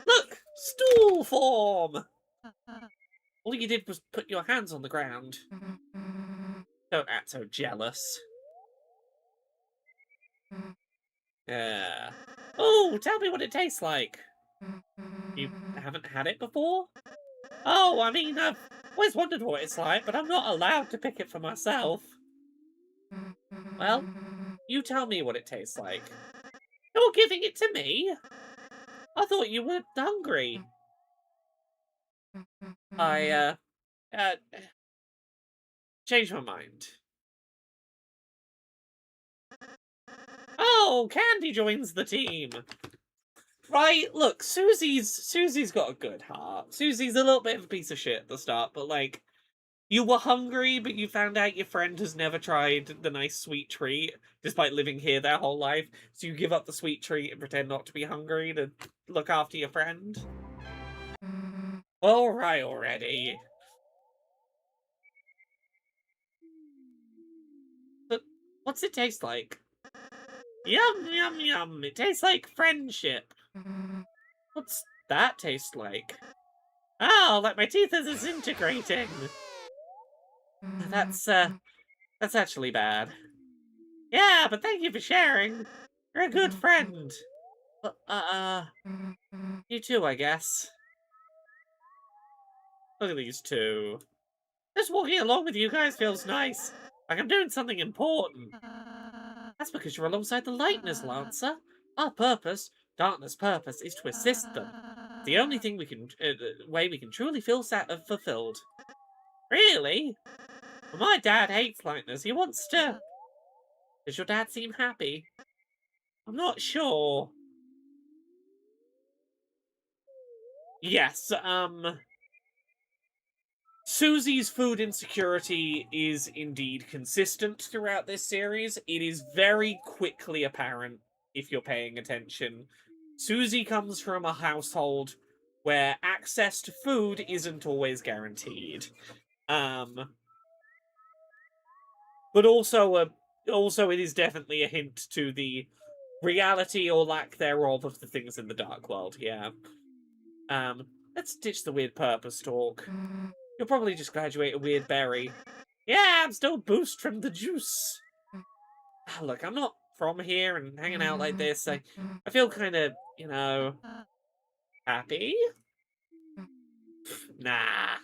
Look! Stool form! All you did was put your hands on the ground. Don't act so jealous. Oh, tell me what it tastes like. You haven't had it before? Oh, I mean, I've always wondered what it's like, but I'm not allowed to pick it for myself. Well, you tell me what it tastes like. You're giving it to me? I thought you were hungry. I, changed my mind. Oh, Candy joins the team. Right, look, Susie's got a good heart. Susie's a little bit of a piece of shit at the start, but like, you were hungry, but you found out your friend has never tried the nice sweet treat, despite living here their whole life. So you give up the sweet treat and pretend not to be hungry to look after your friend. Alright already. But what's it taste like? Yum, yum, yum. It tastes like friendship. What's that taste like? Oh, like my teeth are disintegrating. That's actually bad. Yeah, but thank you for sharing. You're a good friend. You too, I guess. Look at these two. Just walking along with you guys feels nice. Like I'm doing something important. That's because you're alongside the lightness, Lancer. Our purpose, darkness' purpose, is to assist them. The only thing way we can truly feel fulfilled. Really? Well, my dad hates lightness. He wants to... Does your dad seem happy? I'm not sure. Yes, Susie's food insecurity is indeed consistent throughout this series. It is very quickly apparent, if you're paying attention. Susie comes from a household where access to food isn't always guaranteed. But also it is definitely a hint to the reality or lack thereof of the things in the dark world, yeah. Let's ditch the weird purpose talk. You'll probably just graduate a weird berry. Yeah, I'm still boost from the juice. Look, I'm not from here and hanging out like this. I feel kind of, you know, happy. Nah.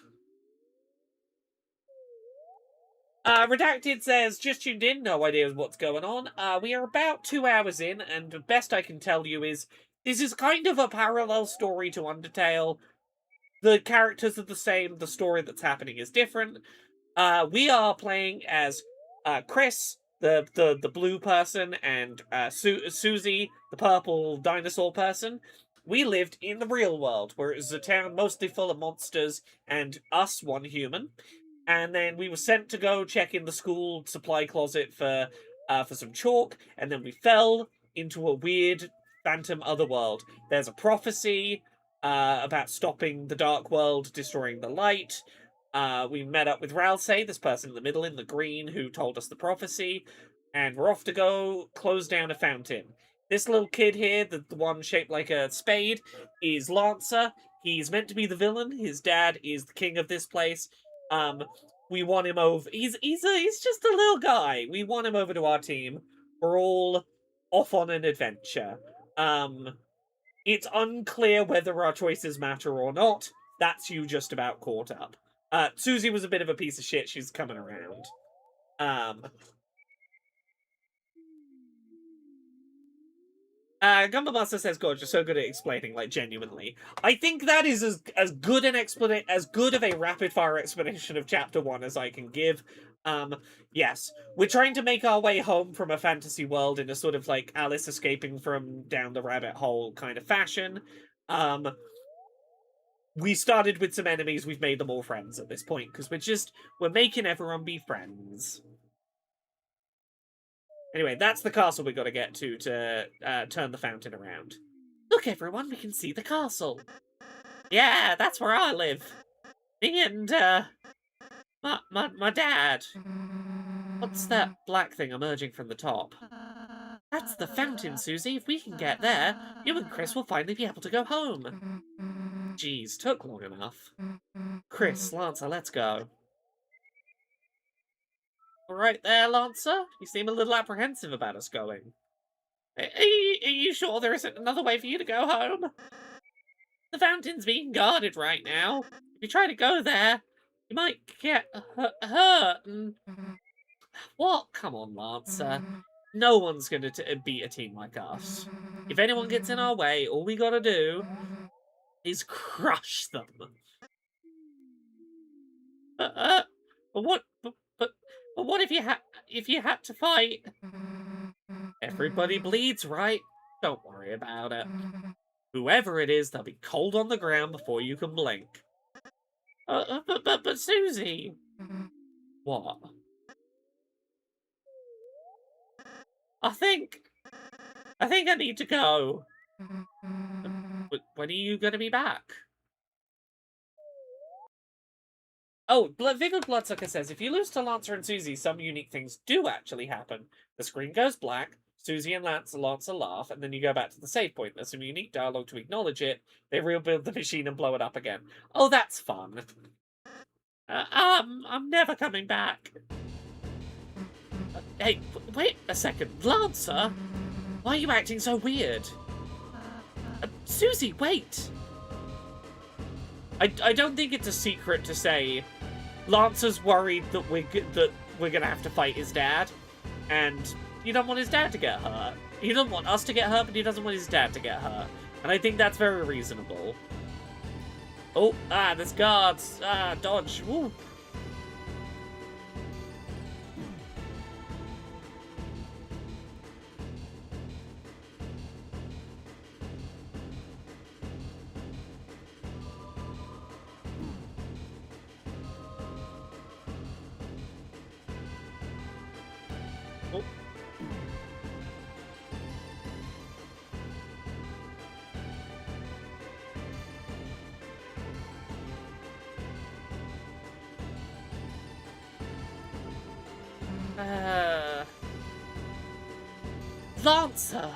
Redacted says, just tuned in, no idea what's going on. We are about 2 hours in, and the best I can tell you is, this is kind of a parallel story to Undertale. The characters are the same, the story that's happening is different. We are playing as Chris, the blue person, and Susie, the purple dinosaur person. We lived in the real world, where it was a town mostly full of monsters, and us, one human. And then we were sent to go check in the school supply closet for some chalk, and then we fell into a weird phantom otherworld. There's a prophecy about stopping the dark world, destroying the light. We met up with Ralsei, this person in the middle in the green, who told us the prophecy, and we're off to go close down a fountain. This little kid here, the one shaped like a spade, is Lancer. He's meant to be the villain. His dad is the king of this place. We want him over. He's just a little guy. We want him over to our team. We're all off on an adventure. It's unclear whether our choices matter or not. That's you just about caught up. Susie was a bit of a piece of shit. She's coming around. Gumba Master says, "God, you're so good at explaining, like, genuinely." I think that is as good of a rapid-fire explanation of Chapter 1 as I can give. Yes, we're trying to make our way home from a fantasy world in a sort of, like, Alice escaping from down the rabbit hole kind of fashion. We started with some enemies, we've made them all friends at this point, because we're making everyone be friends. Anyway, that's the castle we got to get to turn the fountain around. Look, everyone, we can see the castle. Yeah, that's where I live. Me and, my dad. What's that black thing emerging from the top? That's the fountain, Susie. If we can get there, you and Chris will finally be able to go home. Jeez, took long enough. Chris, Lancer, let's go. Alright there, Lancer. You seem a little apprehensive about us going. Are you sure there isn't another way for you to go home? The fountain's being guarded right now. If you try to go there, you might get hurt. What? Come on, Lancer. No one's going to beat a team like us. If anyone gets in our way, all we gotta do is crush them. But what if you had to fight? Everybody bleeds, right? Don't worry about it. Whoever it is, they'll be cold on the ground before you can blink. But Susie. What? I think I need to go. When are you gonna be back? Oh, Vivid Bloodsucker says, if you lose to Lancer and Susie, some unique things do actually happen. The screen goes black, Susie and Lancer laugh, and then you go back to the save point. There's some unique dialogue to acknowledge it. They rebuild the machine and blow it up again. Oh, that's fun. I'm never coming back. Hey, wait a second. Lancer? Why are you acting so weird? Susie, wait! I don't think it's a secret to say Lancer's worried that we're gonna have to fight his dad, and he doesn't want his dad to get hurt. He doesn't want us to get hurt, but he doesn't want his dad to get hurt. And I think that's very reasonable. Oh, there's guards. Dodge. Woo. Lancer!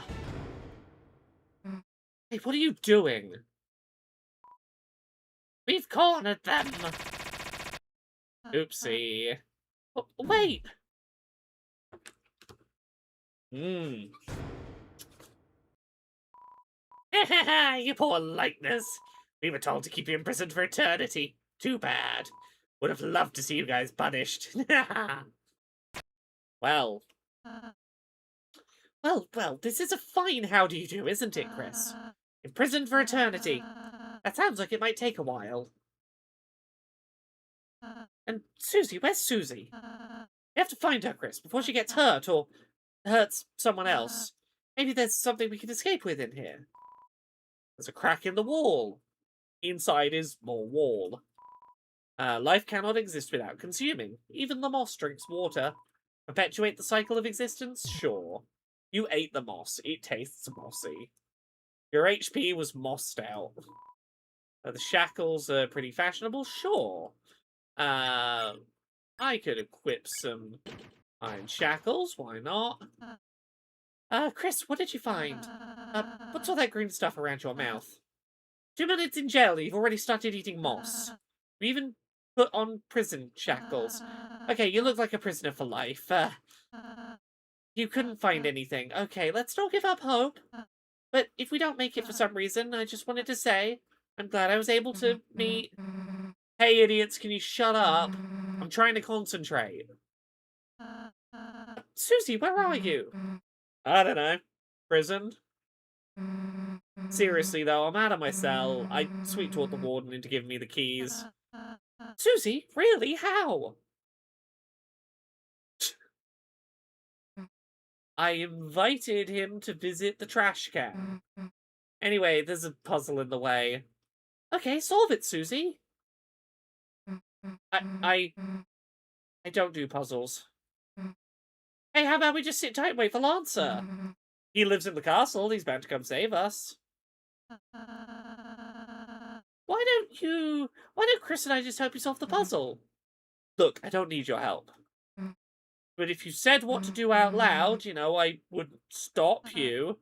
Hey, what are you doing? We've cornered them! Oopsie. Oh, wait! You poor likeness. We were told to keep you imprisoned for eternity. Too bad. Would have loved to see you guys punished. Well, this is a fine how do you do, isn't it, Chris? Imprisoned for eternity. That sounds like it might take a while. And Susie, where's Susie? We have to find her, Chris, before she gets hurt or hurts someone else. Maybe there's something we can escape with in here. There's a crack in the wall. Inside is more wall. Life cannot exist without consuming. Even the moss drinks water. Perpetuate the cycle of existence? Sure. You ate the moss. It tastes mossy. Your HP was mossed out. The shackles are pretty fashionable? Sure. I could equip some iron shackles. Why not? Chris, what did you find? What's all that green stuff around your mouth? 2 minutes in jail, you've already started eating moss. We even put on prison shackles. Okay, you look like a prisoner for life. You couldn't find anything. Okay, let's not give up hope. But if we don't make it for some reason, I just wanted to say, I'm glad I was able to meet... Hey, idiots, can you shut up? I'm trying to concentrate. Susie, where are you? I don't know. Prison? Seriously, though, I'm out of my cell. I sweet-talked the warden into giving me the keys. Susie? Really? How? I invited him to visit the trash can. Anyway, there's a puzzle in the way. Okay, solve it, Susie. I don't do puzzles. Hey, how about we just sit tight and wait for Lancer? He lives in the castle. He's bound to come save us. Why don't Chris and I just help you solve the puzzle? Look, I don't need your help. But if you said what to do out loud, you know, I wouldn't stop you.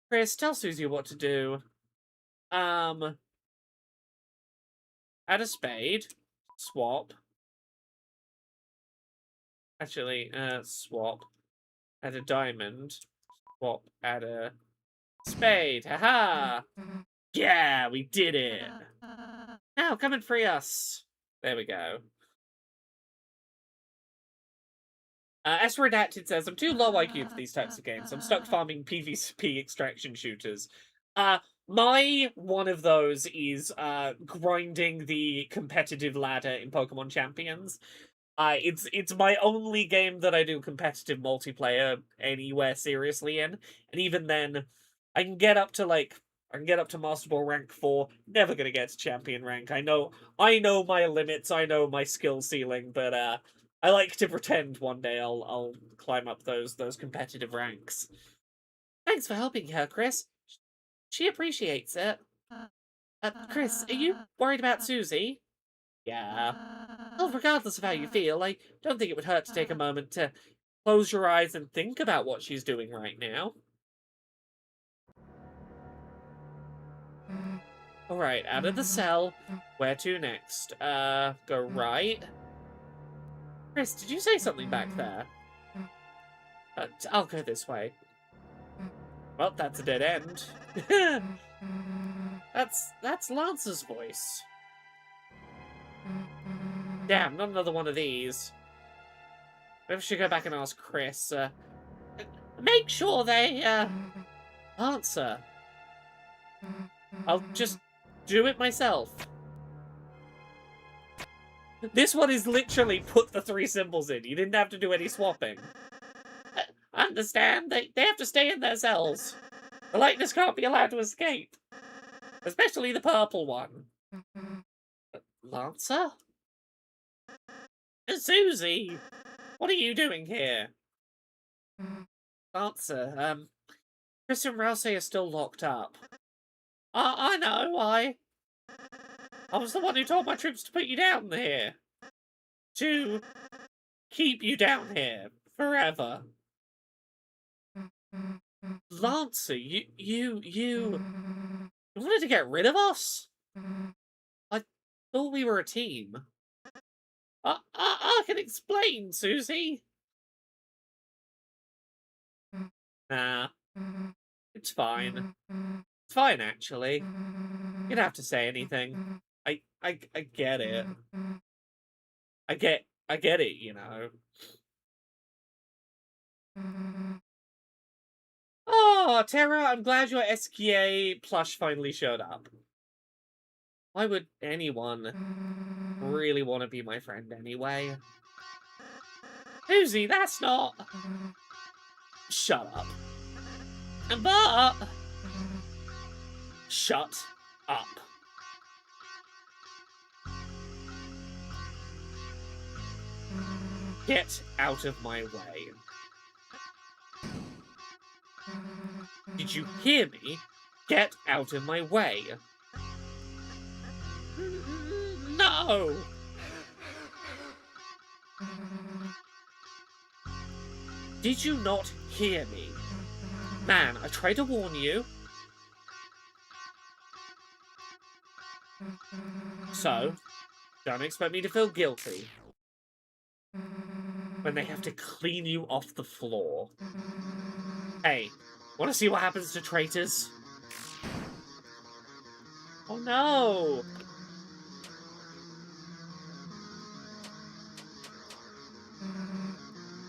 Chris, tell Susie what to do. Add a spade. Swap. Actually, swap. Add a diamond. Swap. Add a spade. Haha! Yeah, we did it! Now, come and free us! There we go. S Redacted says, I'm too low IQ for these types of games. I'm stuck farming PvP extraction shooters. My one of those is grinding the competitive ladder in Pokemon Champions. It's my only game that I do competitive multiplayer anywhere seriously in, and even then, I can get up to Master Ball rank 4. Never gonna get to champion rank. I know my limits. I know my skill ceiling, but I like to pretend one day I'll climb up those competitive ranks. Thanks for helping her, Chris. She appreciates it. Chris, are you worried about Susie? Yeah. Well, regardless of how you feel, I don't think it would hurt to take a moment to close your eyes and think about what she's doing right now. Alright, out of the cell. Where to next? Go right. Chris, did you say something back there? I'll go this way. Well, that's a dead end. That's Lance's voice. Damn, not another one of these. Maybe I should go back and ask Chris. Make sure they, answer. I'll just do it myself. This one is literally put the 3 symbols in. You didn't have to do any swapping. Understand? They have to stay in their cells. The lightness can't be allowed to escape. Especially the purple one. Lancer? Susie! What are you doing here? Lancer, Chris and Rouse are still locked up. I know why. I was the one who told my troops to put you down here. To keep you down here forever. Lancer, you wanted to get rid of us? I thought we were a team. I can explain, Susie. Nah, it's fine. It's fine, actually. You don't have to say anything. I get it. I get it, you know. Oh, Tara, I'm glad your SKA plush finally showed up. Why would anyone really want to be my friend anyway? Susie, that's not... Shut up. But... Shut up. Get out of my way. Did you hear me? Get out of my way. No! Did you not hear me? Man, I tried to warn you. So, don't expect me to feel guilty when they have to clean you off the floor. Hey, want to see what happens to traitors? Oh no!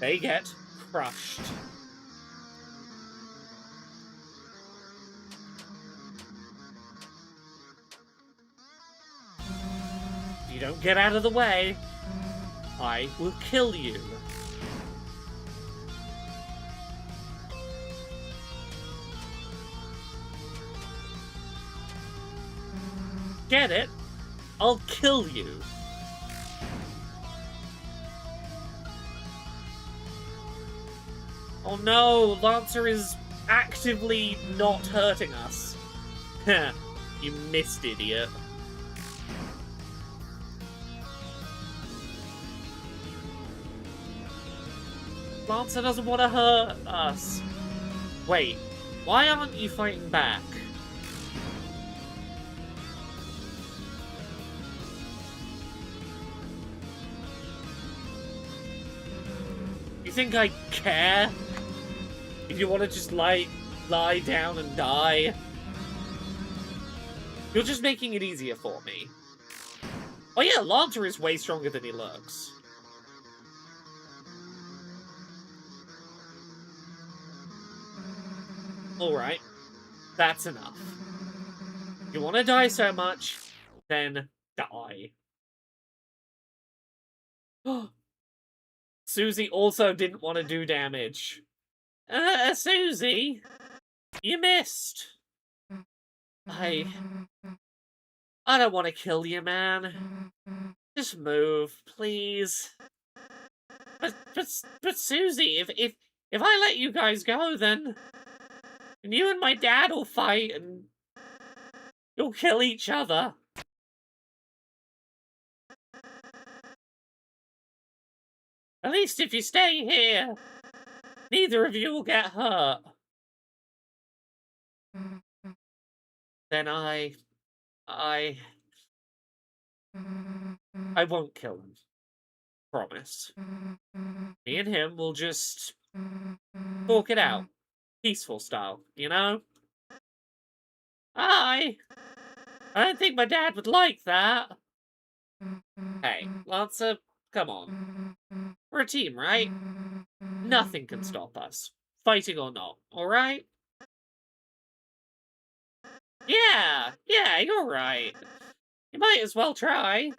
They get crushed. If you don't get out of the way, I will kill you. Get it? I'll kill you. Oh no, Lancer is actively not hurting us. Heh, you missed, idiot. Lancer doesn't want to hurt us. Wait, why aren't you fighting back? You think I care? If you want to just lie down and die? You're just making it easier for me. Oh yeah, Lancer is way stronger than he looks. Alright, that's enough. If you want to die so much, then die. Susie also didn't want to do damage. Susie, you missed. I don't want to kill you, man. Just move, please. But Susie, if I let you guys go, then you and my dad will fight and you'll kill each other. At least if you stay here, neither of you will get hurt. Then I won't kill him. Promise. Me and him will just talk it out. Peaceful style, you know? I don't think my dad would like that. Hey, Lancer, come on. We're a team, right? Nothing can stop us. Fighting or not, alright? Yeah, you're right. You might as well try.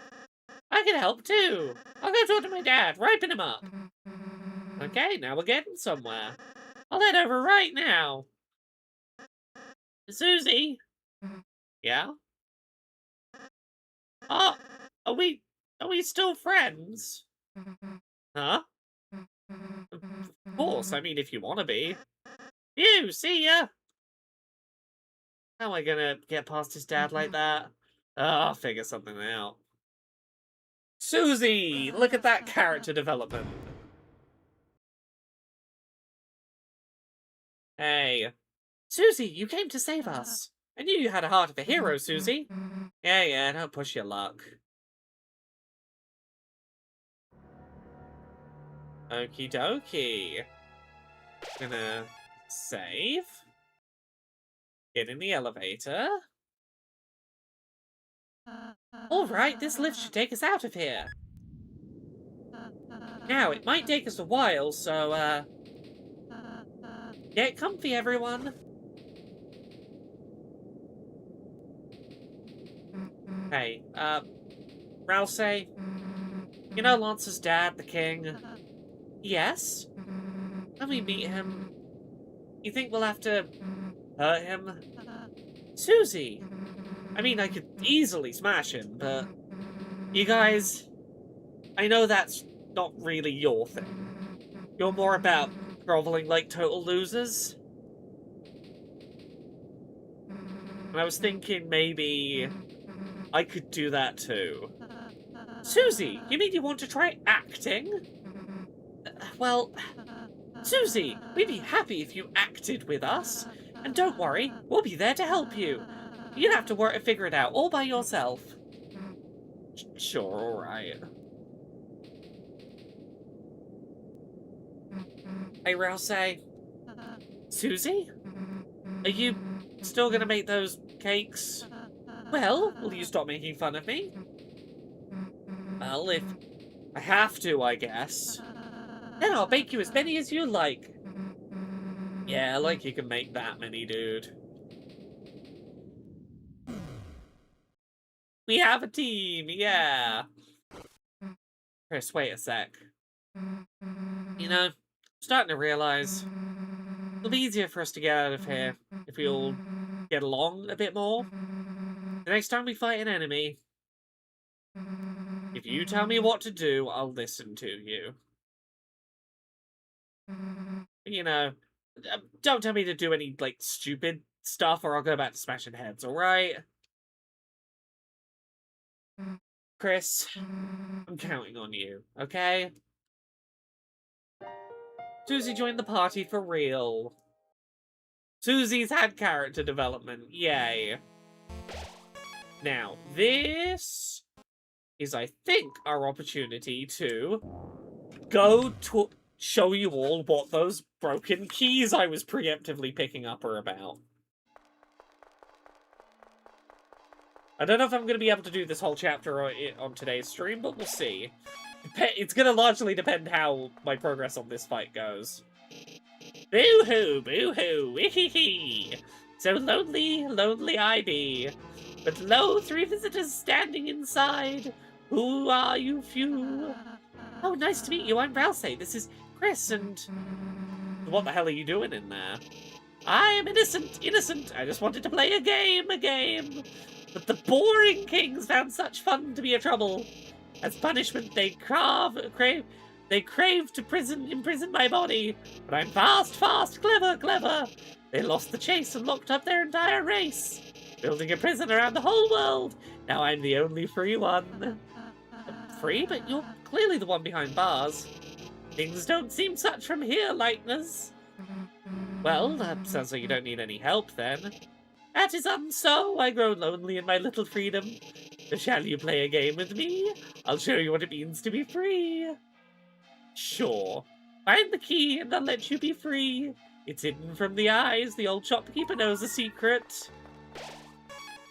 I can help too. I'll go talk to my dad, ripen him up. Okay, now we're getting somewhere. I'll head over right now. Susie? Yeah? Oh, are we still friends? Huh? Of course, I mean, if you want to be. You, see ya! How am I gonna get past his dad like that? Oh, I'll figure something out. Susie! Look at that character development. Hey. Susie, you came to save us. I knew you had a heart of a hero, Susie. Yeah, don't push your luck. Okie dokie. Gonna save. Get in the elevator. Alright, this lift should take us out of here. Now, it might take us a while, so, get comfy, everyone. Hey, Rousey, you know Lance's dad, the king? Yes? When we meet him, you think we'll have to hurt him? Susie! I mean, I could easily smash him, but you guys, I know that's not really your thing. You're more about groveling like total losers. And I was thinking maybe I could do that too. Susie, you mean you want to try acting? Well, Susie, we'd be happy if you acted with us. And don't worry, we'll be there to help you. You don't have to figure it out all by yourself. Sure, alright. Hey, Rousey. Susie? Are you still gonna make those cakes? Well, will you stop making fun of me? Well, if I have to, I guess. Then I'll bake you as many as you like. Yeah, like you can make that many, dude. We have a team, yeah. Chris, wait a sec. You know, I'm starting to realize it'll be easier for us to get out of here if we all get along a bit more. The next time we fight an enemy, if you tell me what to do, I'll listen to you. You know, don't tell me to do any, like, stupid stuff or I'll go back to smashing heads, alright? Chris, I'm counting on you, okay? Susie joined the party for real. Susie's had character development, yay. Now, this is, I think, our opportunity to go to show you all what those broken keys I was preemptively picking up are about. I don't know if I'm going to be able to do this whole chapter on today's stream, but we'll see. It's going to largely depend how my progress on this fight goes. Boo-hoo, boo-hoo, wee-hee-hee. So lonely, lonely I be. But lo, 3 visitors standing inside. Who are you few? Oh, nice to meet you. I'm Rousey. This is Chris, and... What the hell are you doing in there? I am innocent. I just wanted to play a game. But the boring kings found such fun to be a trouble. As punishment, they crave to imprison my body. But I'm fast, clever. They lost the chase and locked up their entire race, building a prison around the whole world. Now I'm the only free one. Free? But you're clearly the one behind bars. Things don't seem such from here, Lightners. Well, that sounds like you don't need any help, then. That is so. I grow lonely in my little freedom. Shall you play a game with me? I'll show you what it means to be free. Sure. Find the key and I'll let you be free. It's hidden from the eyes. The old shopkeeper knows a secret.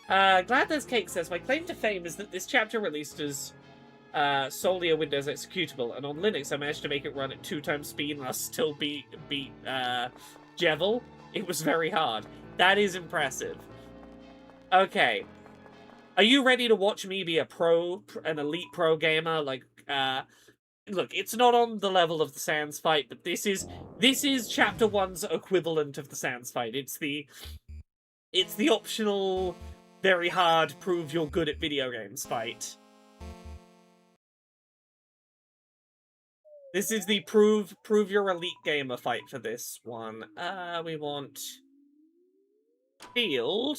Glad There's Cake says, my claim to fame is that this chapter released as solely a Windows executable, and on Linux I managed to make it run at 2 times speed and I still beat Jevil. It was very hard. That is impressive. Okay. Are you ready to watch me be an elite pro gamer? Like, look, it's not on the level of the Sans fight, but this is Chapter 1's equivalent of the Sans fight. It's the optional, very hard, prove you're good at video games fight. This is the prove you're elite gamer fight for this one. We want field.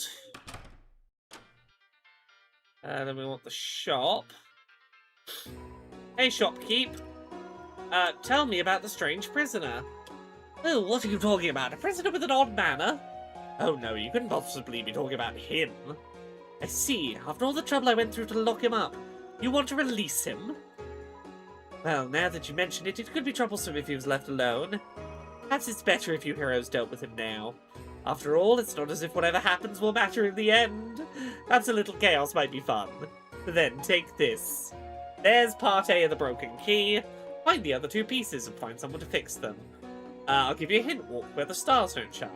Then we want the shop. Hey, shopkeep. Tell me about the strange prisoner. Oh, what are you talking about? A prisoner with an odd manner? Oh no, you couldn't possibly be talking about him. I see. After all the trouble I went through to lock him up, you want to release him? Well, now that you mention it, it could be troublesome if he was left alone. Perhaps it's better if you heroes dealt with him now. After all, it's not as if whatever happens will matter in the end. Perhaps a little chaos might be fun. Then, take this. There's part A of the broken key. Find the other 2 pieces and find someone to fix them. I'll give you a hint. Walk where the stars don't shine.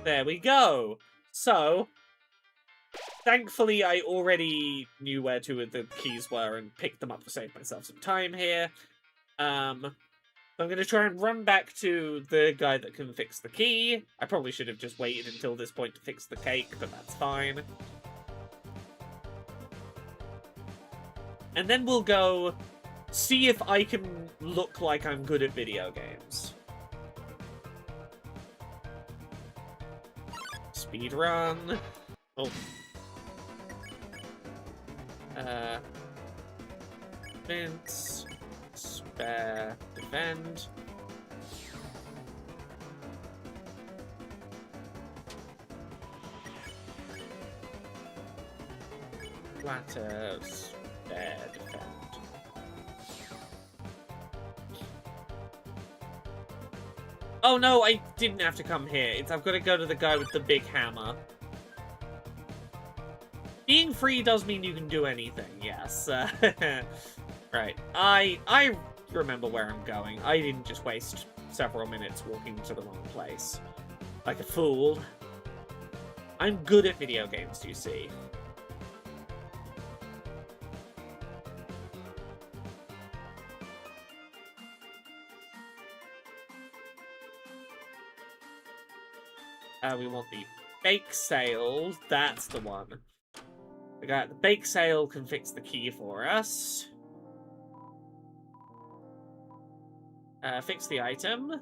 There we go. So, thankfully, I already knew where 2 of the keys were and picked them up to save myself some time here. I'm going to try and run back to the guy that can fix the key. I probably should have just waited until this point to fix the cake, but that's fine. And then we'll go see if I can look like I'm good at video games. Speedrun. Oh. Defense. Spare. Defend. Flatter. Spare. Defend. Oh no, I didn't have to come here. I've got to go to the guy with the big hammer. Being free does mean you can do anything, yes. Right. I remember where I'm going. I didn't just waste several minutes walking to the wrong place. Like a fool. I'm good at video games, you see. We want the bake sale. That's the one. The guy at the bake sale can fix the key for us. Fix the item.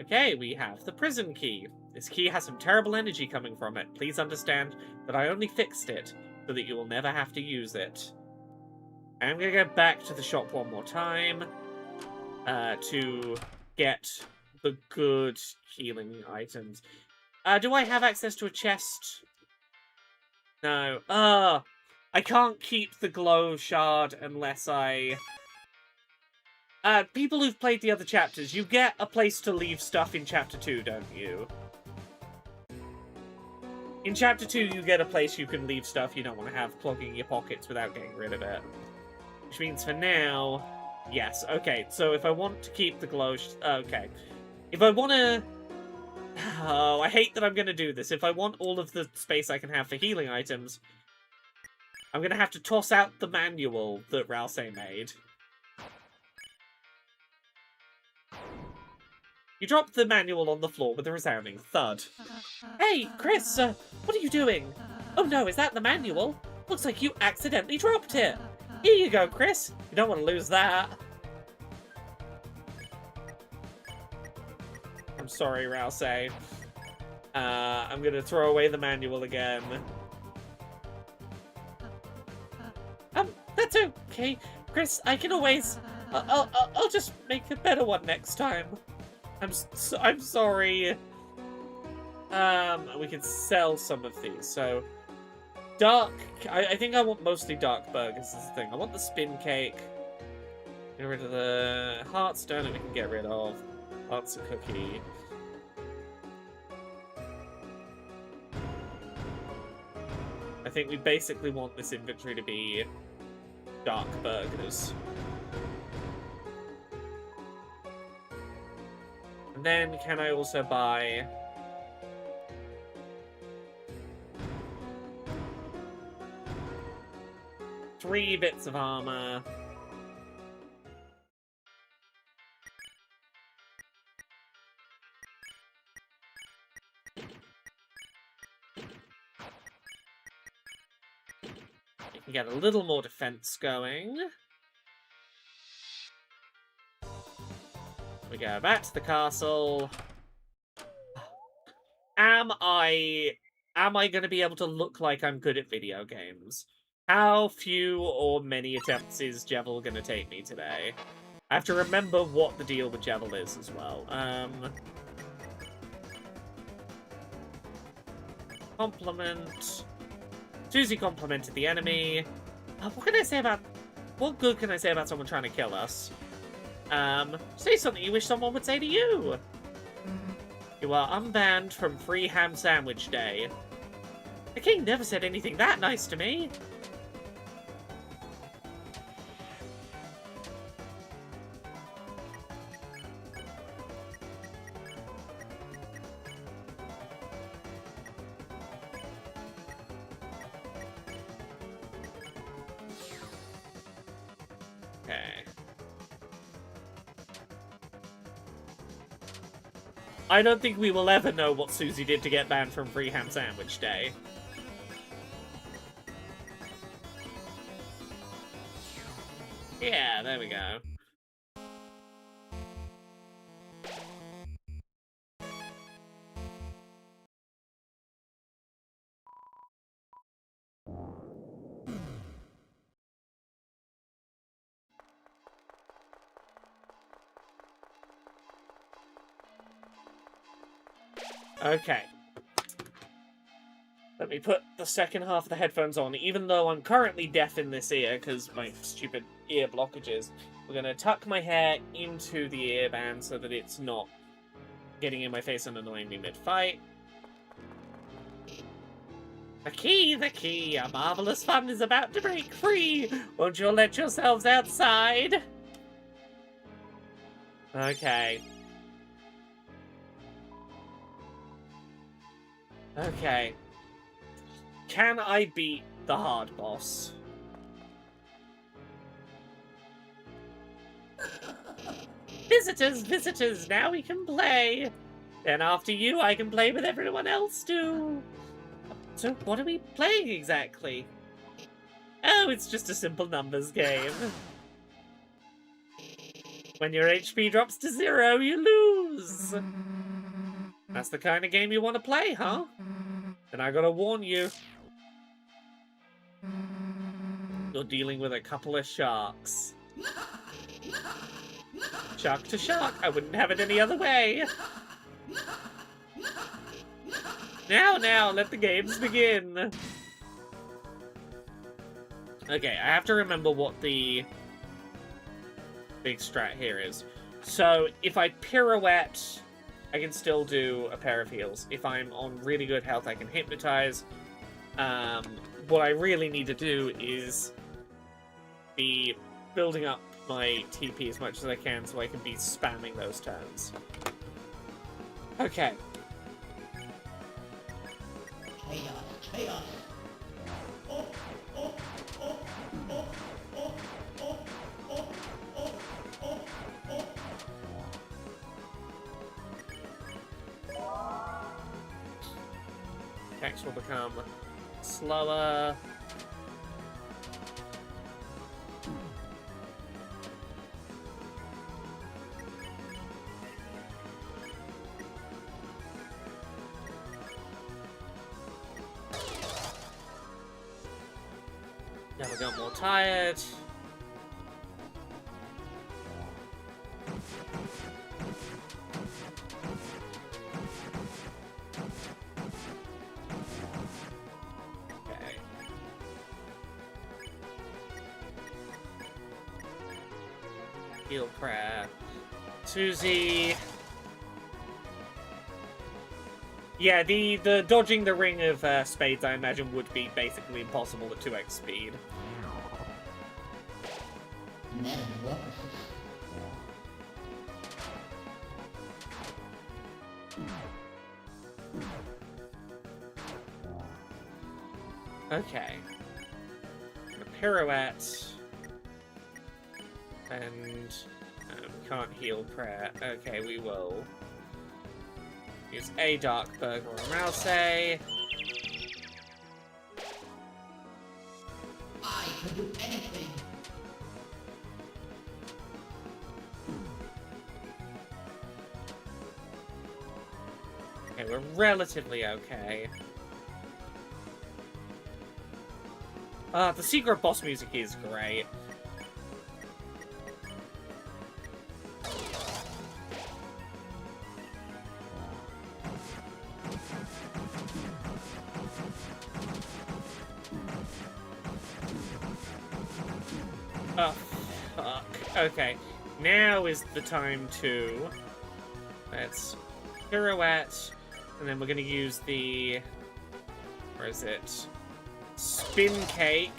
Okay, we have the prison key. This key has some terrible energy coming from it. Please understand that I only fixed it so that you will never have to use it. I'm gonna go back to the shop one more time to get the good healing items. Do I have access to a chest? No. I can't keep the glow shard unless I... people who've played the other chapters, you get a place to leave stuff in Chapter 2, don't you? In Chapter 2, you get a place you can leave stuff you don't want to have clogging your pockets without getting rid of it. Which means for now... Yes, okay, so if I want to keep the glow... Okay. If I want to... Oh, I hate that I'm going to do this. If I want all of the space I can have for healing items, I'm going to have to toss out the manual that Ralse made. You dropped the manual on the floor with a resounding thud. Hey, Chris, what are you doing? Oh no, is that the manual? Looks like you accidentally dropped it. Here you go, Chris. You don't want to lose that. I'm sorry, Ralse. I'm going to throw away the manual again. That's okay. Chris, I can always... I'll just make a better one next time. I'm sorry. We can sell some of these. So, dark... I think I want mostly dark burgers is the thing. I want the spin cake. Get rid of the heartstone that we can get rid of. Lots of cookie. I think we basically want this inventory to be dark burgers. And then can I also buy... three bits of armor. We can get a little more defense going. We go back to the castle. Am I going to be able to look like I'm good at video games? How few or many attempts is Jevil going to take me today? I have to remember what the deal with Jevil is as well. Compliment. Susie complimented the enemy. What can I say about... what good can I say about someone trying to kill us? Say something you wish someone would say to you. You are unbanned from Free Ham Sandwich Day. The king never said anything that nice to me. Okay. I don't think we will ever know what Susie did to get banned from Free Ham Sandwich Day. Yeah, there we go. Okay. Let me put the second half of the headphones on, even though I'm currently deaf in this ear because my stupid ear blockages. We're going to tuck my hair into the earband so that it's not getting in my face and annoying me mid-fight. The key, a marvelous fun is about to break free. Won't you let yourselves outside? Okay. Okay. Can I beat the hard boss? Visitors, now we can play. Then after you, I can play with everyone else too. So what are we playing exactly? Oh, it's just a simple numbers game. When your HP drops to 0, you lose. That's the kind of game you want to play, huh? Then I gotta warn you. You're dealing with a couple of sharks. Shark to shark, I wouldn't have it any other way. Now, let the games begin. Okay, I have to remember what the big strat here is. So, if I pirouette, I can still do a pair of heals. If I'm on really good health, I can hypnotize. What I really need to do is be building up my TP as much as I can so I can be spamming those turns. Okay. Attacks will become slower. Never got more tired. Okay. Heal craft. Susie. Yeah, the dodging the ring of spades, I imagine, would be basically impossible at 2x speed. Okay. A pirouette. And we can't heal prayer. Okay, we will use a Dark Burger or Mouse. I can do anything. Okay, we're relatively okay. The secret boss music is great. Oh, fuck. Okay, now is the time to... Let's pirouette, and then we're gonna use the... Where is it? Spin cake.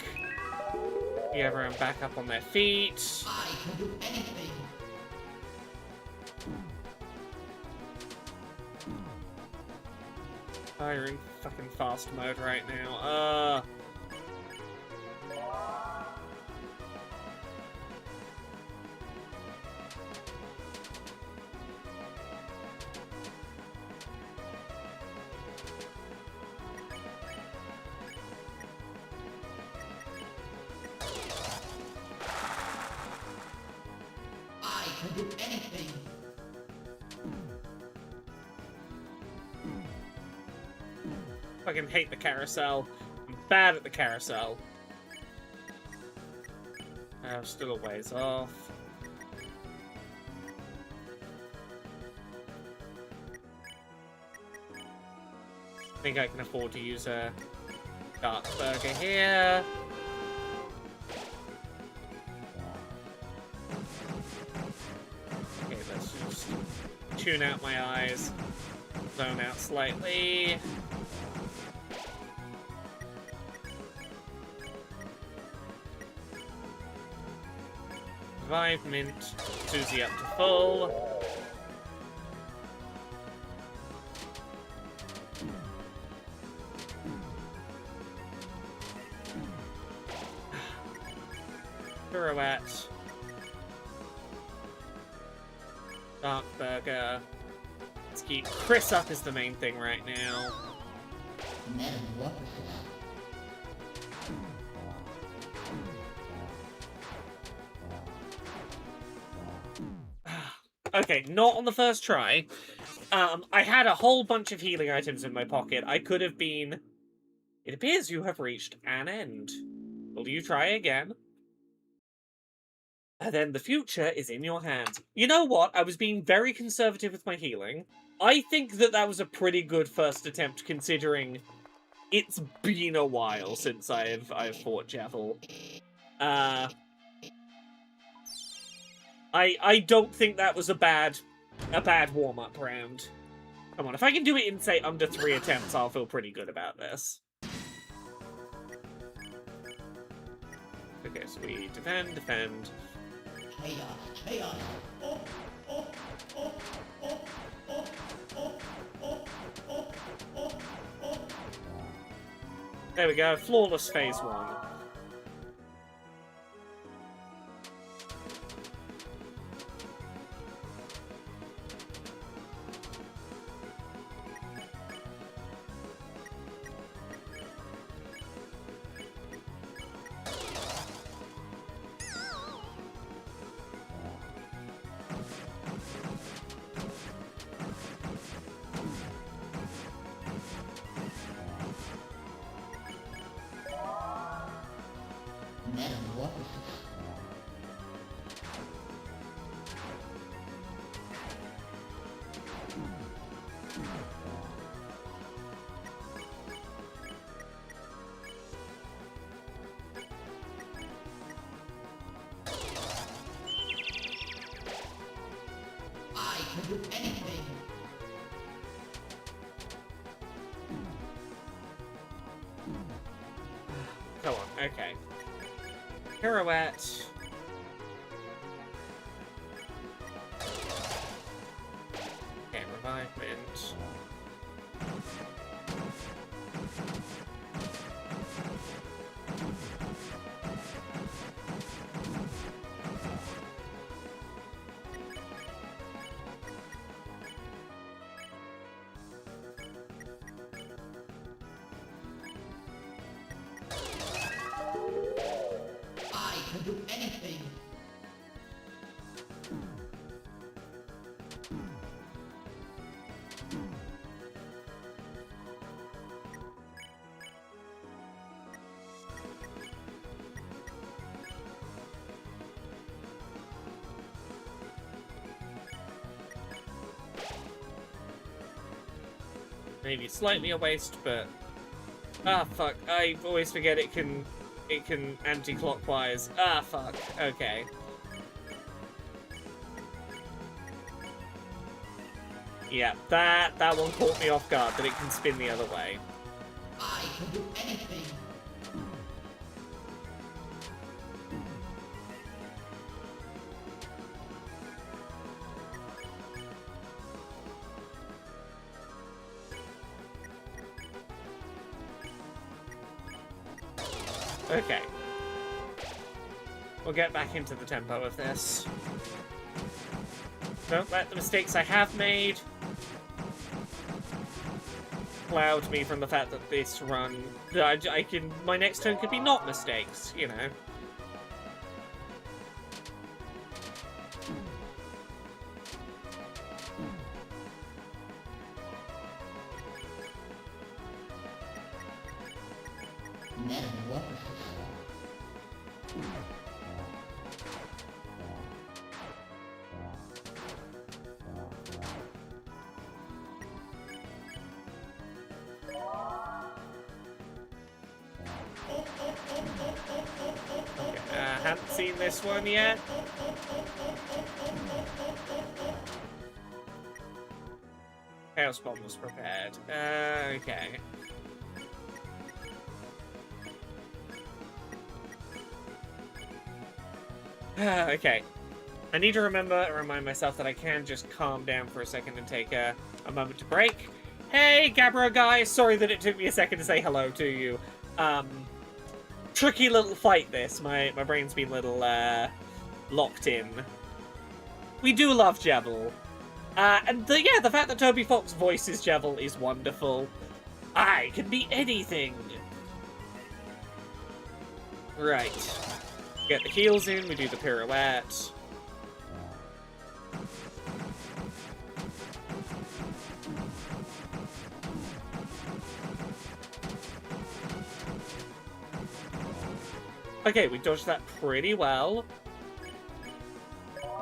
Get everyone back up on their feet. I can do anything. Oh, you're in fucking fast mode right now. Do anything. Fucking hate the carousel. I'm bad at the carousel. I'm still a ways off. I think I can afford to use a Dark Burger here. Tune out my eyes, zone out slightly. Revive Mint, Susie up to full. Pirouette. Dark Burger. Let's keep Chris up is the main thing right now. Okay, not on the first try. I had a whole bunch of healing items in my pocket. I could have been... It appears you have reached an end. Will you try again? And then the future is in your hands. You know what? I was being very conservative with my healing. I think that that was a pretty good first attempt, considering it's been a while since I've fought Javel. I don't think that was a bad warm-up round. Come on, if I can do it in, say, under 3 attempts, I'll feel pretty good about this. Okay, so we defend. Chaos. There we go, flawless phase 1. Okay. Pirouette. Okay, revivement. I can do anything. Maybe slightly a waste, but ah fuck! I always forget it can anti-clockwise. Ah fuck! Okay. Yeah, that one caught me off guard, that it can spin the other way. I can do anything. Okay. We'll get back into the tempo of this. Don't let the mistakes I have made cloud me from the fact that this run... my next turn could be not mistakes, you know. Haven't seen this one yet. Chaos Bomb was prepared. Okay. Okay. I need to remind myself that I can just calm down for a second and take a moment to break. Hey, Gabbro guy! Sorry that it took me a second to say hello to you. Tricky little fight, this. My brain's been a little, locked in. We do love Jevil. And the fact that Toby Fox voices Jevil is wonderful. I can be anything! Right. Get the heels in, we do the pirouette. Okay, we dodged that pretty well.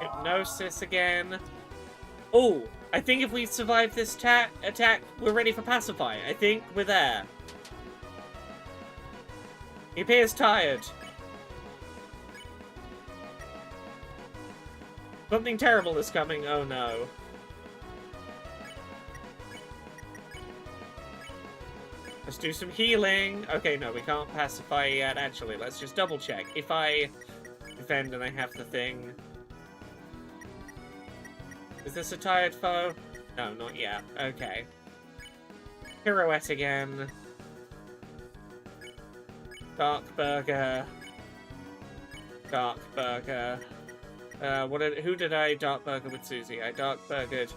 Hypnosis again. Oh, I think if we survive this attack, we're ready for Pacify. I think we're there. He appears tired. Something terrible is coming. Oh no. Let's do some healing. Okay, no, we can't pacify yet. Actually, let's just double check. If I defend and I have the thing... Is this a tired foe? No, not yet. Okay. Pirouette again. Dark Burger. Dark Burger. Who did I Dark Burger with Susie? I Dark Burgered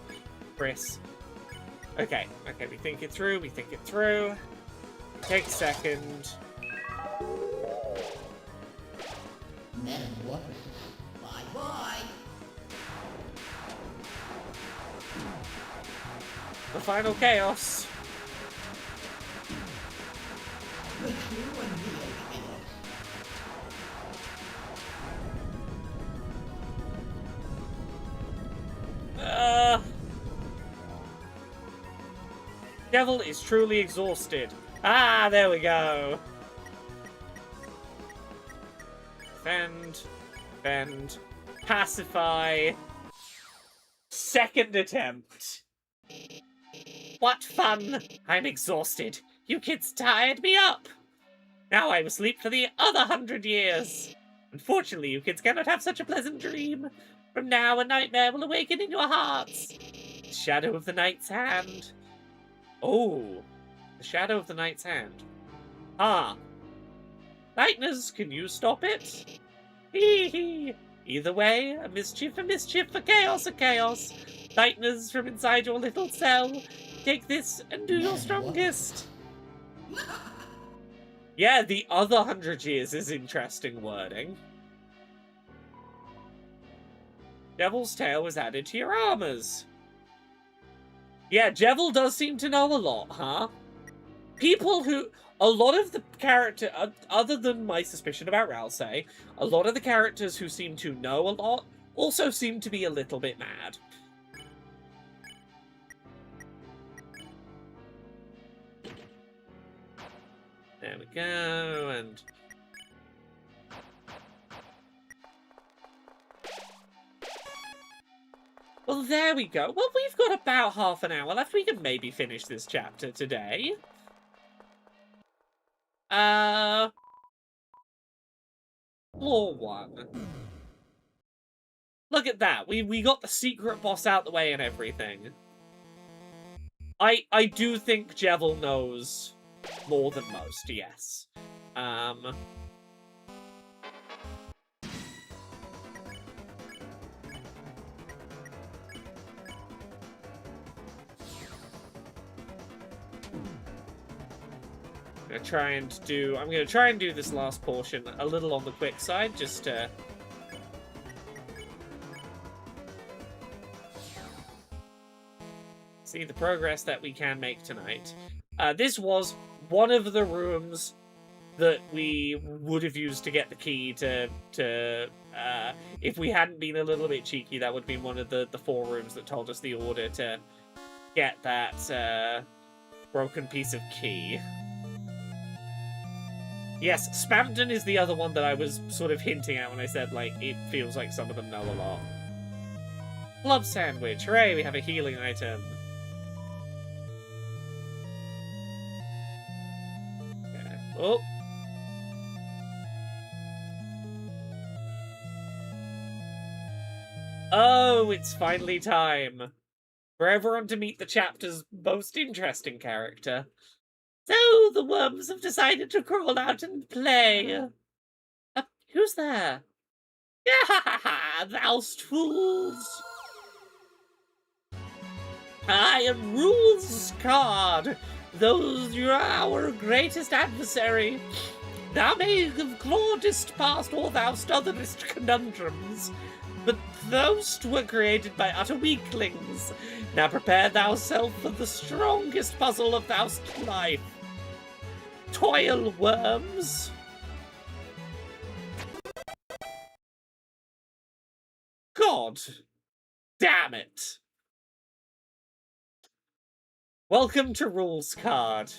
Chris. Okay, we think it through, Take a second. Bye-bye. The final chaos. Devil is truly exhausted. Ah, there we go. Bend, pacify. Second attempt. What fun! I'm exhausted. You kids tired me up. Now I'm asleep for the other 100 years. Unfortunately, you kids cannot have such a pleasant dream. From now, a nightmare will awaken in your hearts. The shadow of the night's hand. Oh, the shadow of the night's hand. Ah. Lightners, can you stop it? Hee hee. Either way, a mischief, a chaos, a chaos. Lightners from inside your little cell. Take this and do your strongest. Yeah, the other 100 years is interesting wording. Devil's Tail was added to your armors. Yeah, Jevil does seem to know a lot, huh? People who... A lot of the character... other than my suspicion about Ralsei, a lot of the characters who seem to know a lot also seem to be a little bit mad. There we go, and... Well, there we go. Well, we've got about half an hour left. We can maybe finish this chapter today. Floor 1. Look at that. We got the secret boss out the way and everything. I do think Jevil knows more than most, yes. I'm gonna try and do this last portion a little on the quick side, just to see the progress that we can make tonight. This was one of the rooms that we would have used to get the key to if we hadn't been a little bit cheeky, that would have been one of the 4 rooms that told us the order to get that broken piece of key. Yes, Spamton is the other one that I was sort of hinting at when I said, like, it feels like some of them know a lot. Club sandwich. Hooray, we have a healing item. Okay. Oh. Oh, it's finally time for everyone to meet the chapter's most interesting character. So, the worms have decided to crawl out and play. Who's there? Thou'st fools! I am Rules Card, though you're our greatest adversary. Thou may have claudest past all thou'st otherest conundrums, but those were created by utter weaklings. Now prepare thyself for the strongest puzzle of thou'st life. Toil worms. God damn it. Welcome to Rules Card.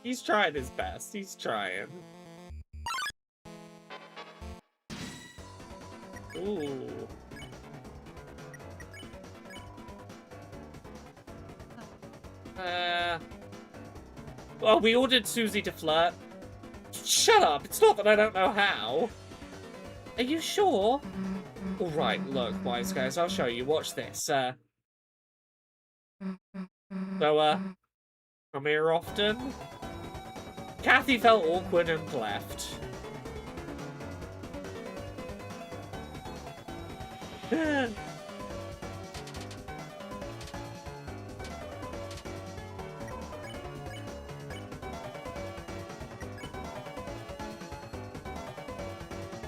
He's trying his best. He's trying. Ooh. Well, we ordered Susie to flirt. Shut up! It's not that I don't know how. Are you sure? Alright, look, wise guys, I'll show you. Watch this. Come here often? Kathy felt awkward and left.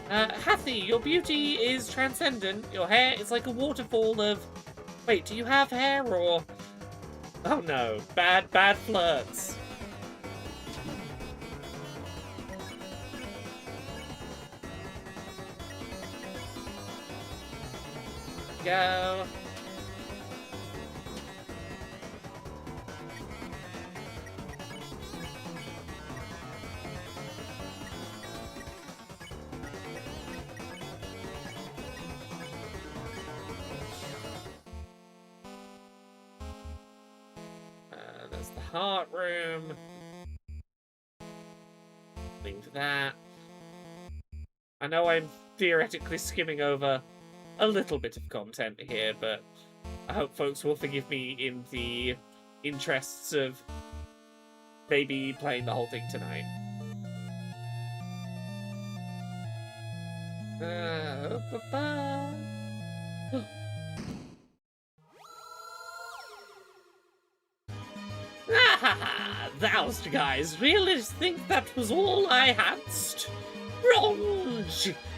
Hathy, your beauty is transcendent. Your hair is like a waterfall of... Wait, do you have hair or... Oh no, bad flirts. Go. There's the heart room. Leave that. I know I'm theoretically skimming over a little bit of content here, but I hope folks will forgive me in the interests of maybe playing the whole thing tonight. Thou guys really think that was all I hadst? Wrong!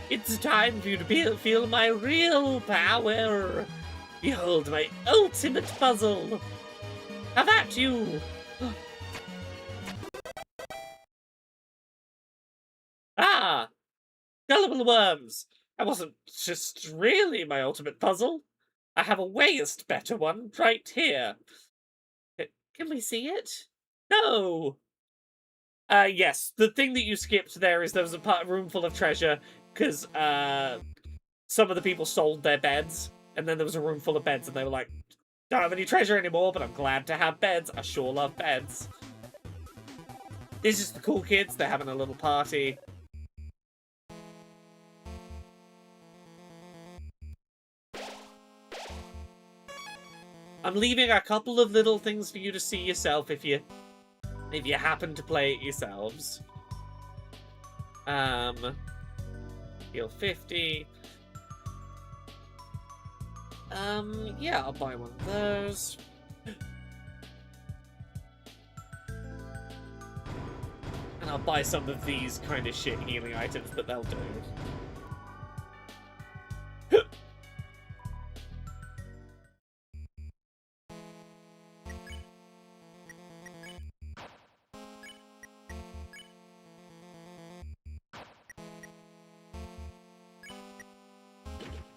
It's time for you to feel my real power. Behold my ultimate puzzle. Have at you! Ah! Gullible worms! That wasn't just really my ultimate puzzle. I have a wayest better one right here. Can we see it? No! Yes, the thing that you skipped there is there was a room full of treasure, because, some of the people sold their beds, and then there was a room full of beds, and they were like, don't have any treasure anymore, but I'm glad to have beds. I sure love beds. This is the cool kids. They're having a little party. I'm leaving a couple of little things for you to see yourself if you happen to play it yourselves. Heal 50. Yeah, I'll buy one of those. And I'll buy some of these kind of shit healing items, but they'll do.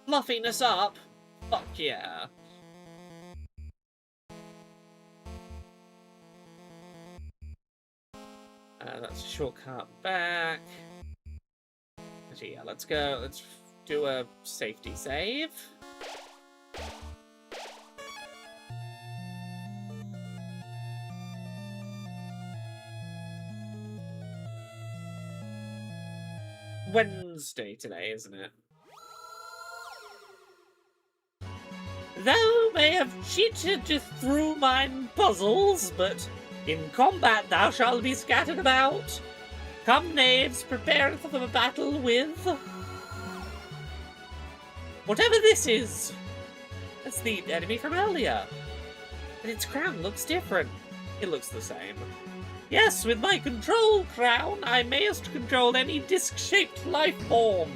Fluffiness up? Fuck yeah. That's a shortcut back. Actually, yeah, let's go. Let's do a safety save. Wednesday today, isn't it? Thou may have cheated through mine puzzles, but in combat thou shalt be scattered about. Come, knaves, prepare for the battle with... whatever this is. That's the enemy from earlier. But its crown looks different. It looks the same. Yes, with my control crown, I mayest control any disc-shaped life form.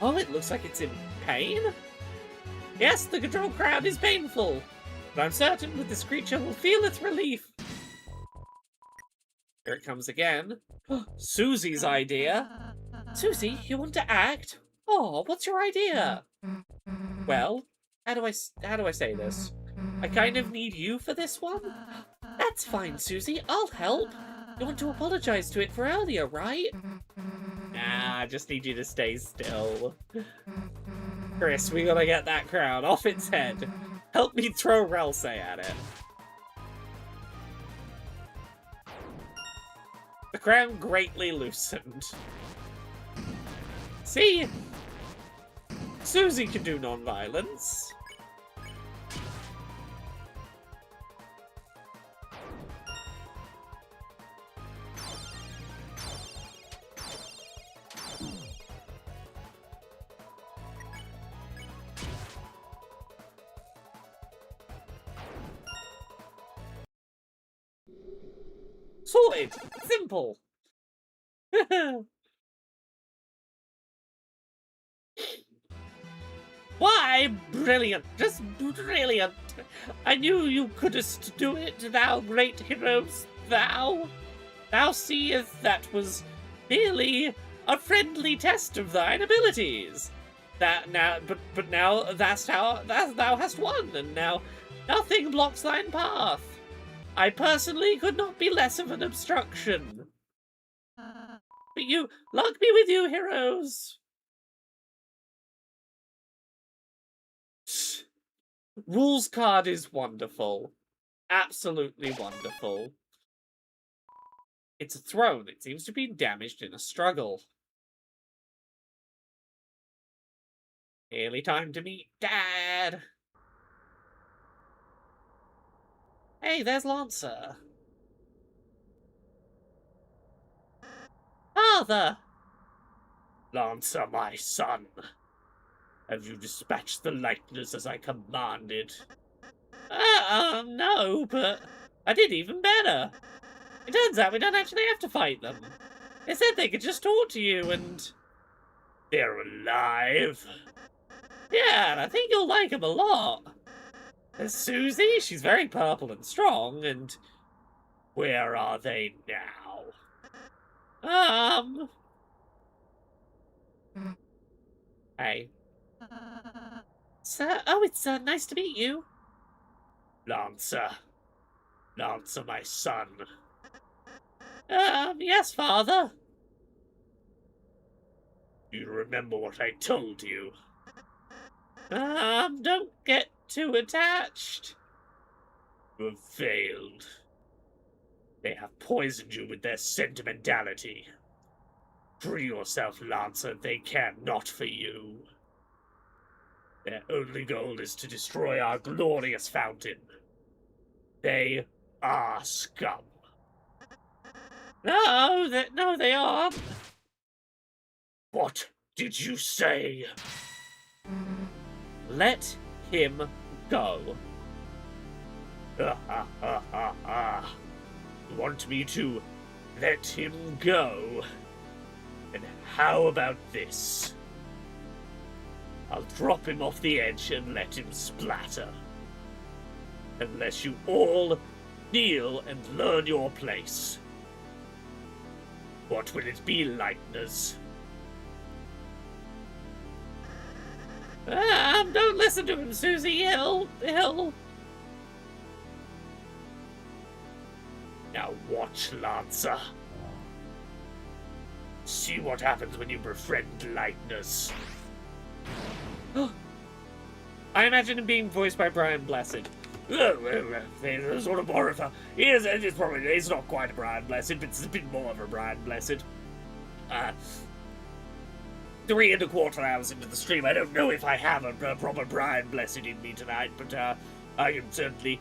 Oh, it looks like it's in pain? Yes, the control crown is painful, but I'm certain that this creature will feel its relief. Here it comes again. Susie's idea. Susie, you want to act? Oh, what's your idea? Well, how do I say this? I kind of need you for this one. That's fine, Susie. I'll help. You want to apologize to it for earlier, right? Nah, I just need you to stay still. Chris, we gotta get that crown off its head. Help me throw Relsay at it. The crown greatly loosened. See? Susie can do non-violence. Sorted! Simple! Why, brilliant! Just brilliant! I knew you couldst do it, thou great heroes, thou! Thou seest that was merely a friendly test of thine abilities. That now, but now thou hast won, and now nothing blocks thine path. I personally could not be less of an obstruction. But you, luck be with you, heroes! Rules card is wonderful. Absolutely wonderful. It's a throne. It seems to be damaged in a struggle. Nearly time to meet Dad. Hey, there's Lancer. Father! Lancer, my son. Have you dispatched the likeness as I commanded? No, but I did even better. It turns out we don't actually have to fight them. They said they could just talk to you and... They're alive. Yeah, and I think you'll like them a lot. There's Susie, she's very purple and strong, and... Where are they now? Hey. Sir, oh, it's nice to meet you. Lancer. Lancer, my son. Yes, father. Do you remember what I told you? Don't get too attached. You have failed. They have poisoned you with their sentimentality. Free yourself, Lancer. They care not for you. Their only goal is to destroy our glorious fountain. They are scum. No, they aren't. What did you say? Let him go. You want me to let him go? And how about this? I'll drop him off the edge and let him splatter. Unless you all kneel and learn your place. What will it be, Lightners? Don't listen to him, Susie. He'll... Now watch, Lancer. See what happens when you befriend Lightners. I imagine him being voiced by Brian Blessed. Sort of more of a... It's not quite a Brian Blessed, but it's a bit more of a Brian Blessed. 3.25 hours into the stream, I don't know if I have a proper Brian Blessed in me tonight, but I can certainly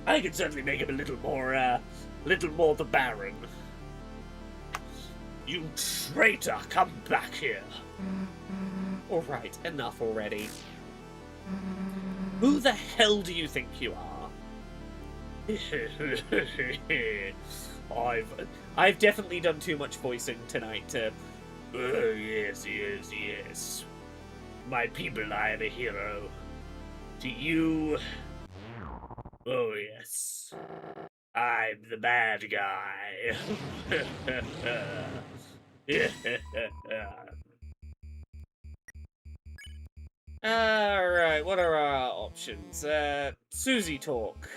make him a little more the Baron. You traitor, come back here. Alright, enough already. Who the hell do you think you are? I've definitely done too much voicing tonight to... yes. My people, I am a hero. To you... Oh, yes. I'm the bad guy. Alright, what are our options? Susie talk.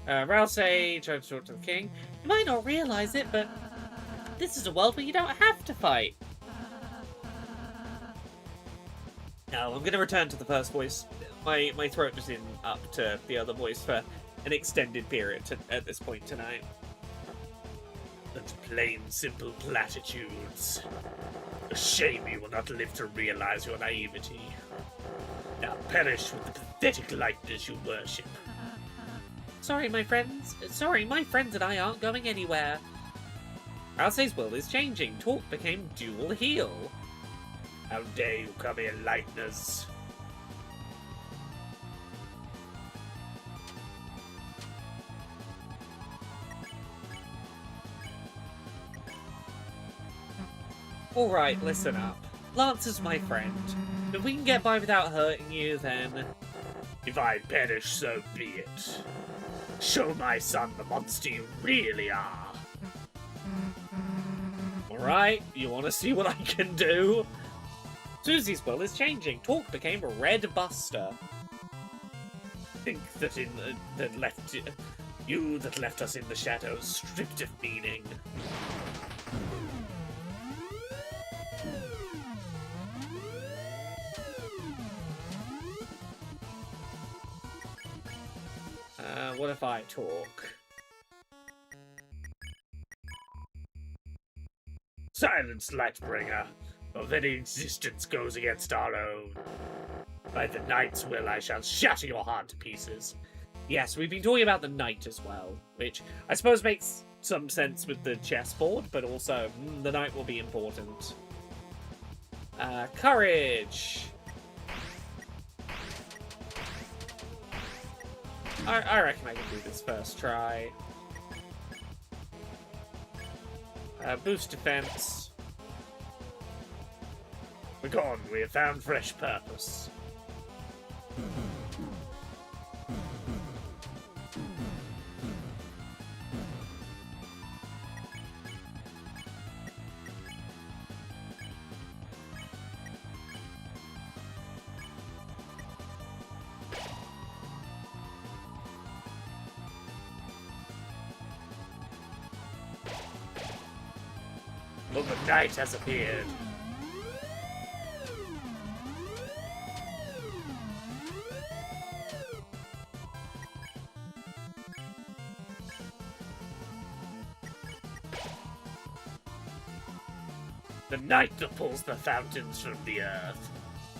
Rouse trying to talk to the king. You might not realize it, but this is a world where you don't have to fight. No, I'm gonna return to the first voice. My throat was in up to the other voice for an extended period at this point tonight. Such plain, simple platitudes. A shame you will not live to realize your naivety. Now perish with the pathetic likeness you worship. Sorry, my friends. Sorry, my friends and I aren't going anywhere. Rousey's will is changing. Talk became dual heel. How dare you come here, Lightners? Alright, listen up. Lancer's my friend. If we can get by without hurting you, then... If I perish, so be it. Show my son the monster you really are. Alright, you want to see what I can do? Susie's will is changing. Talk became a red buster. Think that that left us in the shadows, stripped of meaning. what if I talk? Silence, Lightbringer. Your very existence goes against our own. By the Knight's will, I shall shatter your heart to pieces. Yes, we've been talking about the knight as well, which I suppose makes some sense with the chessboard, but also the knight will be important. Courage! I reckon I can do this first try. Boost defense. We're gone. We have found fresh purpose. Well, the night has appeared. The night that pulls the fountains from the earth.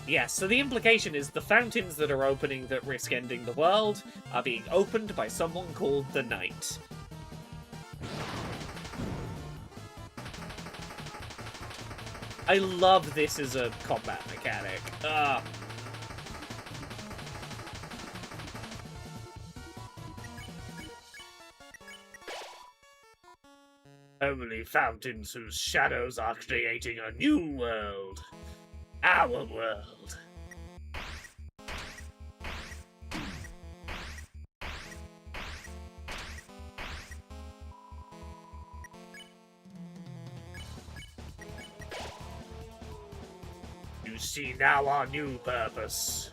Yes, so the implication is the fountains that are opening that risk ending the world are being opened by someone called the Knight. I love this as a combat mechanic. Only fountains whose shadows are creating a new world. Our world. You see now our new purpose.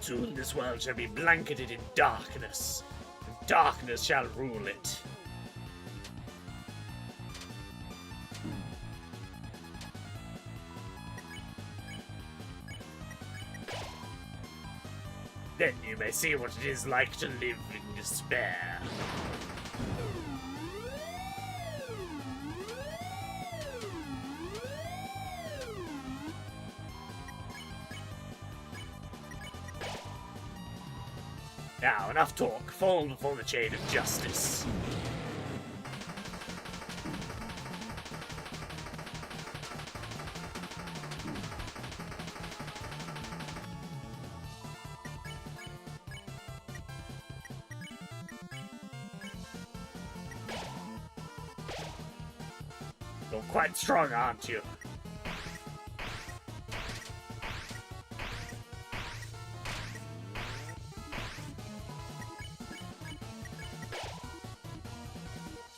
Soon this world shall be blanketed in darkness, and darkness shall rule it. Then you may see what it is like to live in despair. Now, enough talk. Fall before the chain of justice. You're quite strong, aren't you?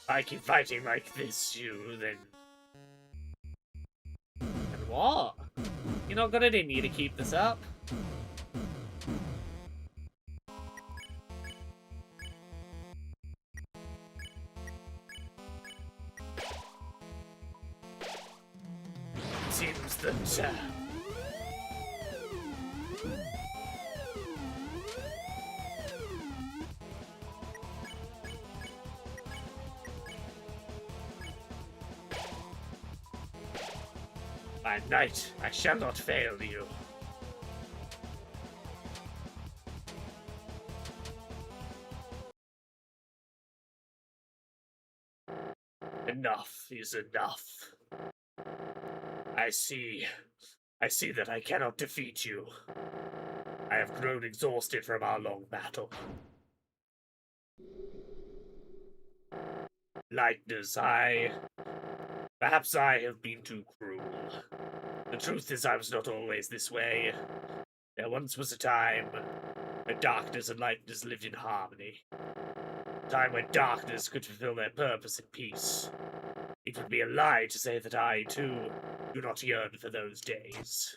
I keep fighting like this, then... And what? You're not got it in you to keep this up? It seems that, by night, I shall not fail you. Enough is enough. I see that I cannot defeat you. I have grown exhausted from our long battle. Lightness, perhaps I have been too cruel. The truth is I was not always this way. There once was a time when darkness and lightness lived in harmony. A time when darkness could fulfill their purpose in peace. It would be a lie to say that I, too, do not yearn for those days.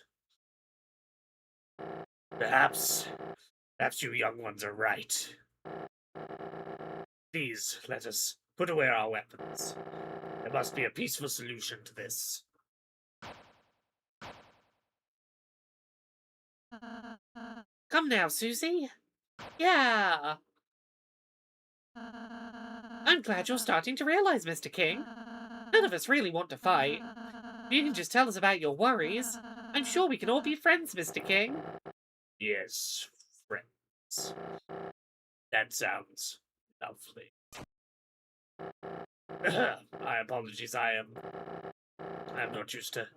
Perhaps you young ones are right. Please, let us put away our weapons. There must be a peaceful solution to this. Come now, Susie. Yeah. I'm glad you're starting to realize, Mr. King. None of us really want to fight. You can just tell us about your worries. I'm sure we can all be friends, Mr. King. Yes, friends. That sounds lovely. My apologies, I'm not used to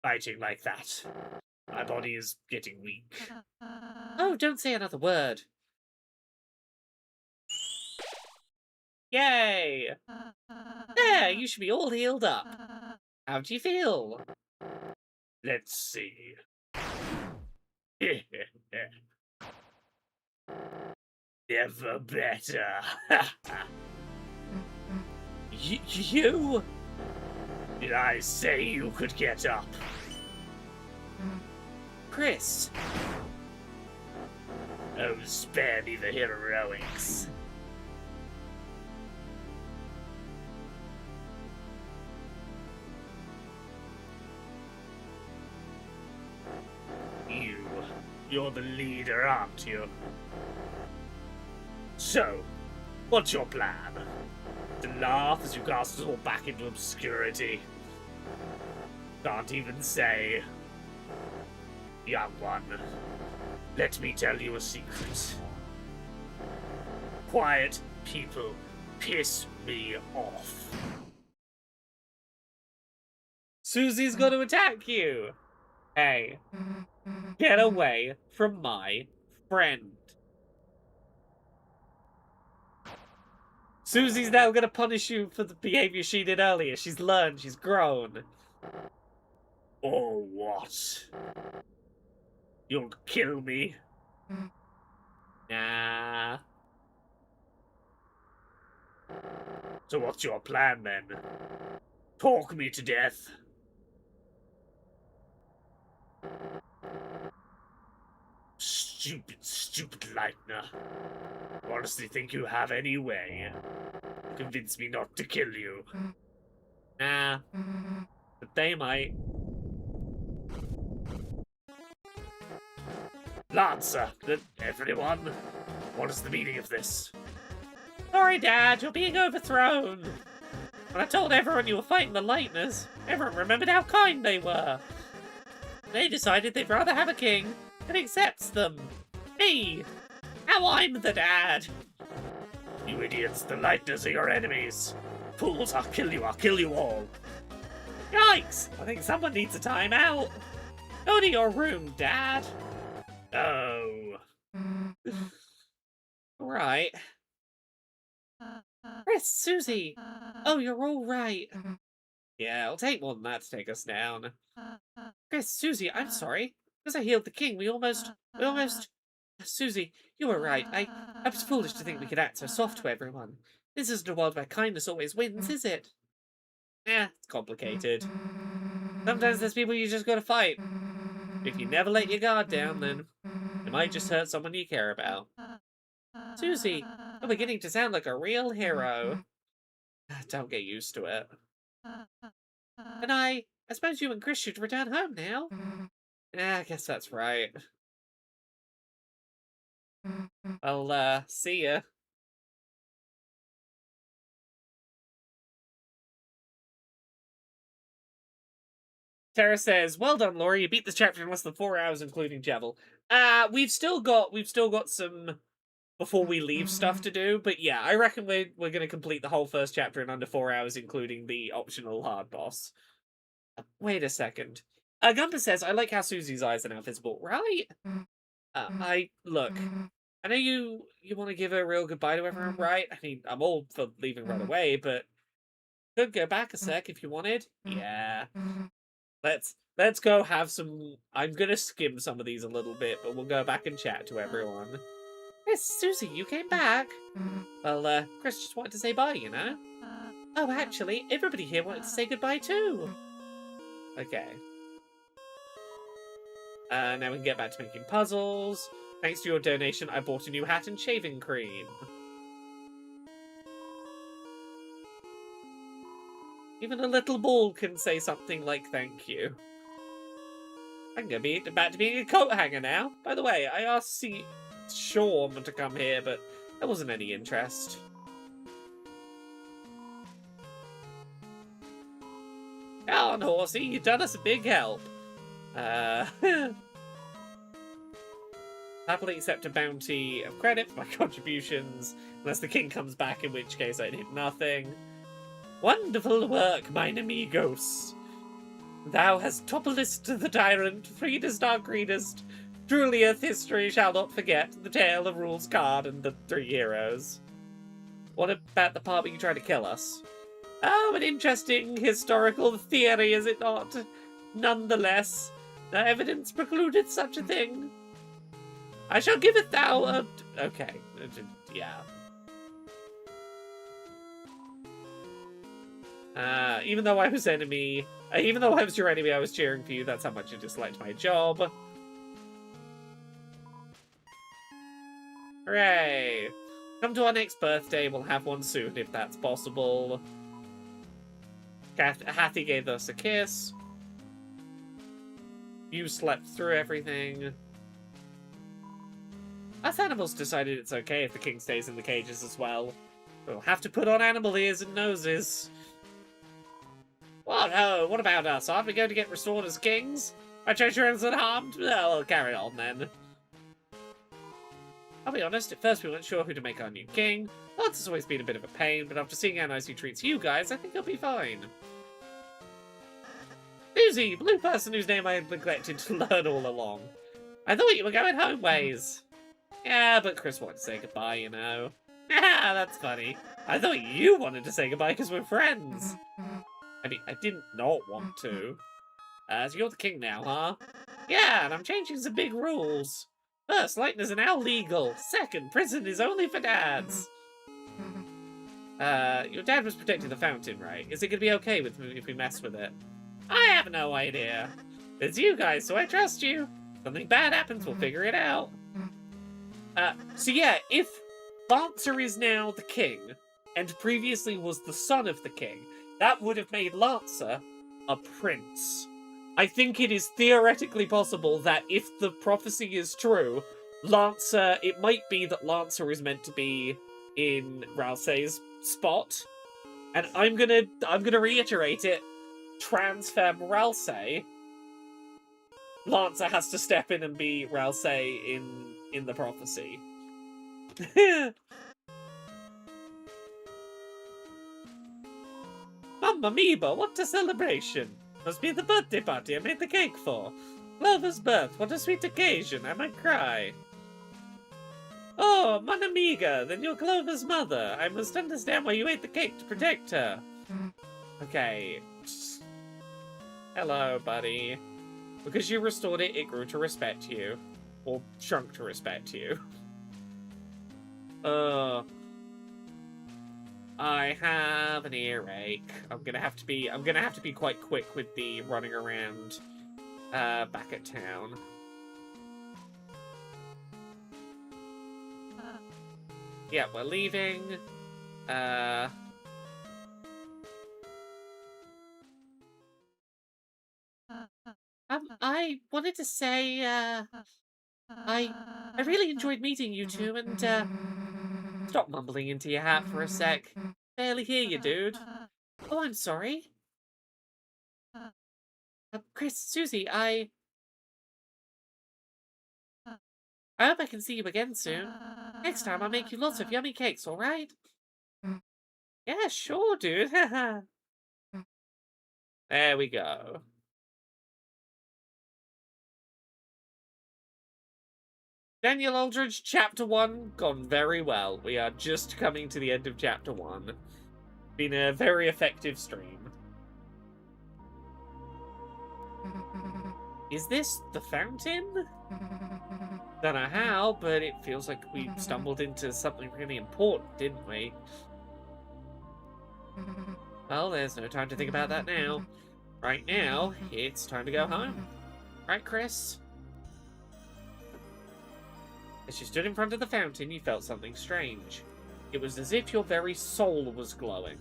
fighting like that. My body is getting weak. Oh, don't say another word. Yay! There, you should be all healed up. How do you feel? Let's see. Never better. You? Did I say you could get up? Chris. Oh, spare me the heroics. You're the leader, aren't you? So, what's your plan? To laugh as you cast us all back into obscurity? Can't even say. Young one, let me tell you a secret. Quiet people piss me off. Susie's going to attack you. Hey, get away from my friend. Susie's now going to punish you for the behavior she did earlier. She's learned, she's grown. Or what? You'll kill me? Nah. So what's your plan then? Talk me to death? Stupid Lightner. Honestly think you have any way to convince me not to kill you? Nah. But they might. Lancer, everyone, what is the meaning of this? Sorry, Dad, you're being overthrown. When I told everyone you were fighting the Lightners, everyone remembered how kind they were. They decided they'd rather have a king that accepts them. Me! Now I'm the dad! You idiots, the Lightners are your enemies. Fools, I'll kill you all. Yikes! I think someone needs a timeout. Go to your room, Dad. Oh. Right. Chris, Susie! Oh, you're all right. Yeah, it'll take more than that to take us down. Chris, Susie, I'm sorry. Because I healed the king, we almost... Susie, you were right. I was foolish to think we could act so soft to everyone. This isn't a world where kindness always wins, is it? Yeah, it's complicated. Sometimes there's people you just gotta fight. If you never let your guard down, then it might just hurt someone you care about. Susie, you're beginning to sound like a real hero. Don't get used to it. And I suppose you and Chris should return home now. Yeah, I guess that's right. I'll, see ya. Tara says, "Well done, Laura. You beat this chapter in less than 4 hours, including Javel." We've still got some before we leave stuff to do, but yeah, I reckon we're gonna complete the whole first chapter in under 4 hours, including the optional hard boss. Wait a second. Gumpa says, "I like how Susie's eyes are now visible." Right? Look. I know you want to give a real goodbye to everyone, right? I mean, I'm all for leaving right away, but could go back a sec if you wanted. Yeah. Let's go have some... I'm gonna skim some of these a little bit, but we'll go back and chat to everyone. Yes, Susie, you came back. Well, Chris just wanted to say bye, you know? Oh, actually, everybody here wanted to say goodbye too. Okay. Now we can get back to making puzzles. Thanks to your donation, I bought a new hat and shaving cream. Even a little bull can say something like thank you. I'm gonna be back to being a coat hanger now. By the way, I asked Sean to come here, but there wasn't any interest. Come on, horsey, you've done us a big help. Happily accept a bounty of credit for my contributions, unless the king comes back, in which case I did nothing. Wonderful work, mine amigos. Thou hast topplest the tyrant, freedest our greedest. Truly earth history shall not forget the tale of Rule's Card and the 3 heroes. What about the part where you try to kill us? Oh, an interesting historical theory, is it not? Nonetheless, no evidence precluded such a thing. I shall give it thou a... Okay, yeah. Even though I was your enemy, I was cheering for you. That's how much you disliked my job. Hooray! Come to our next birthday. We'll have one soon, if that's possible. Hattie gave us a kiss. You slept through everything. Us animals decided it's okay if the king stays in the cages as well. We'll have to put on animal ears and noses. What? Oh, what about us? Aren't we going to get restored as kings? Our treasure is unharmed? Well, we'll carry on then. I'll be honest, at first we weren't sure who to make our new king. Lance has always been a bit of a pain, but after seeing how nice he treats you guys, I think he'll be fine. Susie, blue person whose name I had neglected to learn all along. I thought you were going home ways. Yeah, but Chris wanted to say goodbye, you know. Yeah, that's funny. I thought you wanted to say goodbye because we're friends. I mean, I didn't not want to. So you're the king now, huh? Yeah, and I'm changing some big rules. First, lightners are now legal. Second, prison is only for dads. Your dad was protecting the fountain, right? Is it going to be okay with me if we mess with it? I have no idea. It's you guys, so I trust you. If something bad happens, we'll figure it out. So yeah, if Lancer is now the king, and previously was the son of the king, that would have made Lancer a prince. I think it is theoretically possible that if the prophecy is true, Lancer, it might be that Lancer is meant to be in Ralsei's spot. And I'm gonna reiterate it. Transfem Ralsei. Lancer has to step in and be Ralsei in the prophecy. Mamma mia, what a celebration! Must be the birthday party I made the cake for. Clover's birth, what a sweet occasion, I might cry. Oh, mon amiga, then you're Clover's mother. I must understand why you ate the cake to protect her. Okay. Hello, buddy. Because you restored it, it grew to respect you. Or shrunk to respect you. I have an earache. I'm gonna have to be quite quick with the running around back at town. Yeah, we're leaving. I wanted to say, I really enjoyed meeting you two, and, stop mumbling into your hat for a sec. Barely hear you, dude. Oh, I'm sorry. Chris, Susie, I hope I can see you again soon. Next time I'll make you lots of yummy cakes, alright? Yeah, sure, dude. There we go. Daniel Aldridge, Chapter 1, gone very well. We are just coming to the end of Chapter 1. Been a very effective stream. Is this the fountain? Don't know how, but it feels like we stumbled into something really important, didn't we? Well, there's no time to think about that now. Right now, it's time to go home. Right, Chris? As you stood in front of the fountain, you felt something strange. It was as if your very soul was glowing.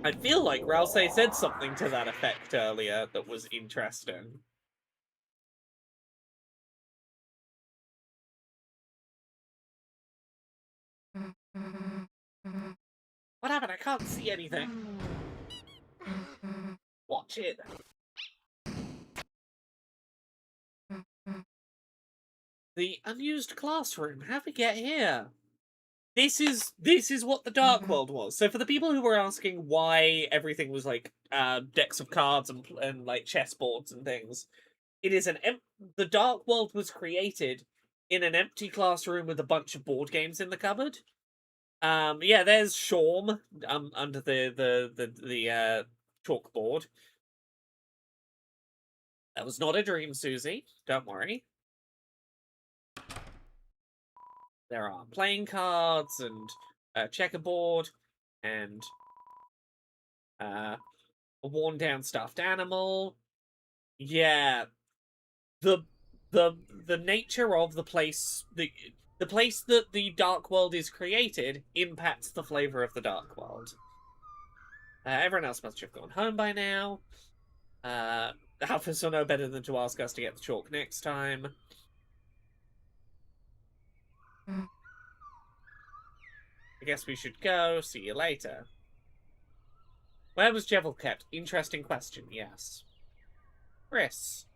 I feel like Rouse said something to that effect earlier that was interesting. What happened? I can't see anything. Watch it. The unused classroom. How'd we get here? This is what the Dark World was. So for the people who were asking why everything was like decks of cards and like chessboards and things, it is the Dark World was created in an empty classroom with a bunch of board games in the cupboard. Yeah, there's Shorm under the chalkboard. That was not a dream, Susie. Don't worry. There are playing cards and a checkerboard and a worn down stuffed animal. Yeah, the nature of the place the place that the Dark World is created impacts the flavor of the Dark World. Everyone else must have gone home by now. Alphas will know better than to ask us to get the chalk next time. I guess we should go. See you later. Where was Jevil kept? Interesting question, yes. Chris.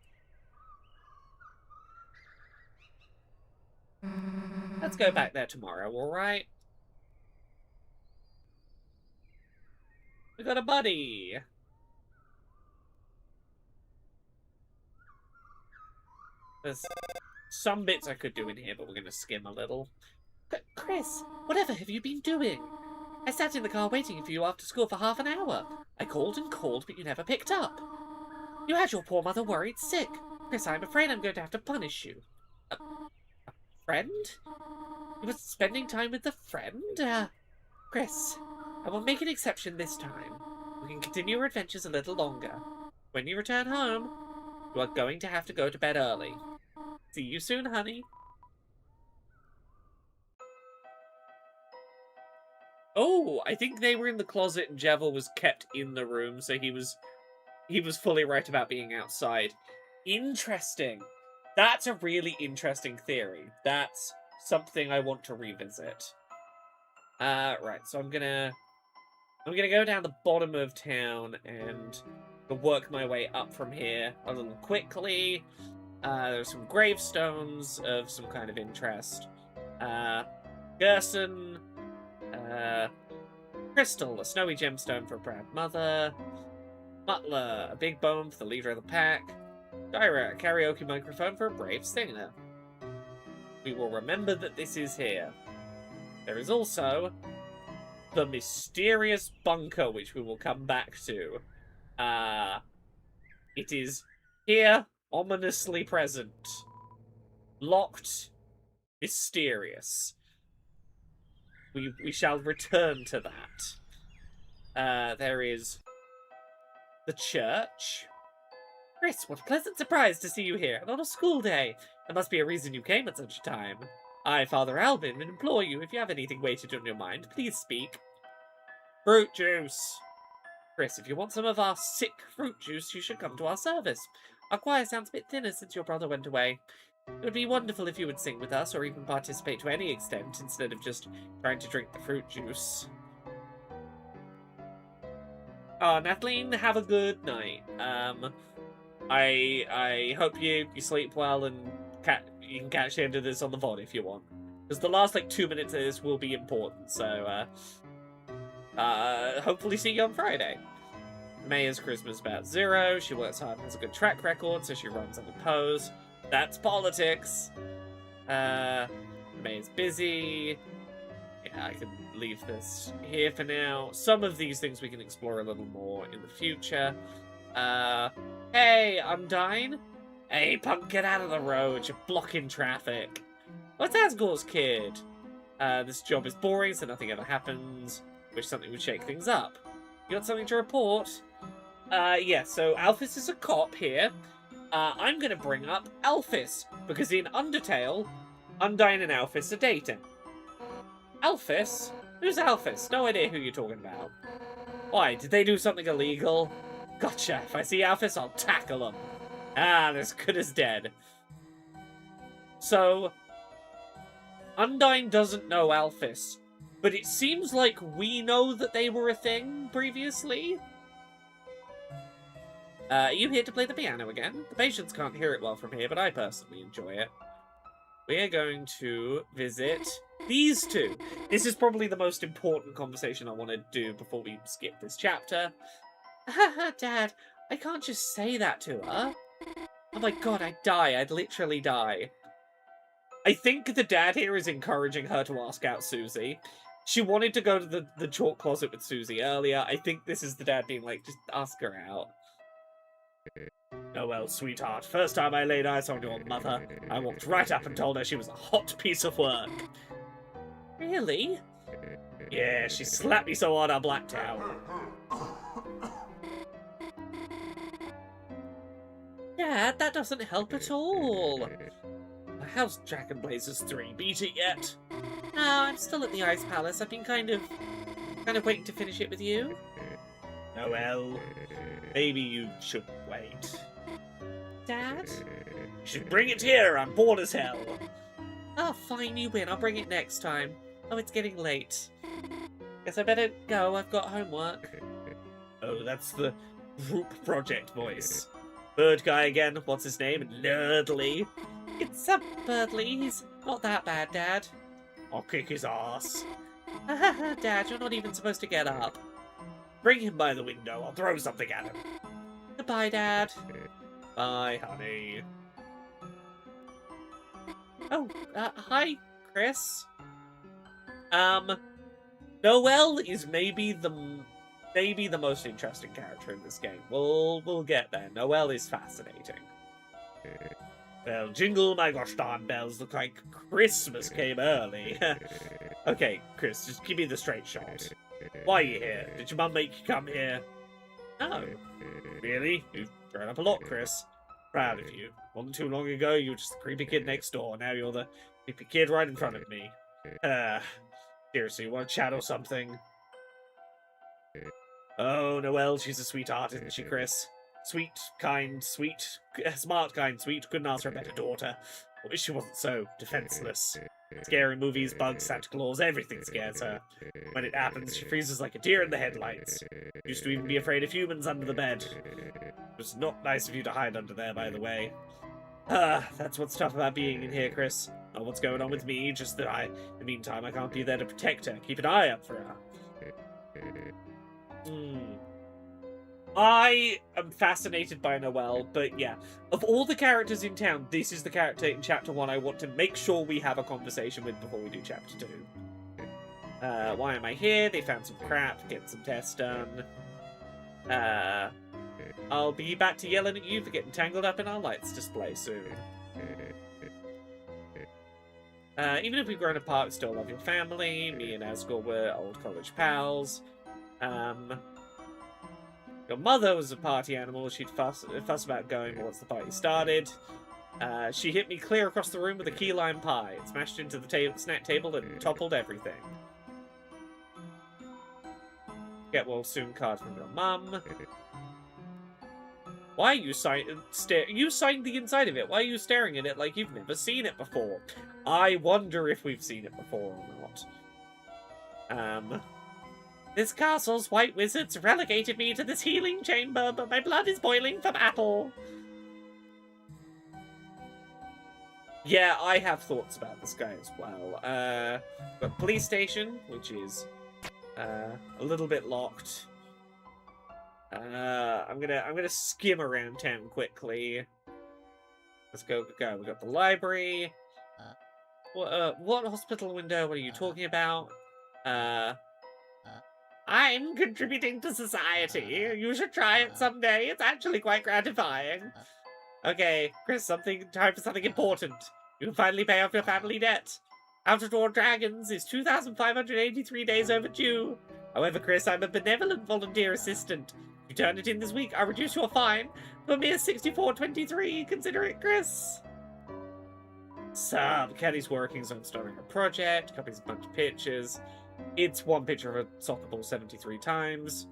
Let's go back there tomorrow, alright? We got a buddy! There's some bits I could do in here, but we're gonna skim a little. Chris, whatever have you been doing? I sat in the car waiting for you after school for half an hour. I called and called, but you never picked up. You had your poor mother worried sick. Chris, I'm afraid I'm going to have to punish you. A friend? You were spending time with a friend? Chris, I will make an exception this time. We can continue our adventures a little longer. When you return home, you are going to have to go to bed early. See you soon, honey. Oh, I think they were in the closet and Jevil was kept in the room, so he was fully right about being outside. Interesting. That's a really interesting theory. That's something I want to revisit. Right, so I'm gonna go down the bottom of town and work my way up from here a little quickly. There's some gravestones of some kind of interest. Gerson, Crystal, a snowy gemstone for a proud mother. Butler, a big bone for the leader of the pack. Dyra, a karaoke microphone for a brave singer. We will remember that this is here. There is also the mysterious bunker, which we will come back to. It is here, ominously present. Locked, mysterious. We shall return to that. There is the church. Chris, what a pleasant surprise to see you here, and on a school day. There must be a reason you came at such a time. I, Father Albin, implore you, if you have anything weighted on your mind, please speak. Fruit juice. Chris, if you want some of our sick fruit juice, you should come to our service. Our choir sounds a bit thinner since your brother went away. It would be wonderful if you would sing with us, or even participate to any extent, instead of just trying to drink the fruit juice. Oh, Nathalie, have a good night. I hope you sleep well and you can catch the end of this on the VOD if you want. Because the last, 2 minutes of this will be important, so, hopefully see you on Friday. Maya's charisma's about 0. She works hard and has a good track record, so she runs unopposed. That's politics. Maya's busy. Yeah, I can leave this here for now. Some of these things we can explore a little more in the future. Hey, Undyne? Hey, punk, get out of the road. You're blocking traffic. What's Asgore's kid? This job is boring, so nothing ever happens. Wish something would shake things up. You got something to report? Yeah, so Alphys is a cop here. I'm gonna bring up Alphys, because in Undertale, Undyne and Alphys are dating. Alphys? Who's Alphys? No idea who you're talking about. Why, did they do something illegal? Gotcha. If I see Alphys, I'll tackle them. Ah, they're as good as dead. So, Undyne doesn't know Alphys, but it seems like we know that they were a thing previously. Are you here to play the piano again? The patients can't hear it well from here, but I personally enjoy it. We're going to visit these two. This is probably the most important conversation I want to do before we skip this chapter. Haha, Dad, I can't just say that to her. Oh my god, I'd die. I'd literally die. I think the dad here is encouraging her to ask out Susie. She wanted to go to the chalk closet with Susie earlier. I think this is the dad being like, just ask her out. Oh well, sweetheart, first time I laid eyes on your mother, I walked right up and told her she was a hot piece of work. Really? Yeah, she slapped me so hard I blacked out. Dad, that doesn't help at all. How's Dragon Blazers 3? Beat it yet? No, I'm still at the Ice Palace. I've been kind of waiting to finish it with you. Oh well, maybe you should wait. Dad? You should bring it here, I'm bored as hell. Oh, fine, you win. I'll bring it next time. Oh, it's getting late. Guess I better go. I've got homework. Oh, that's the group project voice. Bird guy again. What's his name? Nerdly. It's Birdley. He's not that bad, Dad. I'll kick his ass. Dad, you're not even supposed to get up. Bring him by the window. I'll throw something at him. Goodbye, Dad. Bye, honey. Oh, hi, Chris. Noelle is maybe the most interesting character in this game. We'll get there. Noelle is fascinating. Well, jingle my gosh darn bells, look like Christmas came early. Okay, Chris, just give me the straight shot. Why are you here? Did your mum make you come here? No. Really? You've grown up a lot, Chris. Proud of you. Wasn't too long ago, you were just the creepy kid next door. Now you're the creepy kid right in front of me. Seriously, want to chat or something? Oh, Noelle, she's a sweetheart, isn't she, Chris? Sweet, kind, sweet, smart, kind, sweet. Couldn't ask for a better daughter. I wish she wasn't so defenseless. Scary movies, bugs, Santa Claus, everything scares her. When it happens, she freezes like a deer in the headlights. Used to even be afraid of humans under the bed. It was not nice of you to hide under there, by the way. That's what's tough about being in here, Chris. Not what's going on with me, just that in the meantime, I can't be there to protect her, keep an eye out for her. I am fascinated by Noelle, but yeah, of all the characters in town, this is the character in Chapter 1 I want to make sure we have a conversation with before we do Chapter 2. Why am I here? They found some crap, get some tests done. I'll be back to yelling at you for getting tangled up in our lights display soon. Even if we've grown apart, we still love your family. Me and Asgore were old college pals. Your mother was a party animal. She'd fuss about going once the party started. She hit me clear across the room with a key lime pie. It smashed into the snack table and toppled everything. Get well soon card from your mum. Why are you you signed the inside of it. Why are you staring at it like you've never seen it before? I wonder if we've seen it before or not. This castle's white wizards relegated me to this healing chamber, but my blood is boiling from apple. Yeah, I have thoughts about this guy as well. Got police station, which is a little bit locked. I'm gonna skim around town quickly. Let's go. We got the library. What hospital window? What are you talking about? I'm contributing to society. You should try it someday. It's actually quite gratifying. Okay, Chris, time for something important. You can finally pay off your family debt. Out of Door Dragons is 2,583 days overdue. However, Chris, I'm a benevolent volunteer assistant. If you turn it in this week, I'll reduce your fine to a mere 64.23. Consider it, Chris. Kelly's working on starting a project. Copies a bunch of pictures. It's one picture of a soccer ball 73 times.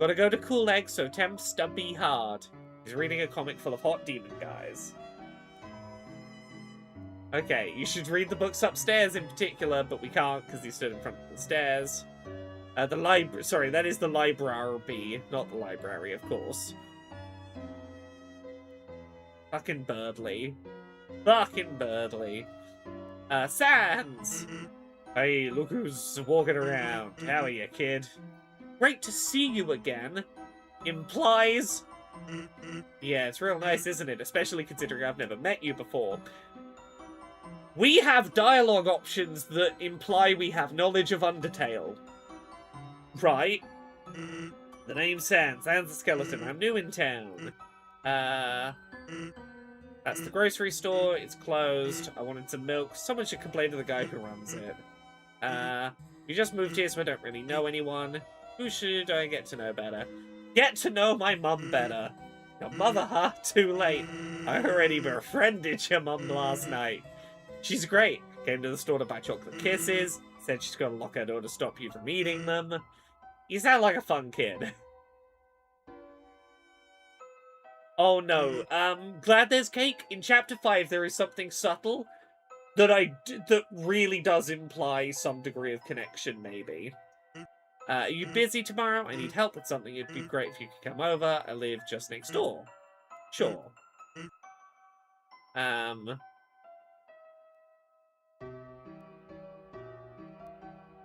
Gotta go to Cool Egg, so temps to be hard. He's reading a comic full of hot demon guys. Okay, you should read the books upstairs in particular, but we can't because he stood in front of the stairs. The library. Sorry, that is the library, not the library, of course. Fucking Birdly. Fucking Birdly. Sans! Hey, look who's walking around. How are you, kid? Great to see you again. Implies... Yeah, it's real nice, isn't it? Especially considering I've never met you before. We have dialogue options that imply we have knowledge of Undertale. Right? The name's Sans. Sans the skeleton. I'm new in town. That's the grocery store. It's closed. I wanted some milk. Someone should complain to the guy who runs it. You just moved here, so I don't really know anyone. Who should I get to know better? Get to know my mum better. Your mother, huh? Too late. I already befriended your mum last night. She's great. Came to the store to buy chocolate kisses. Said she's gonna lock her door to stop you from eating them. You sound like a fun kid. Oh no. Glad there's cake. In chapter 5 there is something subtle that really does imply some degree of connection, maybe. Are you busy tomorrow? I need help with something. It'd be great if you could come over. I live just next door. Sure.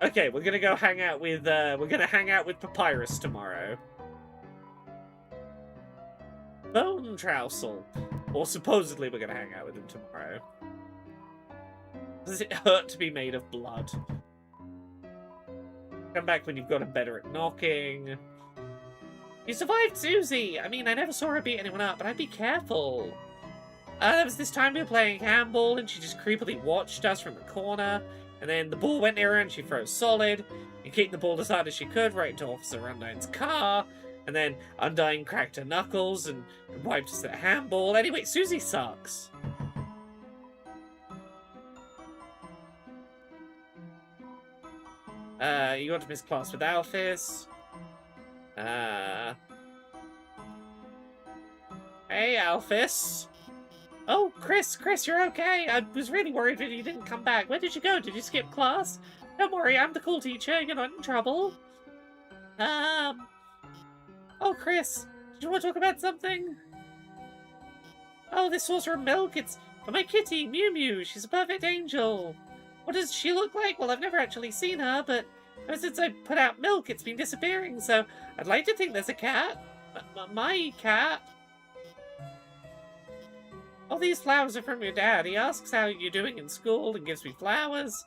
Okay, we're gonna go hang out with, Papyrus tomorrow. Bone Trousel. Or supposedly we're gonna hang out with him tomorrow. Does it hurt to be made of blood? Come back when you've gotten better at knocking. You survived Susie! I mean, I never saw her beat anyone up, but I'd be careful. There was this time we were playing handball, and she just creepily watched us from the corner, and then the ball went near her, and she froze solid, and kicked the ball as hard as she could right into Officer Undyne's car, and then Undyne cracked her knuckles and wiped us at handball. Anyway, Susie sucks. You got to miss class with Alphys. Hey, Alphys. Oh, Chris, you're okay. I was really worried that you didn't come back. Where did you go? Did you skip class? Don't worry, I'm the cool teacher. You're not in trouble. Oh, Chris, did you want to talk about something? Oh, this saucer of milk. It's for my kitty, Mew Mew. She's a perfect angel. What does she look like? Well, I've never actually seen her, but ever since I put out milk, it's been disappearing, so I'd like to think there's a cat. My cat. All these flowers are from your dad. He asks how you're doing in school and gives me flowers.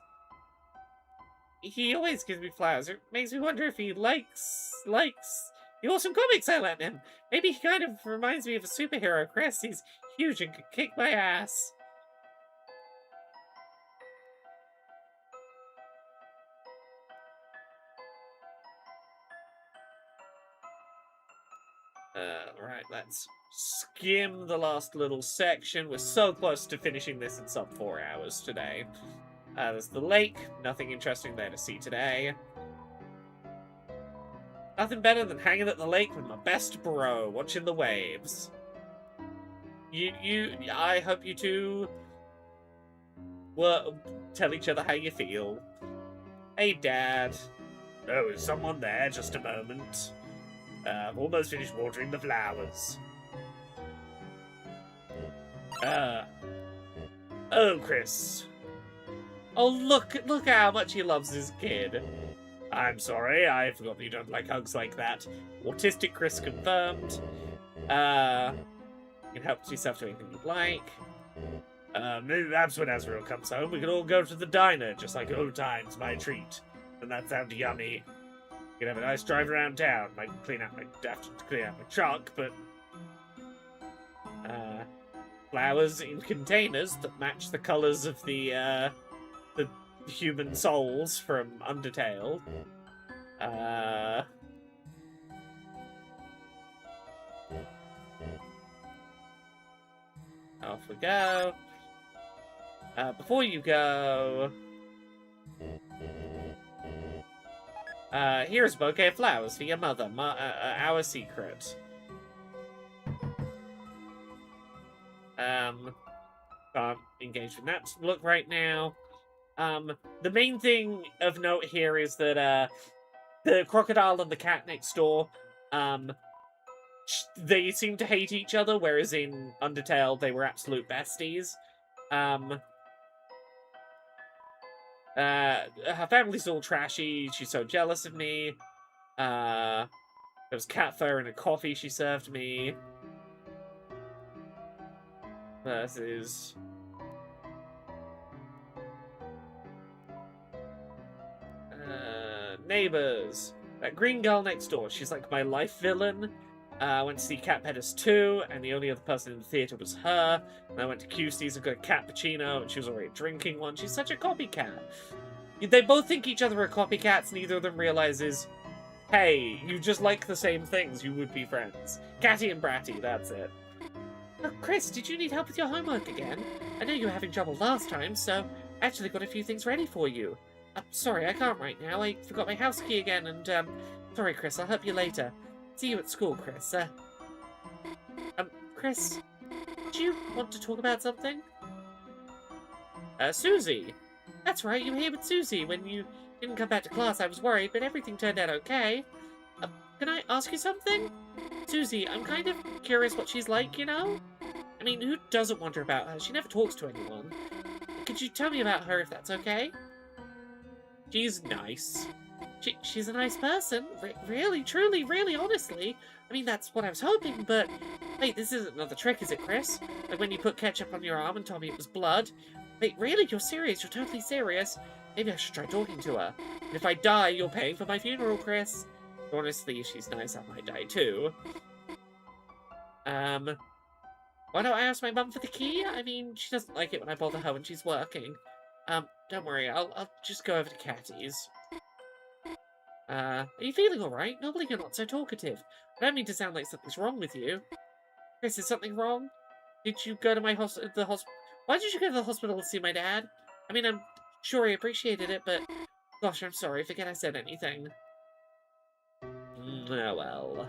He always gives me flowers. It makes me wonder if he likes the awesome comics I lent him. Maybe he kind of reminds me of a superhero, Chris. He's huge and could kick my ass. Right, let's skim the last little section. We're so close to finishing this in sub 4 hours today. There's the lake. Nothing interesting there to see today. Nothing better than hanging at the lake with my best bro, watching the waves. I hope you two will tell each other how you feel. Hey, Dad. Oh, is someone there? Just a moment. I've almost finished watering the flowers. Oh, Chris. Oh, look how much he loves his kid. I'm sorry, I forgot that you don't like hugs like that. Autistic Chris confirmed. You can help yourself to anything you'd like. Maybe perhaps when Azrael comes home, we can all go to the diner, just like old times, my treat. And that sounds yummy. You can have a nice drive around town. Might have to clean out my truck, but flowers in containers that match the colours of the human souls from Undertale. Off we go. Before you go, Here's a bouquet of flowers for your mother, our secret. Can't engage in that look right now. The main thing of note here is that, the crocodile and the cat next door, they seem to hate each other, whereas in Undertale, they were absolute besties. Her family's all trashy. She's so jealous of me. There was cat fur in a coffee she served me. Versus... neighbors. That green girl next door. She's like my life villain. I went to see Cat Pettis 2, and the only other person in the theatre was her. And I went to QC's and got a cappuccino, and she was already drinking one. She's such a copycat. They both think each other are copycats, neither of them realizes, hey, you just like the same things, you would be friends. Catty and Bratty, that's it. Oh, Chris, did you need help with your homework again? I know you were having trouble last time, so I actually got a few things ready for you. Sorry, I can't right now. I forgot my house key again, and, sorry, Chris, I'll help you later. See you at school, Chris. Chris, do you want to talk about something? Susie. That's right, you were here with Susie. When you didn't come back to class, I was worried, but everything turned out okay. Can I ask you something? Susie, I'm kind of curious what she's like, you know? I mean, who doesn't wonder about her? She never talks to anyone. Could you tell me about her if that's okay? She's nice. She's a nice person. Really, truly, really, honestly. I mean, that's what I was hoping, but... Wait, this isn't another trick, is it, Chris? Like when you put ketchup on your arm and told me it was blood? Wait, really? You're serious? You're totally serious? Maybe I should try talking to her. And if I die, you're paying for my funeral, Chris. Honestly, if she's nice, I might die too. Why don't I ask my mum for the key? I mean, she doesn't like it when I bother her when she's working. Don't worry, I'll just go over to Catty's. Are you feeling alright? Normally you're not so talkative. I don't mean to sound like something's wrong with you. Chris, is something wrong? Did you go to the hospital? Why did you go to the hospital to see my dad? I mean, I'm sure he appreciated it, but... Gosh, I'm sorry. Forget I said anything. Oh, well.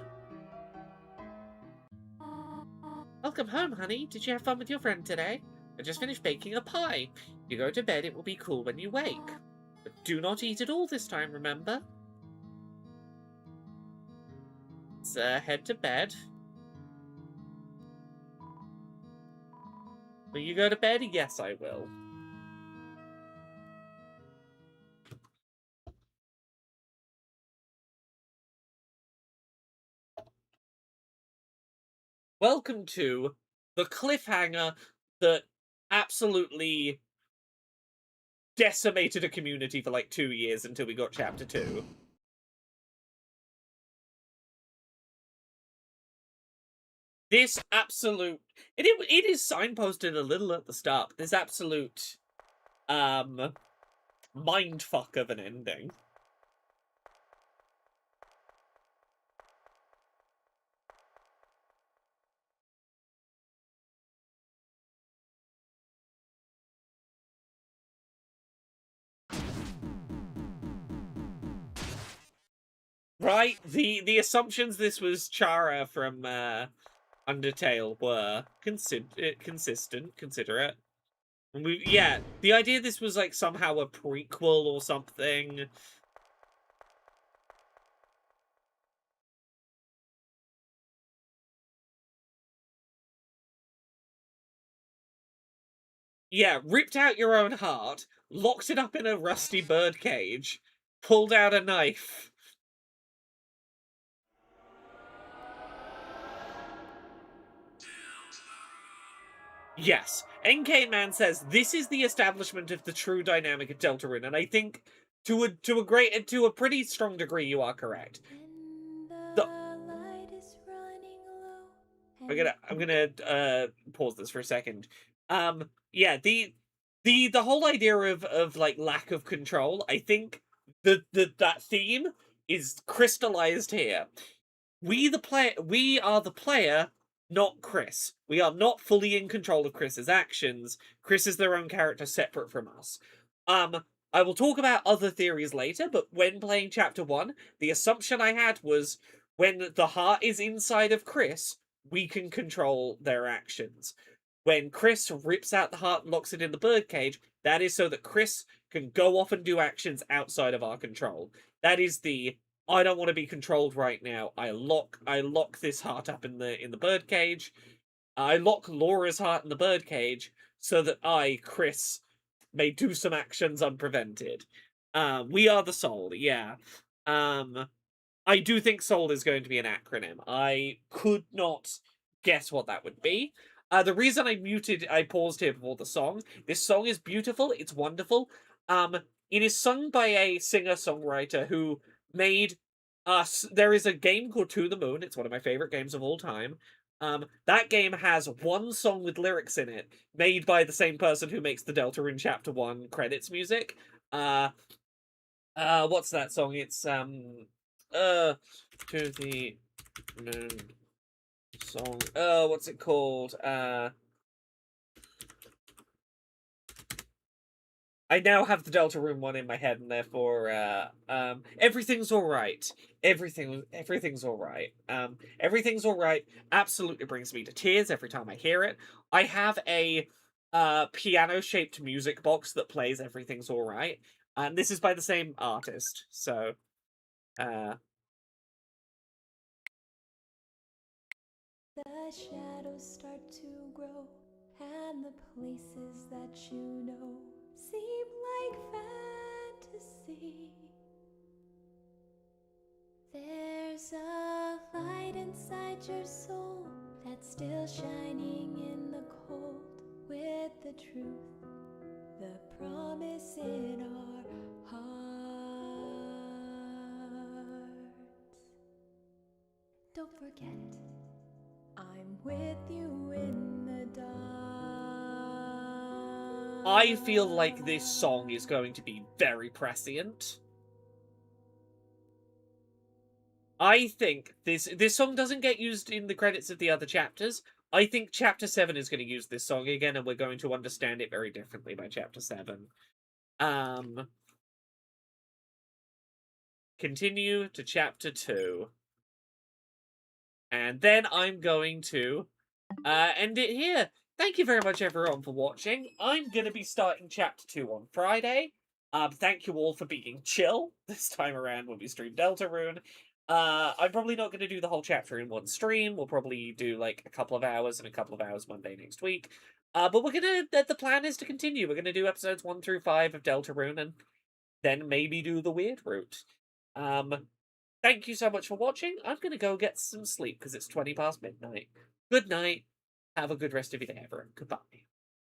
Welcome home, honey. Did you have fun with your friend today? I just finished baking a pie. You go to bed, it will be cool when you wake. But do not eat it all this time, remember? Let's head to bed. Will you go to bed? Yes, I will. Welcome to the cliffhanger that absolutely decimated a community for like 2 years until we got chapter 2. This absolute... It is signposted a little at the start. This absolute... mindfuck of an ending. Right? The assumptions this was Chara from, Undertale were consistent, considerate. Yeah, the idea this was like somehow a prequel or something. Yeah, ripped out your own heart, locked it up in a rusty bird cage, pulled out a knife. Yes, NK Man says this is the establishment of the true dynamic of Deltarune, and I think to a pretty strong degree you are correct. I'm gonna pause this for a second. Yeah, the whole idea of like lack of control, I think that theme is crystallized here. We are the player, not Chris. We are not fully in control of Chris's actions. Chris is their own character separate from us. I will talk about other theories later, but when playing Chapter 1, the assumption I had was when the heart is inside of Chris, we can control their actions. When Chris rips out the heart and locks it in the birdcage, that is so that Chris can go off and do actions outside of our control. That is the I don't want to be controlled right now. I lock this heart up in the birdcage. I lock Laura's heart in the birdcage so that I, Chris, may do some actions unprevented. We are the soul, yeah. I do think soul is going to be an acronym. I could not guess what that would be. The reason I paused here before the song, this song is beautiful, it's wonderful. It is sung by a singer-songwriter who made us. There is a game called To the Moon, it's one of my favorite games of all time. That game has one song with lyrics in it, made by the same person who makes the Deltarune Chapter 1 credits music. What's that song? It's, To the Moon song. What's it called? I now have the Deltarune one in my head, and therefore, everything's alright. Everything's alright. Everything's alright absolutely brings me to tears every time I hear it. I have a, piano-shaped music box that plays Everything's Alright, and this is by the same artist, so, The shadows start to grow, and the places that you know seem like fantasy. There's a light inside your soul that's still shining in the cold, with the truth, the promise in our hearts. Don't forget, I'm with you in the dark. I feel like this song is going to be very prescient. I think this song doesn't get used in the credits of the other chapters. I think Chapter 7 is going to use this song again, and we're going to understand it very differently by Chapter 7. Continue to Chapter 2. And then I'm going to end it here. Thank you very much, everyone, for watching. I'm going to be starting Chapter 2 on Friday. Thank you all for being chill this time around when we stream Deltarune. I'm probably not going to do the whole chapter in one stream. We'll probably do, like, a couple of hours and a couple of hours Monday next week. But we're gonna... The plan is to continue. We're gonna do episodes 1 through 5 of Deltarune and then maybe do the weird route. Thank you so much for watching. I'm gonna go get some sleep because it's 20 past midnight. Good night. Have a good rest of your day, everyone. Goodbye.